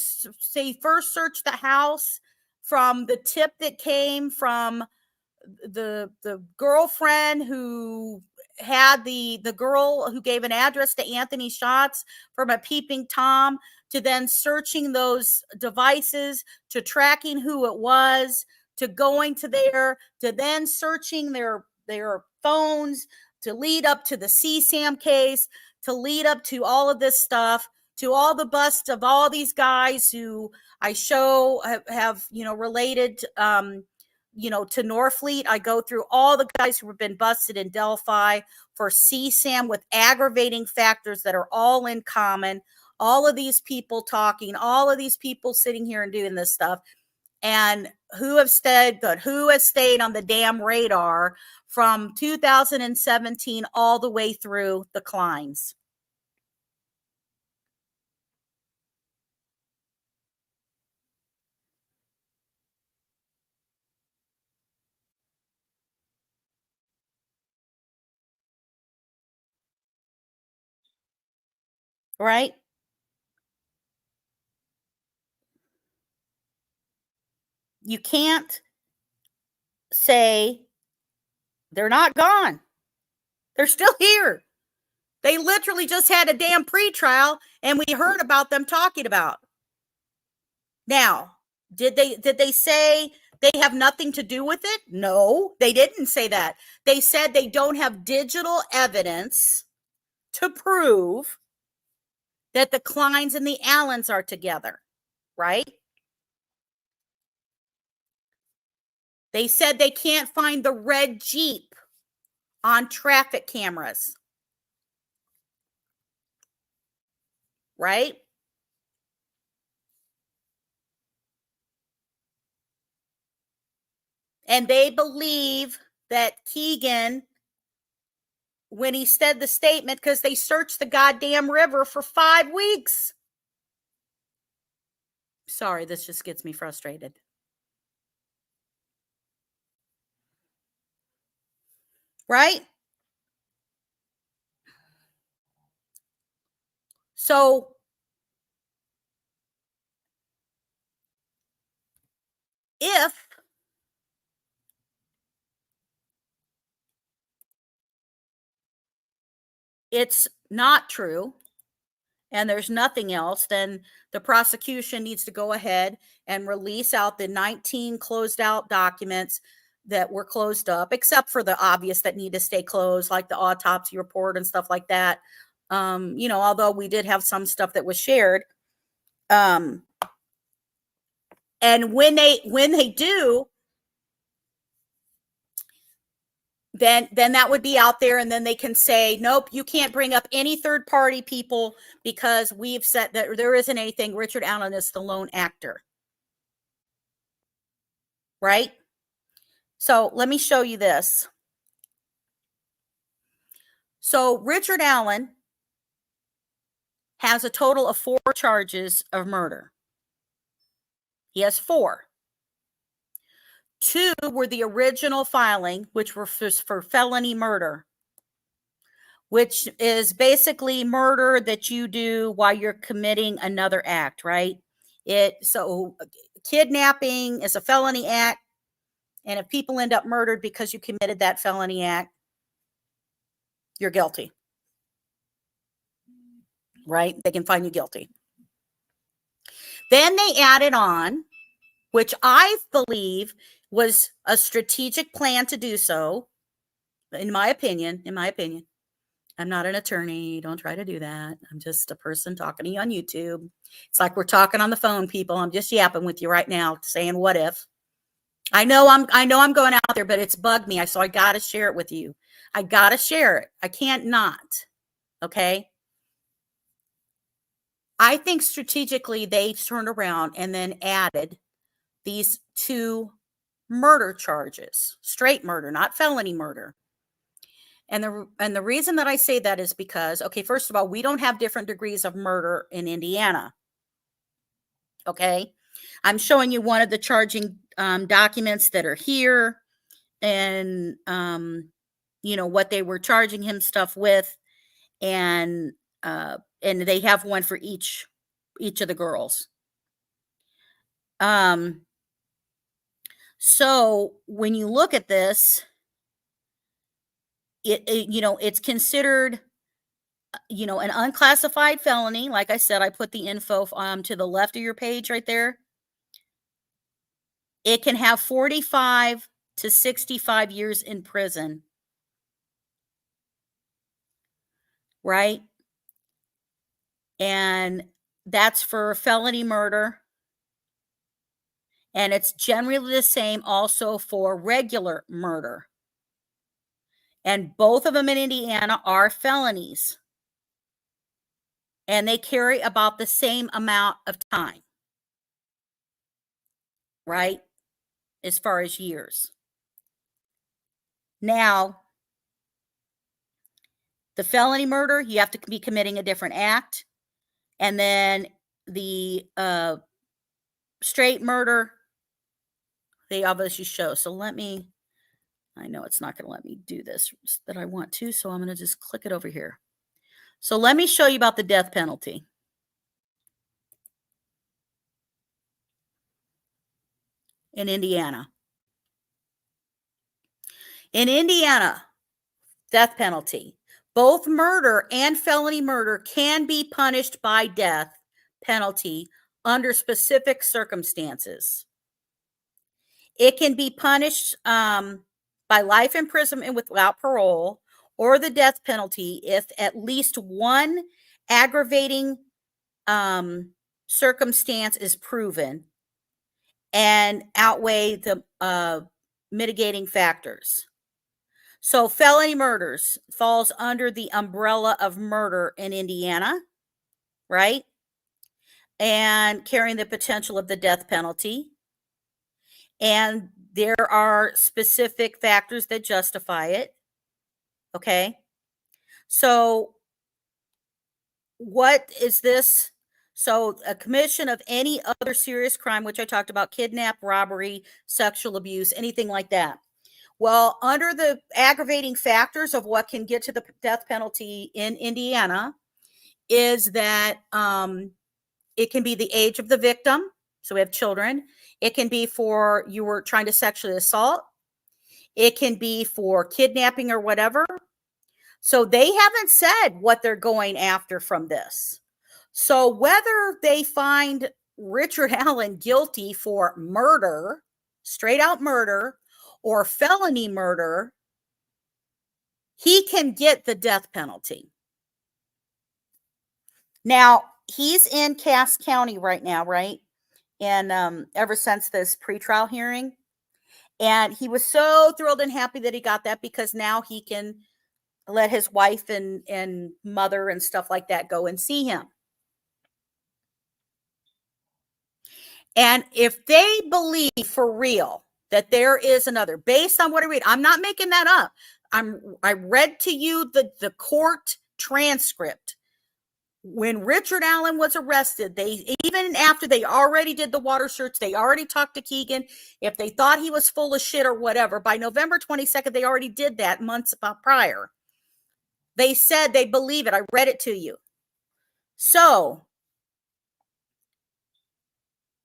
first searched the house, from the tip that came from the girlfriend who had the girl who gave an address to Anthony Schatz from a peeping Tom, to then searching those devices, to tracking who it was, to going to there, to then searching their phones, to lead up to the CSAM case, to lead up to all of this stuff, to all the busts of all these guys who I show have related, to Norfleet. I go through all the guys who have been busted in Delphi for CSAM with aggravating factors that are all in common. All of these people talking, all of these people sitting here and doing this stuff. And who has stayed on the damn radar from 2017 all the way through the Kleins. right? You can't say they're not gone. They're still here. They literally just had a damn pretrial and we heard about them talking about. Now, did they say they have nothing to do with it? No, they didn't say that. They said they don't have digital evidence to prove that the Kleins and the Allens are together, right? They said they can't find the red Jeep on traffic cameras, right? And they believe that Keegan, when he said the statement, because they searched the goddamn river for 5 weeks. Sorry, this just gets me frustrated. Right? So if it's not true and there's nothing else, then the prosecution needs to go ahead and release out the 19 closed out documents that were closed up, except for the obvious that need to stay closed, like the autopsy report and stuff like that. You know, although we did have some stuff that was shared. And when they do, then that would be out there, and then they can say, nope, you can't bring up any third party people because we've said that there isn't anything. Richard Allen is the lone actor. Right? So let me show you this. So Richard Allen has a total of 4 charges of murder. He has 4. 2 were the original filing, which were for felony murder, which is basically murder that you do while you're committing another act, right? So kidnapping is a felony act, and if people end up murdered because you committed that felony act, you're guilty. Right? They can find you guilty. Then they added on, which I believe was a strategic plan to do so, in my opinion. I'm not an attorney. Don't try to do that. I'm just a person talking to you on YouTube. It's like we're talking on the phone, people. I'm just yapping with you right now, saying what if. I know I'm going out there, but it's bugged me. So I got to share it with you. I got to share it. I can't not. Okay? I think strategically they turned around and then added these 2 murder charges, straight murder, not felony murder. And the reason that I say that is because, okay, first of all, we don't have different degrees of murder in Indiana. Okay. I'm showing you one of the charging documents that are here, and, you know, what they were charging him stuff with. And they have one for each of the girls. So when you look at this, you know, it's considered, you know, an unclassified felony. Like I said, I put the info to the left of your page right there. It can have 45 to 65 years in prison. Right? And that's for felony murder. And it's generally the same also for regular murder. And both of them in Indiana are felonies. And they carry about the same amount of time. Right? As far as years. Now, the felony murder, you have to be committing a different act. And then the straight murder, they obviously show. So I know it's not going to let me do this that I want to, so I'm going to just click it over here. So let me show you about the death penalty. In Indiana. In Indiana, death penalty. Both murder and felony murder can be punished by death penalty under specific circumstances. It can be punished by life imprisonment without parole or the death penalty if at least one aggravating circumstance is proven and outweigh the mitigating factors. So felony murders falls under the umbrella of murder in Indiana, right? And carrying the potential of the death penalty. And there are specific factors that justify it. Okay. So what is this? So a commission of any other serious crime, which I talked about, kidnap, robbery, sexual abuse, anything like that. Well, under the aggravating factors of what can get to the death penalty in Indiana is that it can be the age of the victim. So we have children. It can be for you were trying to sexually assault. It can be for kidnapping or whatever. So they haven't said what they're going after from this. So whether they find Richard Allen guilty for murder, straight out murder, or felony murder, he can get the death penalty. Now, he's in Cass County right now, right? And ever since this pretrial hearing. And he was so thrilled and happy that he got that because now he can let his wife and mother and stuff like that go and see him. And if they believe for real that there is another, based on what I read, I'm not making that up. I read to you the court transcript. When Richard Allen was arrested, they, even after they already did the water search, they already talked to Keegan. If they thought he was full of shit or whatever, by November 22nd, they already did that months prior. They said they believe it. I read it to you. So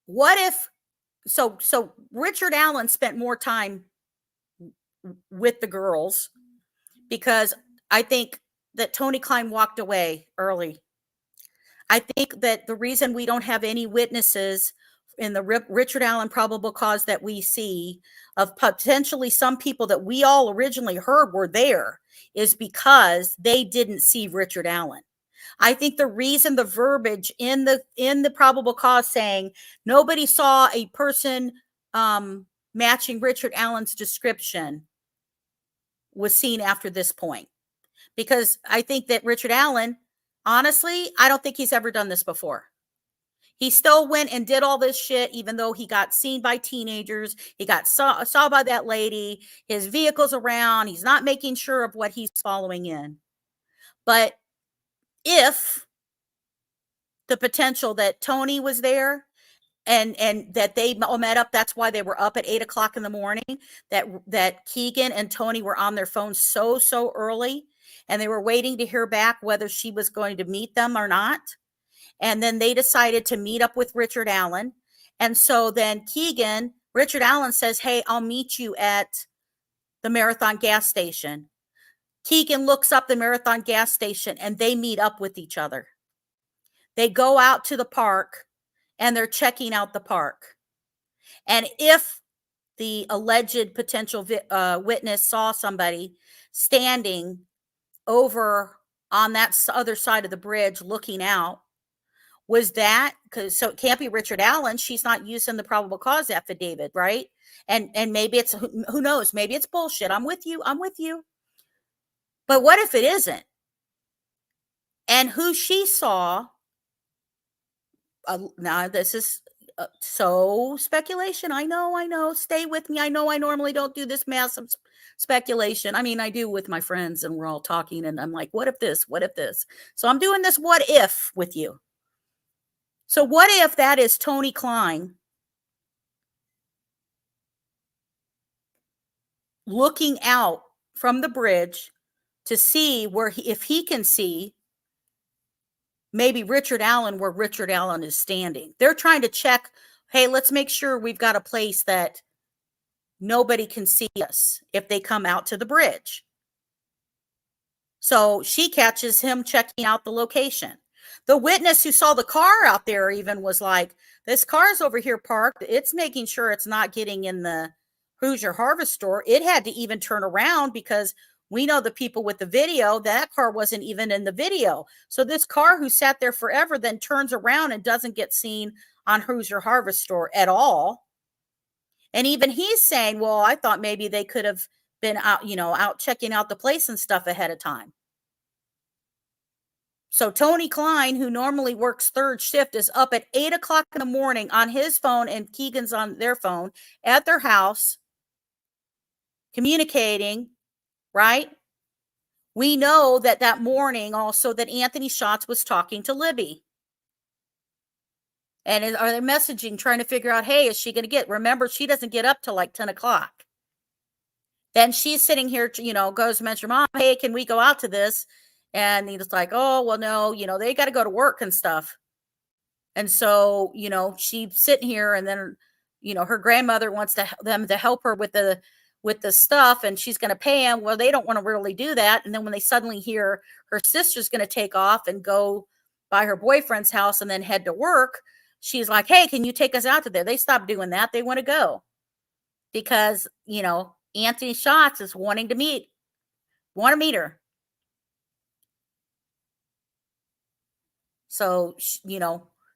what if, so Richard Allen spent more time with the girls because I think that Tony Klein walked away early. I think that the reason we don't have any witnesses in the Richard Allen probable cause that we see of potentially some people that we all originally heard were there is because they didn't see Richard Allen. I think the reason the verbiage in the probable cause saying nobody saw a person matching Richard Allen's description was seen after this point, because I think that Richard Allen, honestly, I don't think he's ever done this before. He still went and did all this shit, even though he got seen by teenagers. He got saw by that lady. His vehicle's around. He's not making sure of what he's following in. But if the potential that Tony was there and that they all met up, that's why they were up at 8 o'clock in the morning, that Keegan and Tony were on their phones so early, and they were waiting to hear back whether she was going to meet them or not. And then they decided to meet up with Richard Allen. And so then Richard Allen says, hey, I'll meet you at the Marathon gas station. Keegan looks up the Marathon gas station and they meet up with each other. They go out to the park and they're checking out the park. And if the alleged potential witness saw somebody standing over on that other side of the bridge looking out, was that, so it can't be Richard Allen. She's not using the probable cause affidavit, right? And maybe it's, who knows, maybe it's bullshit. I'm with you. But what if it isn't? And who she saw, now this is so speculation. I know, stay with me. I know I normally don't do this massive speculation. I mean, I do with my friends and we're all talking and I'm like, what if this? So I'm doing this what if with you. So what if that is Tony Klein looking out from the bridge to see where if he can see maybe Richard Allen where Richard Allen is standing. They're trying to check, hey, let's make sure we've got a place that nobody can see us if they come out to the bridge. So she catches him checking out the location. The witness who saw the car out there even was like, this car's over here parked. It's making sure it's not getting in the Hoosier Harvest store. It had to even turn around because we know the people with the video, that car wasn't even in the video. So this car who sat there forever then turns around and doesn't get seen on Hoosier Harvest store at all. And even he's saying, well, I thought maybe they could have been out, out checking out the place and stuff ahead of time. So Tony Klein, who normally works third shift, is up at 8 o'clock in the morning on his phone, and Keegan's on their phone at their house, communicating, right? We know that morning also that Anthony Schatz was talking to Libby. And are they messaging, trying to figure out, hey, is she going to get, remember, she doesn't get up till like 10 o'clock. Then she's sitting here, goes to mention, Mom, hey, can we go out to this? And he's like, oh, well, no, they got to go to work and stuff. And so, she's sitting here, and then, her grandmother wants them to help her with the stuff, and she's going to pay him. Well, they don't want to really do that. And then when they suddenly hear her sister's going to take off and go by her boyfriend's house and then head to work, she's like, hey, can you take us out to there? They stopped doing that. They want to go because, Anthony Schatz is want to meet her. So,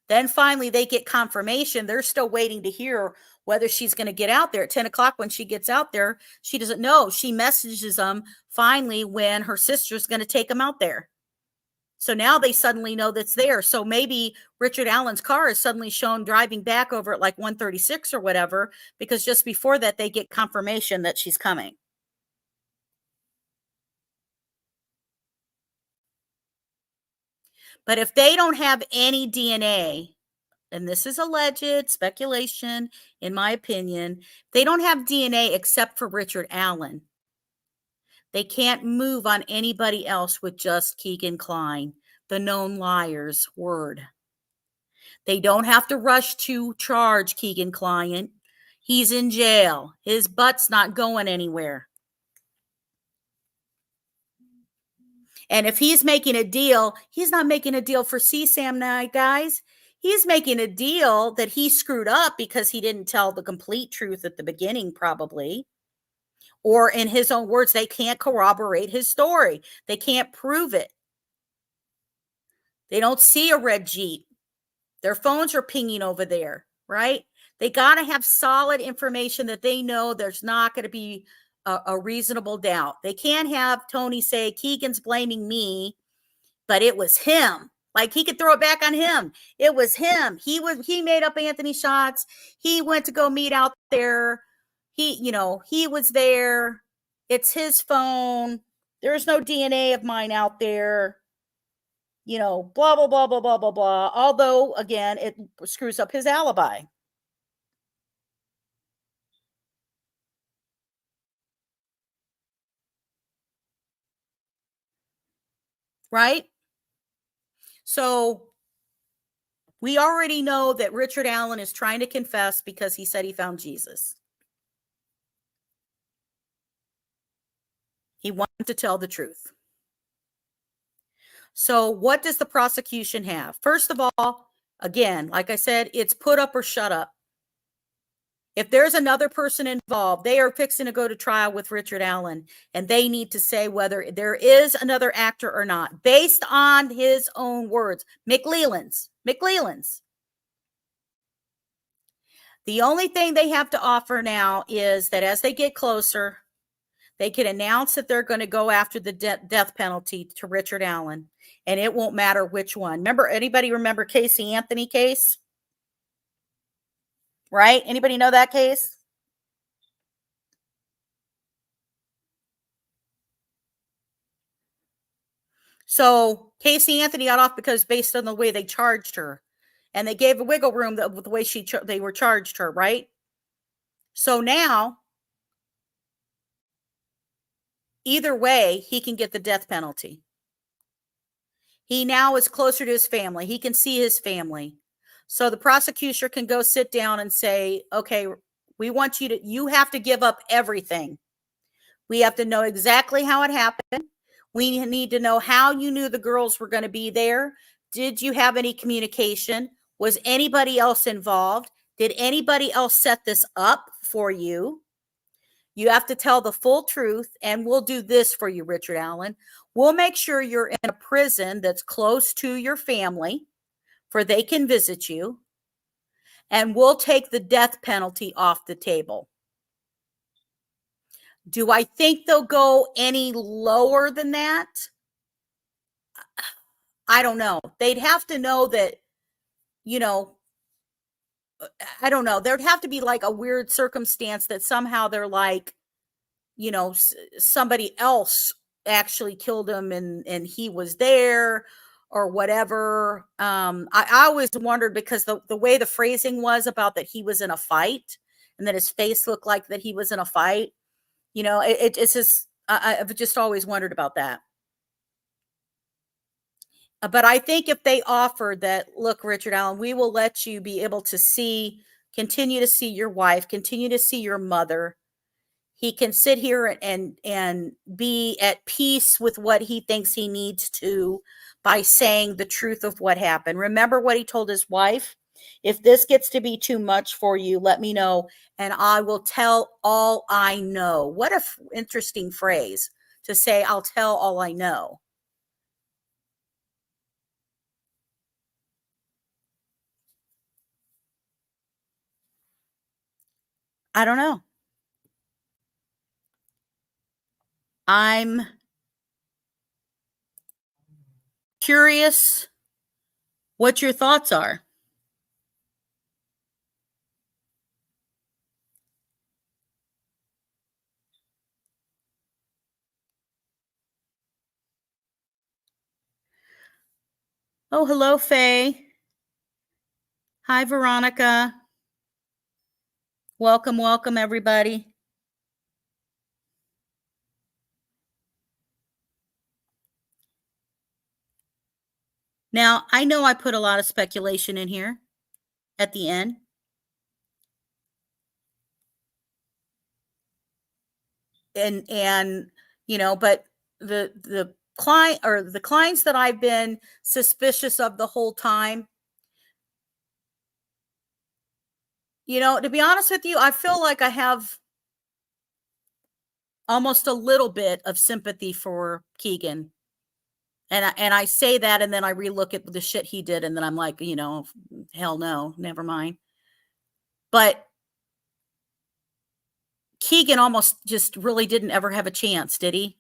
then finally they get confirmation. They're still waiting to hear whether she's going to get out there at 10 o'clock. When she gets out there, she doesn't know. She messages them finally when her sister's going to take them out there. So now they suddenly know that's there. So maybe Richard Allen's car is suddenly shown driving back over at like 136 or whatever, because just before that, they get confirmation that she's coming. But if they don't have any DNA, and this is alleged speculation, in my opinion, they don't have DNA except for Richard Allen. They can't move on anybody else with just Keegan Klein, the known liar's word. They don't have to rush to charge Keegan Klein. He's in jail. His butt's not going anywhere. And if he's making a deal, he's not making a deal for CSAM now, guys. He's making a deal that he screwed up because he didn't tell the complete truth at the beginning, probably. Or in his own words, they can't corroborate his story. They can't prove it. They don't see a red Jeep. Their phones are pinging over there, right? They got to have solid information that they know there's not going to be a reasonable doubt. They can't have Tony say, Keegan's blaming me, but it was him. Like he could throw it back on him. It was him. He made up Anthony Schatz. He went to go meet out there. He was there. It's his phone. There's no DNA of mine out there. Blah, blah, blah, blah, blah, blah, blah. Although, again, it screws up his alibi. Right? So we already know that Richard Allen is trying to confess because he said he found Jesus. He wanted to tell the truth. So what does the prosecution have? First of all, again, like I said, it's put up or shut up. If there's another person involved, they are fixing to go to trial with Richard Allen, and they need to say whether there is another actor or not, based on his own words. McLeland's. The only thing they have to offer now is that as they get closer, they can announce that they're going to go after the death penalty to Richard Allen, and it won't matter which one. Anybody remember Casey Anthony case? Right? Anybody know that case? So Casey Anthony got off because based on the way they charged her, and they gave a wiggle room with the way they were charged her, right? So now, either way, he can get the death penalty. He now is closer to his family. He can see his family. So the prosecutor can go sit down and say, okay, we want you have to give up everything. We have to know exactly how it happened. We need to know how you knew the girls were going to be there. Did you have any communication? Was anybody else involved? Did anybody else set this up for you? You have to tell the full truth, and we'll do this for you, Richard Allen. We'll make sure you're in a prison that's close to your family, for they can visit you, and we'll take the death penalty off the table. Do I think they'll go any lower than that? I don't know. They'd have to know that, you know, I don't know. There'd have to be like a weird circumstance that somehow they're like, you know, somebody else actually killed him and he was there or whatever. I always wondered, because the way the phrasing was about that he was in a fight and that his face looked like that he was in a fight, you know, it's just, I've just always wondered about that. But I think if they offered that, look, Richard Allen, we will let you be able to continue to see your wife, continue to see your mother. He can sit here and be at peace with what he thinks he needs to by saying the truth of what happened. Remember what he told his wife? If this gets to be too much for you, let me know, and I will tell all I know. What an interesting phrase to say, I'll tell all I know. I don't know. I'm curious what your thoughts are. Oh, hello, Faye. Hi, Veronica. Welcome, welcome, everybody. Now, I know I put a lot of speculation in here at the end. And you know, but the client or the clients that I've been suspicious of the whole time, you know, to be honest with you, I feel like I have almost a little bit of sympathy for Keegan. And I say that, and then I relook at the shit he did, and then I'm like, you know, hell no, never mind. But Keegan almost just really didn't ever have a chance, did he?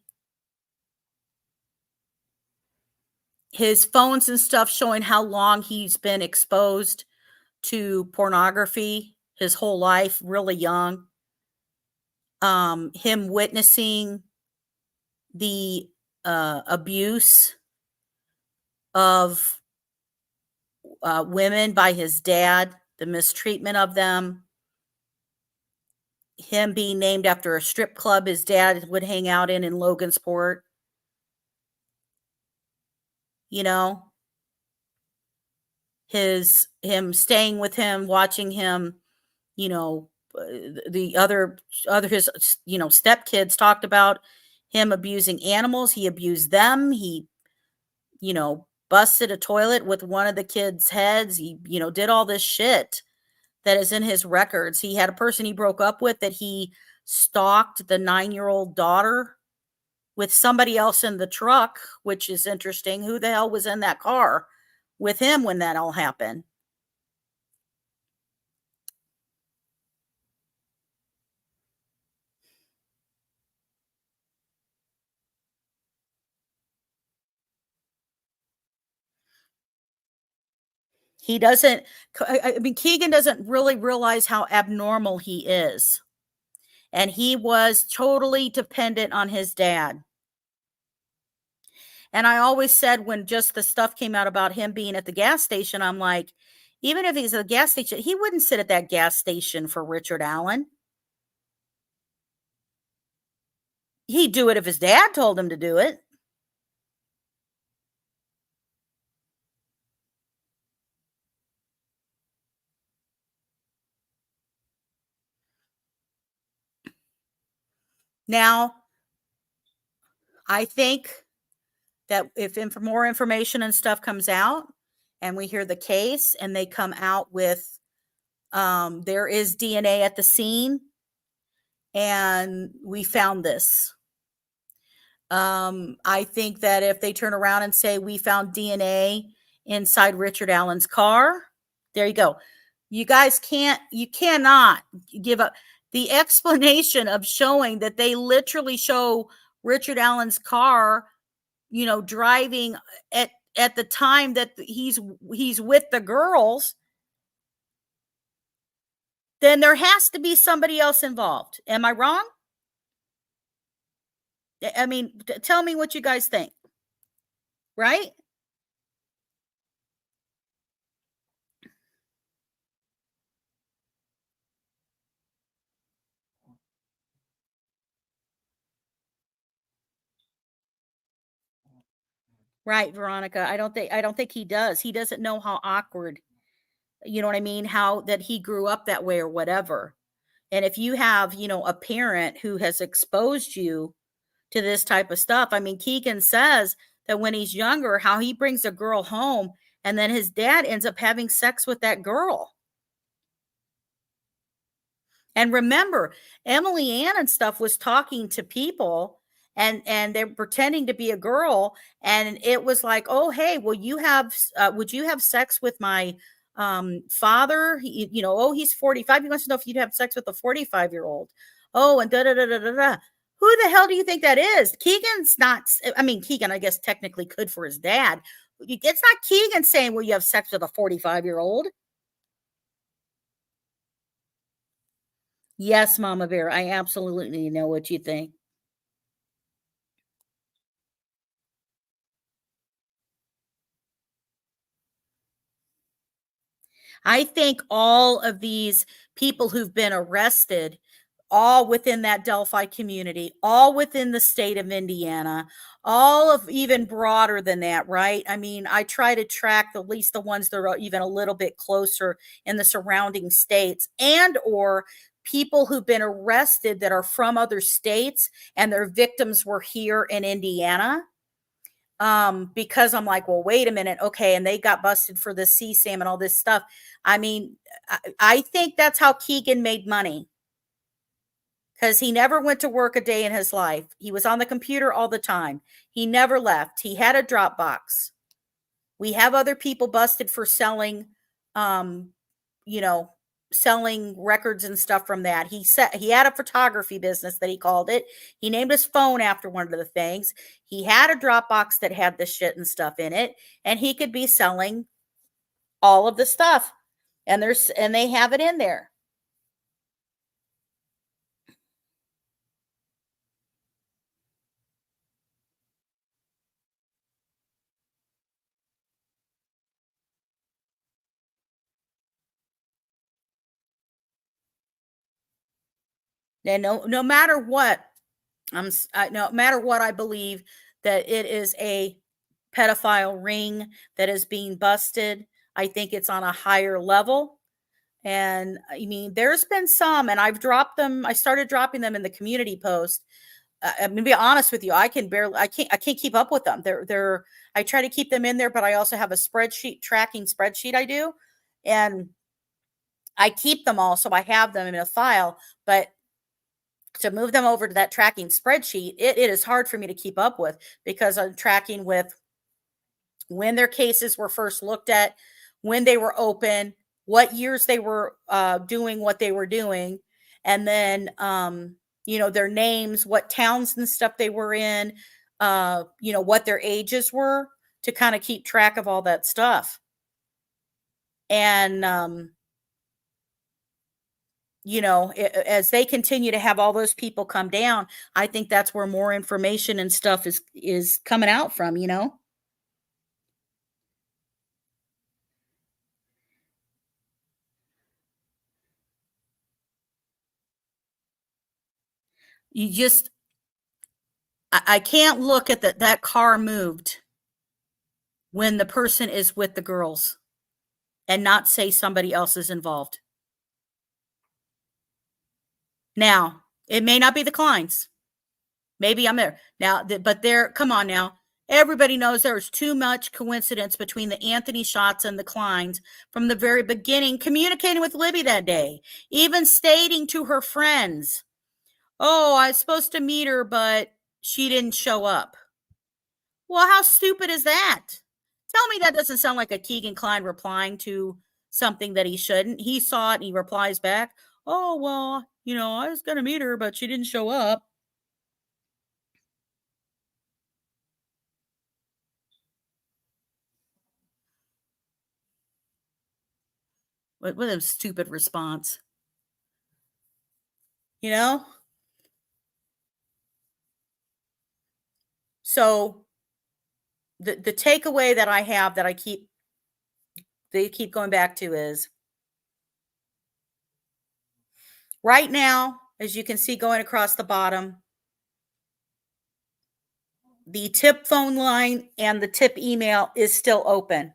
His phones and stuff showing how long he's been exposed to pornography his whole life, really young. Him witnessing the abuse of women by his dad, the mistreatment of them, him being named after a strip club his dad would hang out in Logansport. You know, him staying with him, watching him, you know, the other his, you know, stepkids talked about him abusing animals. He abused them. He, you know, busted a toilet with one of the kids' heads. He, you know, did all this shit that is in his records. He had a person he broke up with that he stalked the 9-year-old daughter with somebody else in the truck, which is interesting. Who the hell was in that car with him when that all happened? He doesn't, I mean, Keegan doesn't really realize how abnormal he is. And he was totally dependent on his dad. And I always said, when just the stuff came out about him being at the gas station, I'm like, even if he's at the gas station, he wouldn't sit at that gas station for Richard Allen. He'd do it if his dad told him to do it. Now, I think that if more information and stuff comes out and we hear the case and they come out with there is DNA at the scene and we found this. I think that if they turn around and say we found DNA inside Richard Allen's car, there you go. You cannot give up the explanation of showing that they literally show Richard Allen's car, driving at the time that he's with the girls. Then there has to be somebody else involved. Am I wrong? I mean, tell me what you guys think. Right? Right, Veronica. I don't think he does. He doesn't know how awkward, you know what I mean? How that he grew up that way or whatever. And if you have, a parent who has exposed you to this type of stuff, I mean, Keegan says that when he's younger, how he brings a girl home and then his dad ends up having sex with that girl. And remember, Emily Ann and stuff was talking to people and they're pretending to be a girl. And it was like, oh, hey, would you have sex with my father? He's 45. He wants to know if you'd have sex with a 45-year-old. Oh, and da-da-da-da-da-da. Who the hell do you think that is? Keegan's not, Keegan, I guess, technically could for his dad. It's not Keegan saying, will you have sex with a 45-year-old? Yes, Mama Bear, I absolutely know what you think. I think all of these people who've been arrested, all within that Delphi community, all within the state of Indiana, all of even broader than that, right? I mean, I try to track at least the ones that are even a little bit closer in the surrounding states and or people who've been arrested that are from other states and their victims were here in Indiana. Because I'm like, well, wait a minute. Okay. And they got busted for the CSAM and all this stuff. I mean, I think that's how Keegan made money. Because he never went to work a day in his life. He was on the computer all the time. He never left. He had a Dropbox. We have other people busted for selling, selling records and stuff from that. He had a photography business that he called it. He named his phone after one of the things. He had a Dropbox that had the shit and stuff in it, and he could be selling all of the stuff. And they have it in there. And no matter what, no matter what, I believe that it is a pedophile ring that is being busted. I think it's on a higher level. And I mean, there's been some, and I've dropped them. I started dropping them in the community post. I'm gonna be honest with you. I can't keep up with them. I try to keep them in there, but I also have a tracking spreadsheet I do. And I keep them all. So I have them in a file, but to move them over to that tracking spreadsheet, it is hard for me to keep up with because I'm tracking with when their cases were first looked at, when they were open, what years they were doing what they were doing, and then, their names, what towns and stuff they were in, what their ages were to kind of keep track of all that stuff. And, as they continue to have all those people come down, I think that's where more information and stuff is coming out from, You just, I can't look at that car moved when the person is with the girls and not say somebody else is involved. Now, it may not be the Kleins. Maybe I'm there now, but there, come on now. Everybody knows there's too much coincidence between the Anthony shots and the Kleins from the very beginning, communicating with Libby that day, even stating to her friends, oh, I was supposed to meet her, but she didn't show up. Well, how stupid is that? Tell me that doesn't sound like a Keegan Klein replying to something that he shouldn't. He saw it and he replies back, oh, well, you know, I was going to meet her, but she didn't show up. What a stupid response. You know? So the takeaway that I have that they keep going back to is right now, as you can see going across the bottom, the tip phone line and the tip email is still open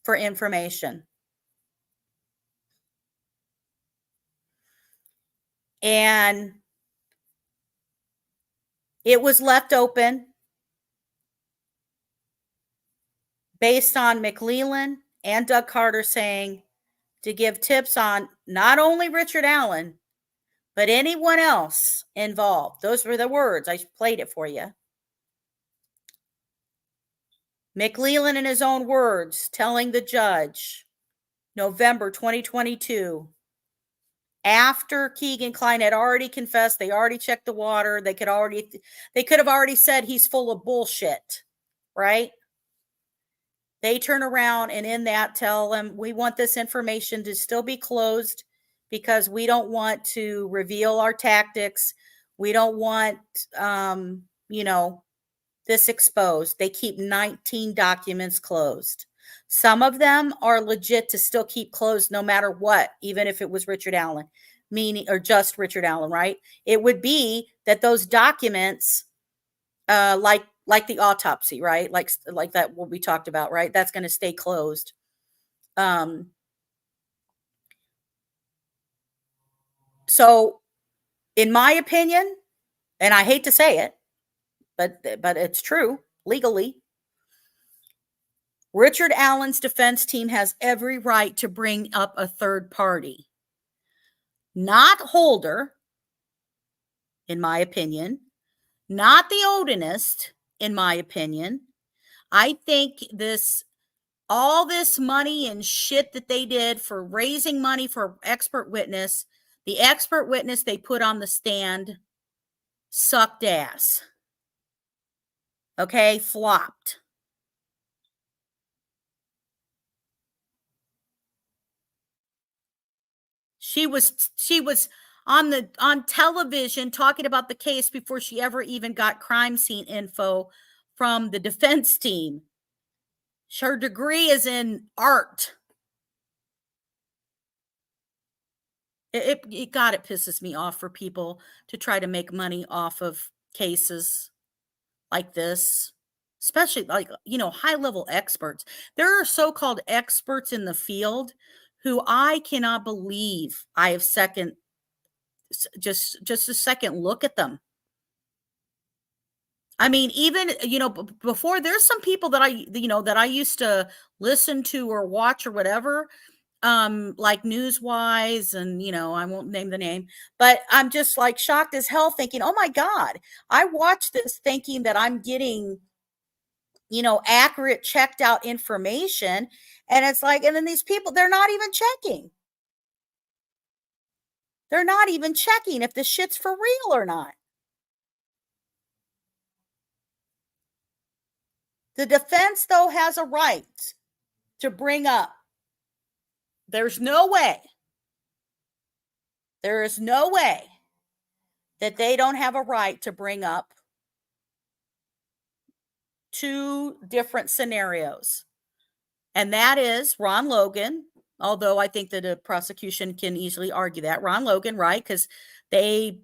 for information. And it was left open based on McLeland and Doug Carter saying to give tips on not only Richard Allen, but anyone else involved. Those were the words. I played it for you. McLeland, in his own words, telling the judge, November 2022, after Keegan Klein had already confessed, they already checked the water, they could have already said he's full of bullshit, right? They turn around and in that tell them, we want this information to still be closed because we don't want to reveal our tactics. We don't want, this exposed. They keep 19 documents closed. Some of them are legit to still keep closed no matter what, even if it was Richard Allen, or just Richard Allen, right? It would be that those documents, like the autopsy, right? Like that what we talked about, right? That's going to stay closed. So in my opinion, and I hate to say it, but it's true legally, Richard Allen's defense team has every right to bring up a third party, not Holder, in my opinion, not the Odinist, in my opinion. I think all this money and shit that they did for raising money for expert witness, the expert witness they put on the stand sucked ass. Okay, flopped. She was on television talking about the case before she ever even got crime scene info from the defense team. Her degree is in art. It pisses me off for people to try to make money off of cases like this, especially high-level experts. There are so-called experts in the field who I cannot believe I have just a second look at them. I mean, even, before, there's some people that I used to listen to or watch or whatever, like Newswise, and, I won't name the name, but I'm just like shocked as hell thinking, oh my God, I watched this thinking that I'm getting, accurate, checked out information. And it's like, and then these people, they're not even checking. They're not even checking if the shit's for real or not. The defense, though, has a right to bring up. There is no way that they don't have a right to bring up two different scenarios. And that is Ron Logan, although I think that a prosecution can easily argue that. Ron Logan, right? Because they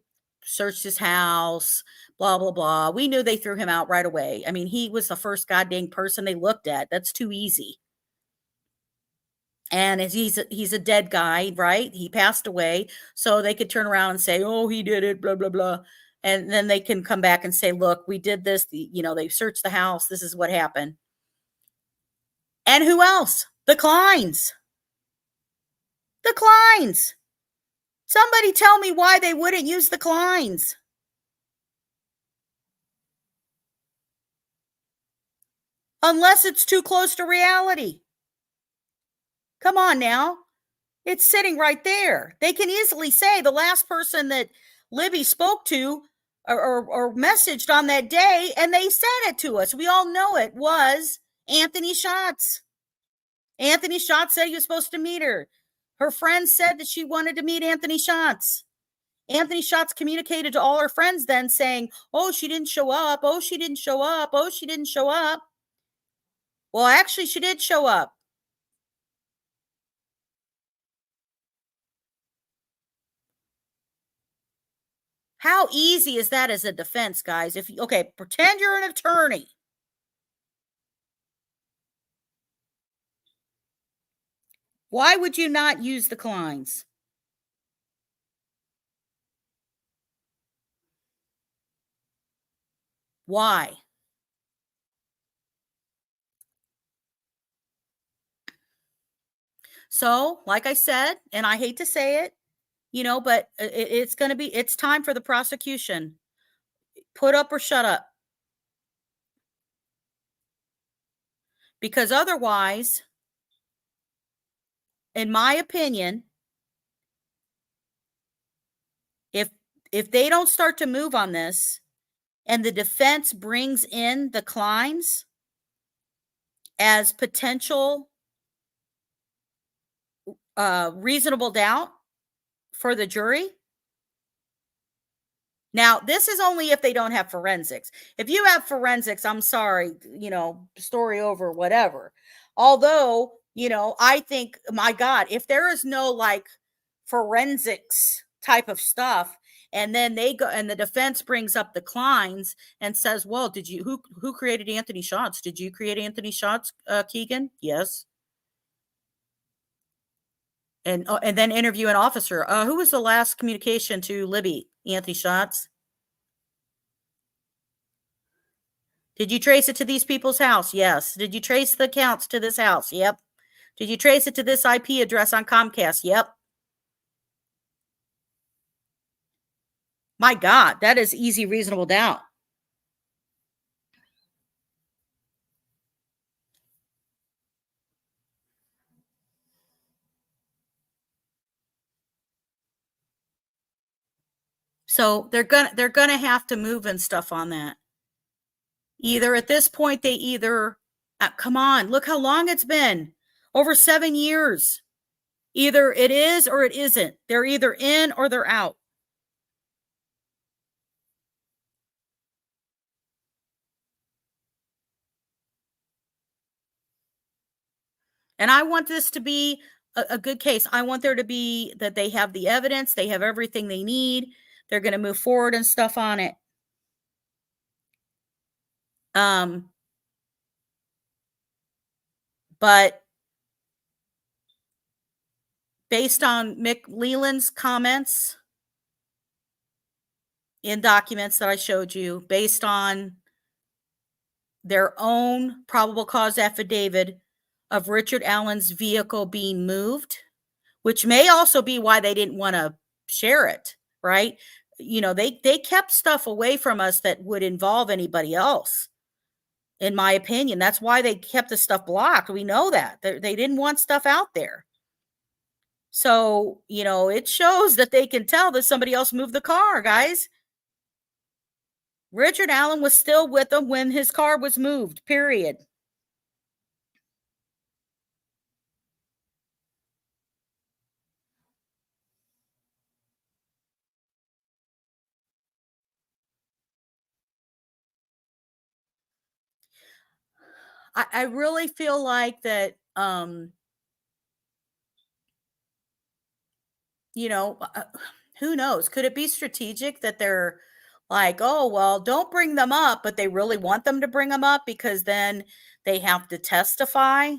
searched his house, blah, blah, blah. We knew they threw him out right away. I mean, he was the first goddamn person they looked at. That's too easy. And he's a dead guy, right? He passed away. So they could turn around and say, oh, he did it, blah, blah, blah. And then they can come back and say, look, we did this, they searched the house. This is what happened. And who else? The Kleins. The Kleins. Somebody tell me why they wouldn't use the Kleins. Unless it's too close to reality. Come on now. It's sitting right there. They can easily say the last person that Libby spoke to or messaged on that day, and they said it to us. We all know it was Anthony Schatz. Anthony Schatz said he was supposed to meet her. Her friend said that she wanted to meet Anthony Schatz. Anthony Schatz communicated to all her friends then saying, oh, she didn't show up. Oh, she didn't show up. Oh, she didn't show up. Well, actually, she did show up. How easy is that as a defense, guys? Okay, pretend you're an attorney. Why would you not use the Kleins? Why? So, like I said, and I hate to say it, but it's time for the prosecution. Put up or shut up. Because otherwise, in my opinion, if they don't start to move on this and the defense brings in the Kleins as potential reasonable doubt for the jury. Now, this is only if they don't have forensics. If you have forensics, I'm sorry, story over, whatever. Although, I think, my God, if there is no forensics type of stuff, and then they go and the defense brings up the Kleins and says, well, who created Anthony Schatz? Did you create Anthony Schatz, Keegan? Yes. And then interview an officer. Who was the last communication to Libby? Anthony Schatz. Did you trace it to these people's house? Yes. Did you trace the accounts to this house? Yep. Did you trace it to this IP address on Comcast? Yep. My God, that is easy, reasonable doubt. So they're gonna have to move and stuff on that. Either at this point, come on, look how long it's been. Over 7 years. Either it is or it isn't. They're either in or they're out. And I want this to be a good case. I want there to be that they have the evidence. They have everything they need. They're going to move forward and stuff on it. But based on Mick Leland's comments in documents that I showed you, based on their own probable cause affidavit of Richard Allen's vehicle being moved, which may also be why they didn't want to share it, right? They kept stuff away from us that would involve anybody else. In my opinion, that's why they kept the stuff blocked. We know that. They didn't want stuff out there. So, it shows that they can tell that somebody else moved the car, guys. Richard Allen was still with them when his car was moved, period. I really feel like that, who knows? Could it be strategic that they're like, oh, well, don't bring them up, but they really want them to bring them up because then they have to testify?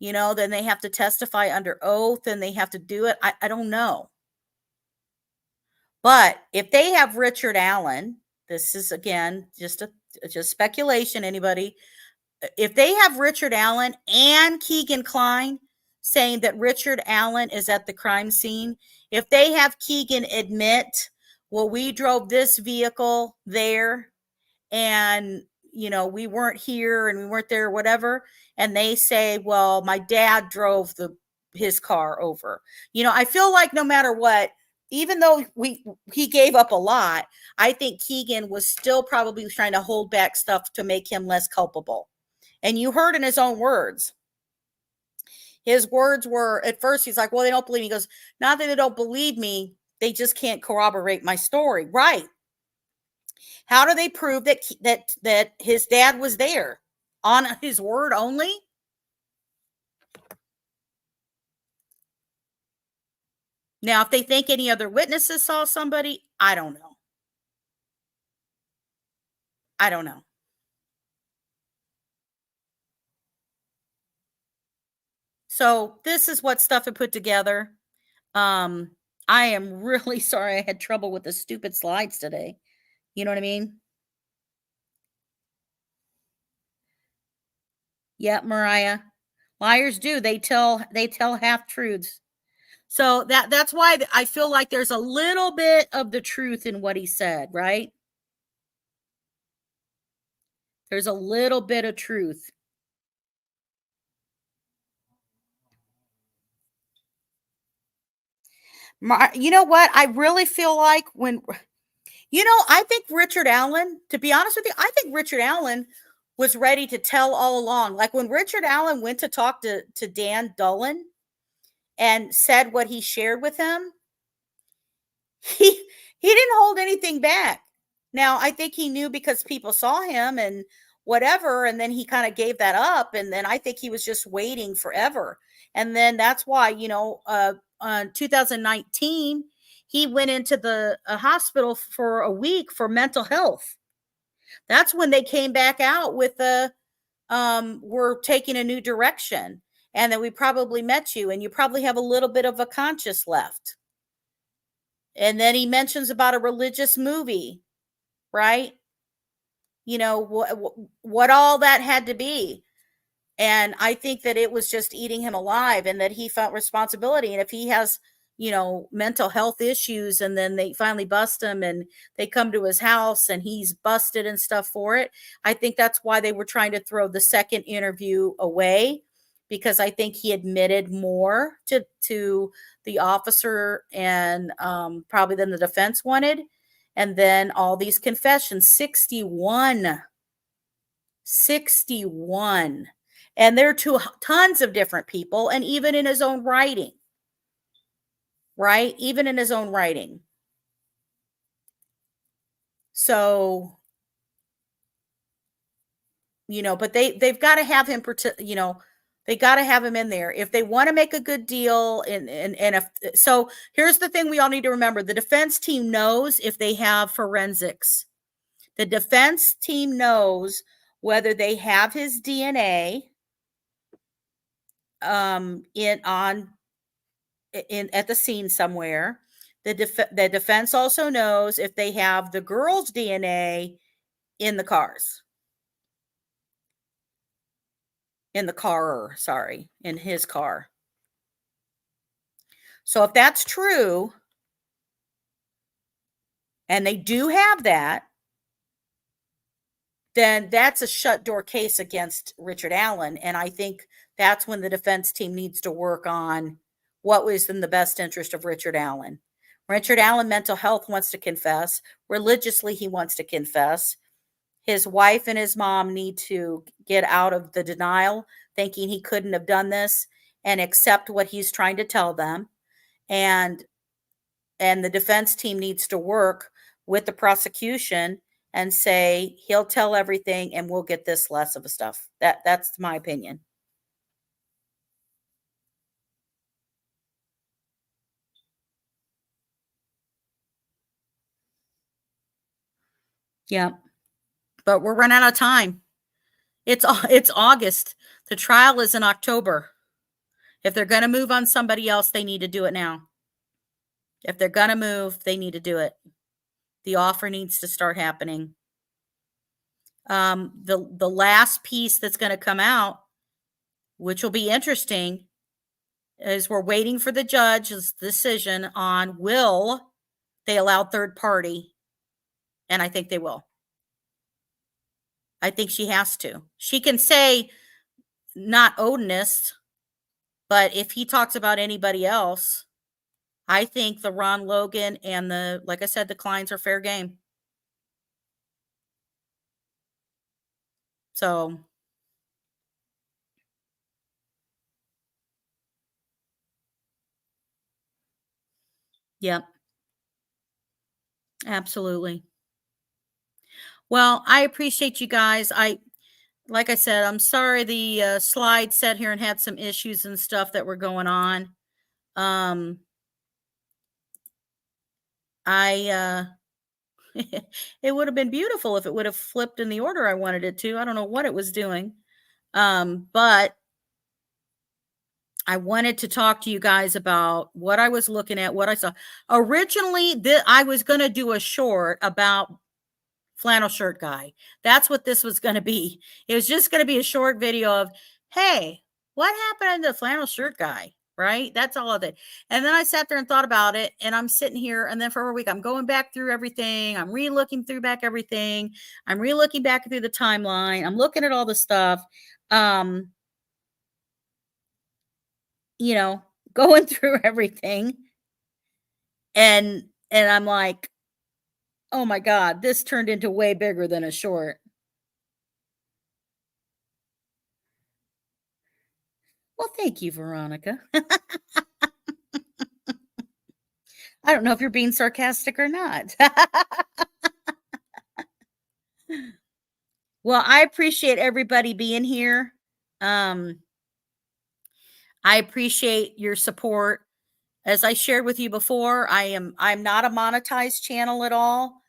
Then they have to testify under oath and they have to do it. I don't know. But if they have Richard Allen, this is again just speculation, anybody. If they have Richard Allen and Keegan Kline saying that Richard Allen is at the crime scene, if they have Keegan admit, well, we drove this vehicle there and, you know, we weren't here and we weren't there, whatever, and they say, well, my dad drove his car over. You know, I feel like no matter what, even though he gave up a lot, I think Keegan was still probably trying to hold back stuff to make him less culpable. And you heard in his own words. His words were, at first, he's like, well, they don't believe me. He goes, not that they don't believe me, they just can't corroborate my story. Right. How do they prove that his dad was there? On his word only? Now, if they think any other witnesses saw somebody, I don't know. I don't know. So this is what stuff had put together. I am really sorry I had trouble with the stupid slides today. You know what I mean? Yeah, Mariah. Liars do. They tell half truths. So that's why I feel like there's a little bit of the truth in what he said, right? There's a little bit of truth. You know what? I really feel like I think Richard Allen, to be honest with you, I think Richard Allen was ready to tell all along. Like when Richard Allen went to talk to Dan Dullen and said what he shared with him, he didn't hold anything back. Now, I think he knew because people saw him and whatever, and then he kind of gave that up, and then I think he was just waiting forever. And then that's why, on 2019, he went into the hospital for a week for mental health. That's when they came back out with we're taking a new direction, and then we probably met you, and you probably have a little bit of a conscience left. And then he mentions about a religious movie, right? You know, what all that had to be. And I think that it was just eating him alive, and that he felt responsibility. And if he has, mental health issues, and then they finally bust him and they come to his house and he's busted and stuff for it, I think that's why they were trying to throw the second interview away, because I think he admitted more to the officer and probably than the defense wanted. And then all these confessions, 61. And they're to tons of different people, and even in his own writing, right? Even in his own writing. So, but they've got to have him, they got to have him in there if they want to make a good deal. So here's the thing we all need to remember. The defense team knows if they have forensics. The defense team knows whether they have his DNA at the scene somewhere. The defense also knows if they have the girl's DNA in the cars. In his car. So if that's true, and they do have that, then that's a shut door case against Richard Allen. And I think that's when the defense team needs to work on what was in the best interest of Richard Allen. Richard Allen, mental health, wants to confess. Religiously, he wants to confess. His wife and his mom need to get out of the denial, thinking he couldn't have done this, and accept what he's trying to tell them. And the defense team needs to work with the prosecution and say, he'll tell everything and we'll get this less of a stuff. That's my opinion. Yeah. But we're running out of time. It's August. The trial is in October. If they're going to move on somebody else, they need to do it now. If they're going to move, they need to do it. The offer needs to start happening. The last piece that's going to come out, which will be interesting, is we're waiting for the judge's decision on will they allow third party. And I think they will. I think she has to. She can say not Odinist, but if he talks about anybody else, I think the Ron Logan and like I said, the Kleins are fair game. So yep. Absolutely. Well, I appreciate you guys. Like I said, I'm sorry the slide sat here and had some issues and stuff that were going on. It would have been beautiful if it would have flipped in the order I wanted it to. I don't know what it was doing. But I wanted to talk to you guys about what I was looking at, what I saw. Originally, I was going to do a short about flannel shirt guy. That's what this was going to be. It was just going to be a short video of, hey, what happened to the flannel shirt guy? Right? That's all of it. And then I sat there and thought about it, and I'm sitting here, and then for a week, I'm going back through everything. I'm re-looking through back everything. I'm re-looking back through the timeline. I'm looking at all the stuff. You know, going through everything. And I'm like, oh my God, this turned into way bigger than a short. Well, thank you, Veronica. I don't know if you're being sarcastic or not. Well, I appreciate everybody being here. I appreciate your support. As I shared with you before, I'm not a monetized channel at all.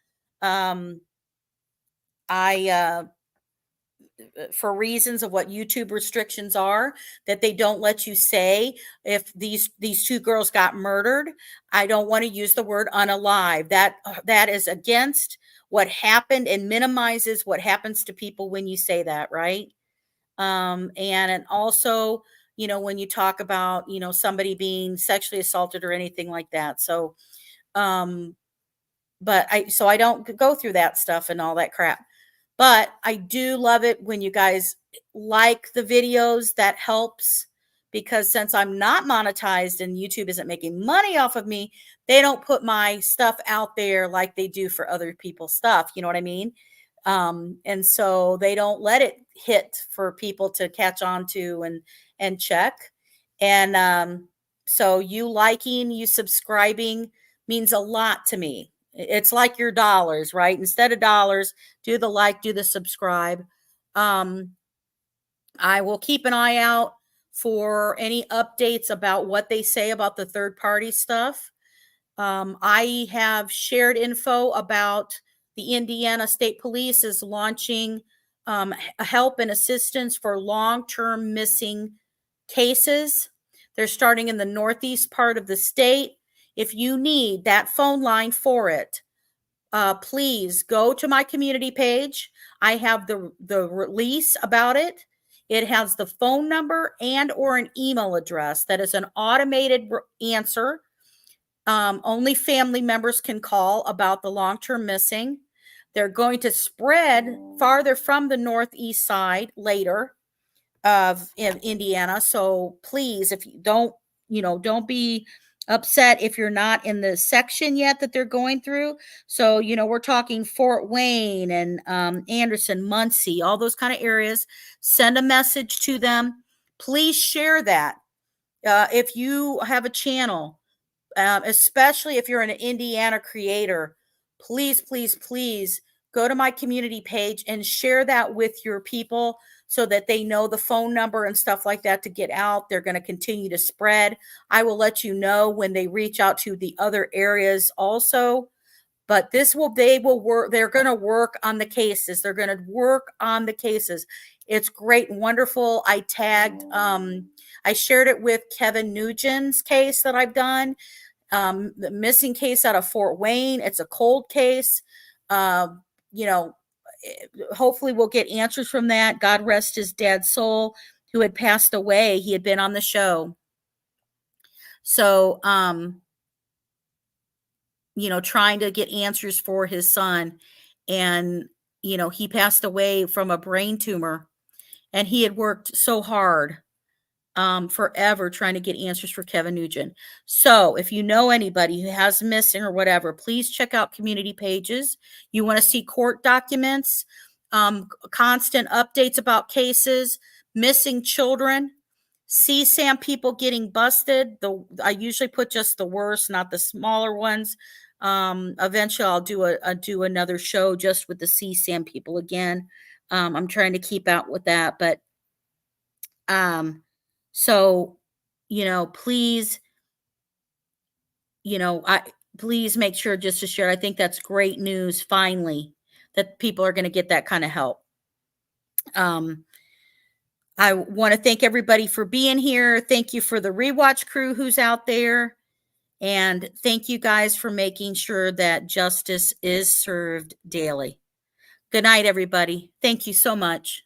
For reasons of what YouTube restrictions are, that they don't let you say if these two girls got murdered. I don't want to use the word unalive. That is against what happened and minimizes what happens to people when you say that, right? And also, you know, when you talk about, you know, somebody being sexually assaulted or anything like that. So, but I don't go through that stuff and all that crap. But I do love it when you guys like the videos. That helps, because since I'm not monetized and YouTube isn't making money off of me, they don't put my stuff out there like they do for other people's stuff. You know what I mean? And so they don't let it hit for people to catch on to and check. And so you liking, you subscribing means a lot to me. It's like your dollars, right? Instead of dollars, do the like, do the subscribe. I will keep an eye out for any updates about what they say about the third party stuff. I have shared info about the Indiana State Police is launching help and assistance for long-term missing cases. They're starting in the northeast part of the state. If you need that phone line for it, please go to my community page. I have the release about it. It has the phone number and or an email address that is an automated answer. Only family members can call about the long-term missing. They're going to spread farther from the northeast side later of Indiana. So please, if you don't be upset if you're not in the section yet that they're going through. So, you know, we're talking Fort Wayne and Anderson, Muncie, all those kind of areas. Send a message to them. Please share that. If you have a channel, especially if you're an Indiana creator, please, please, please go to my community page and share that with your people so that they know the phone number and stuff like that to get out. They're going to continue to spread. I will let you know when they reach out to the other areas also. But they will work. They're going to work on the cases. They're going to work on the cases. It's great and wonderful. I tagged, I shared it with Kevin Nugent's case that I've done. The missing case out of Fort Wayne, it's a cold case. You know, hopefully we'll get answers from that. God rest his dad's soul, who had passed away. He had been on the show. So, you know, trying to get answers for his son. And, you know, he passed away from a brain tumor, and he had worked so hard forever trying to get answers for Kevin Nugent. So if you know anybody who has missing or whatever, please check out community pages. You want to see court documents, constant updates about cases, missing children, CSAM people getting busted. I usually put just the worst, not the smaller ones. Eventually I'll do another show just with the CSAM people again. I'm trying to keep out with that, but so, you know, please, you know, please make sure just to share. I think that's great news, finally, that people are going to get that kind of help. I want to thank everybody for being here. Thank you for the rewatch crew who's out there. And thank you guys for making sure that justice is served daily. Good night, everybody. Thank you so much.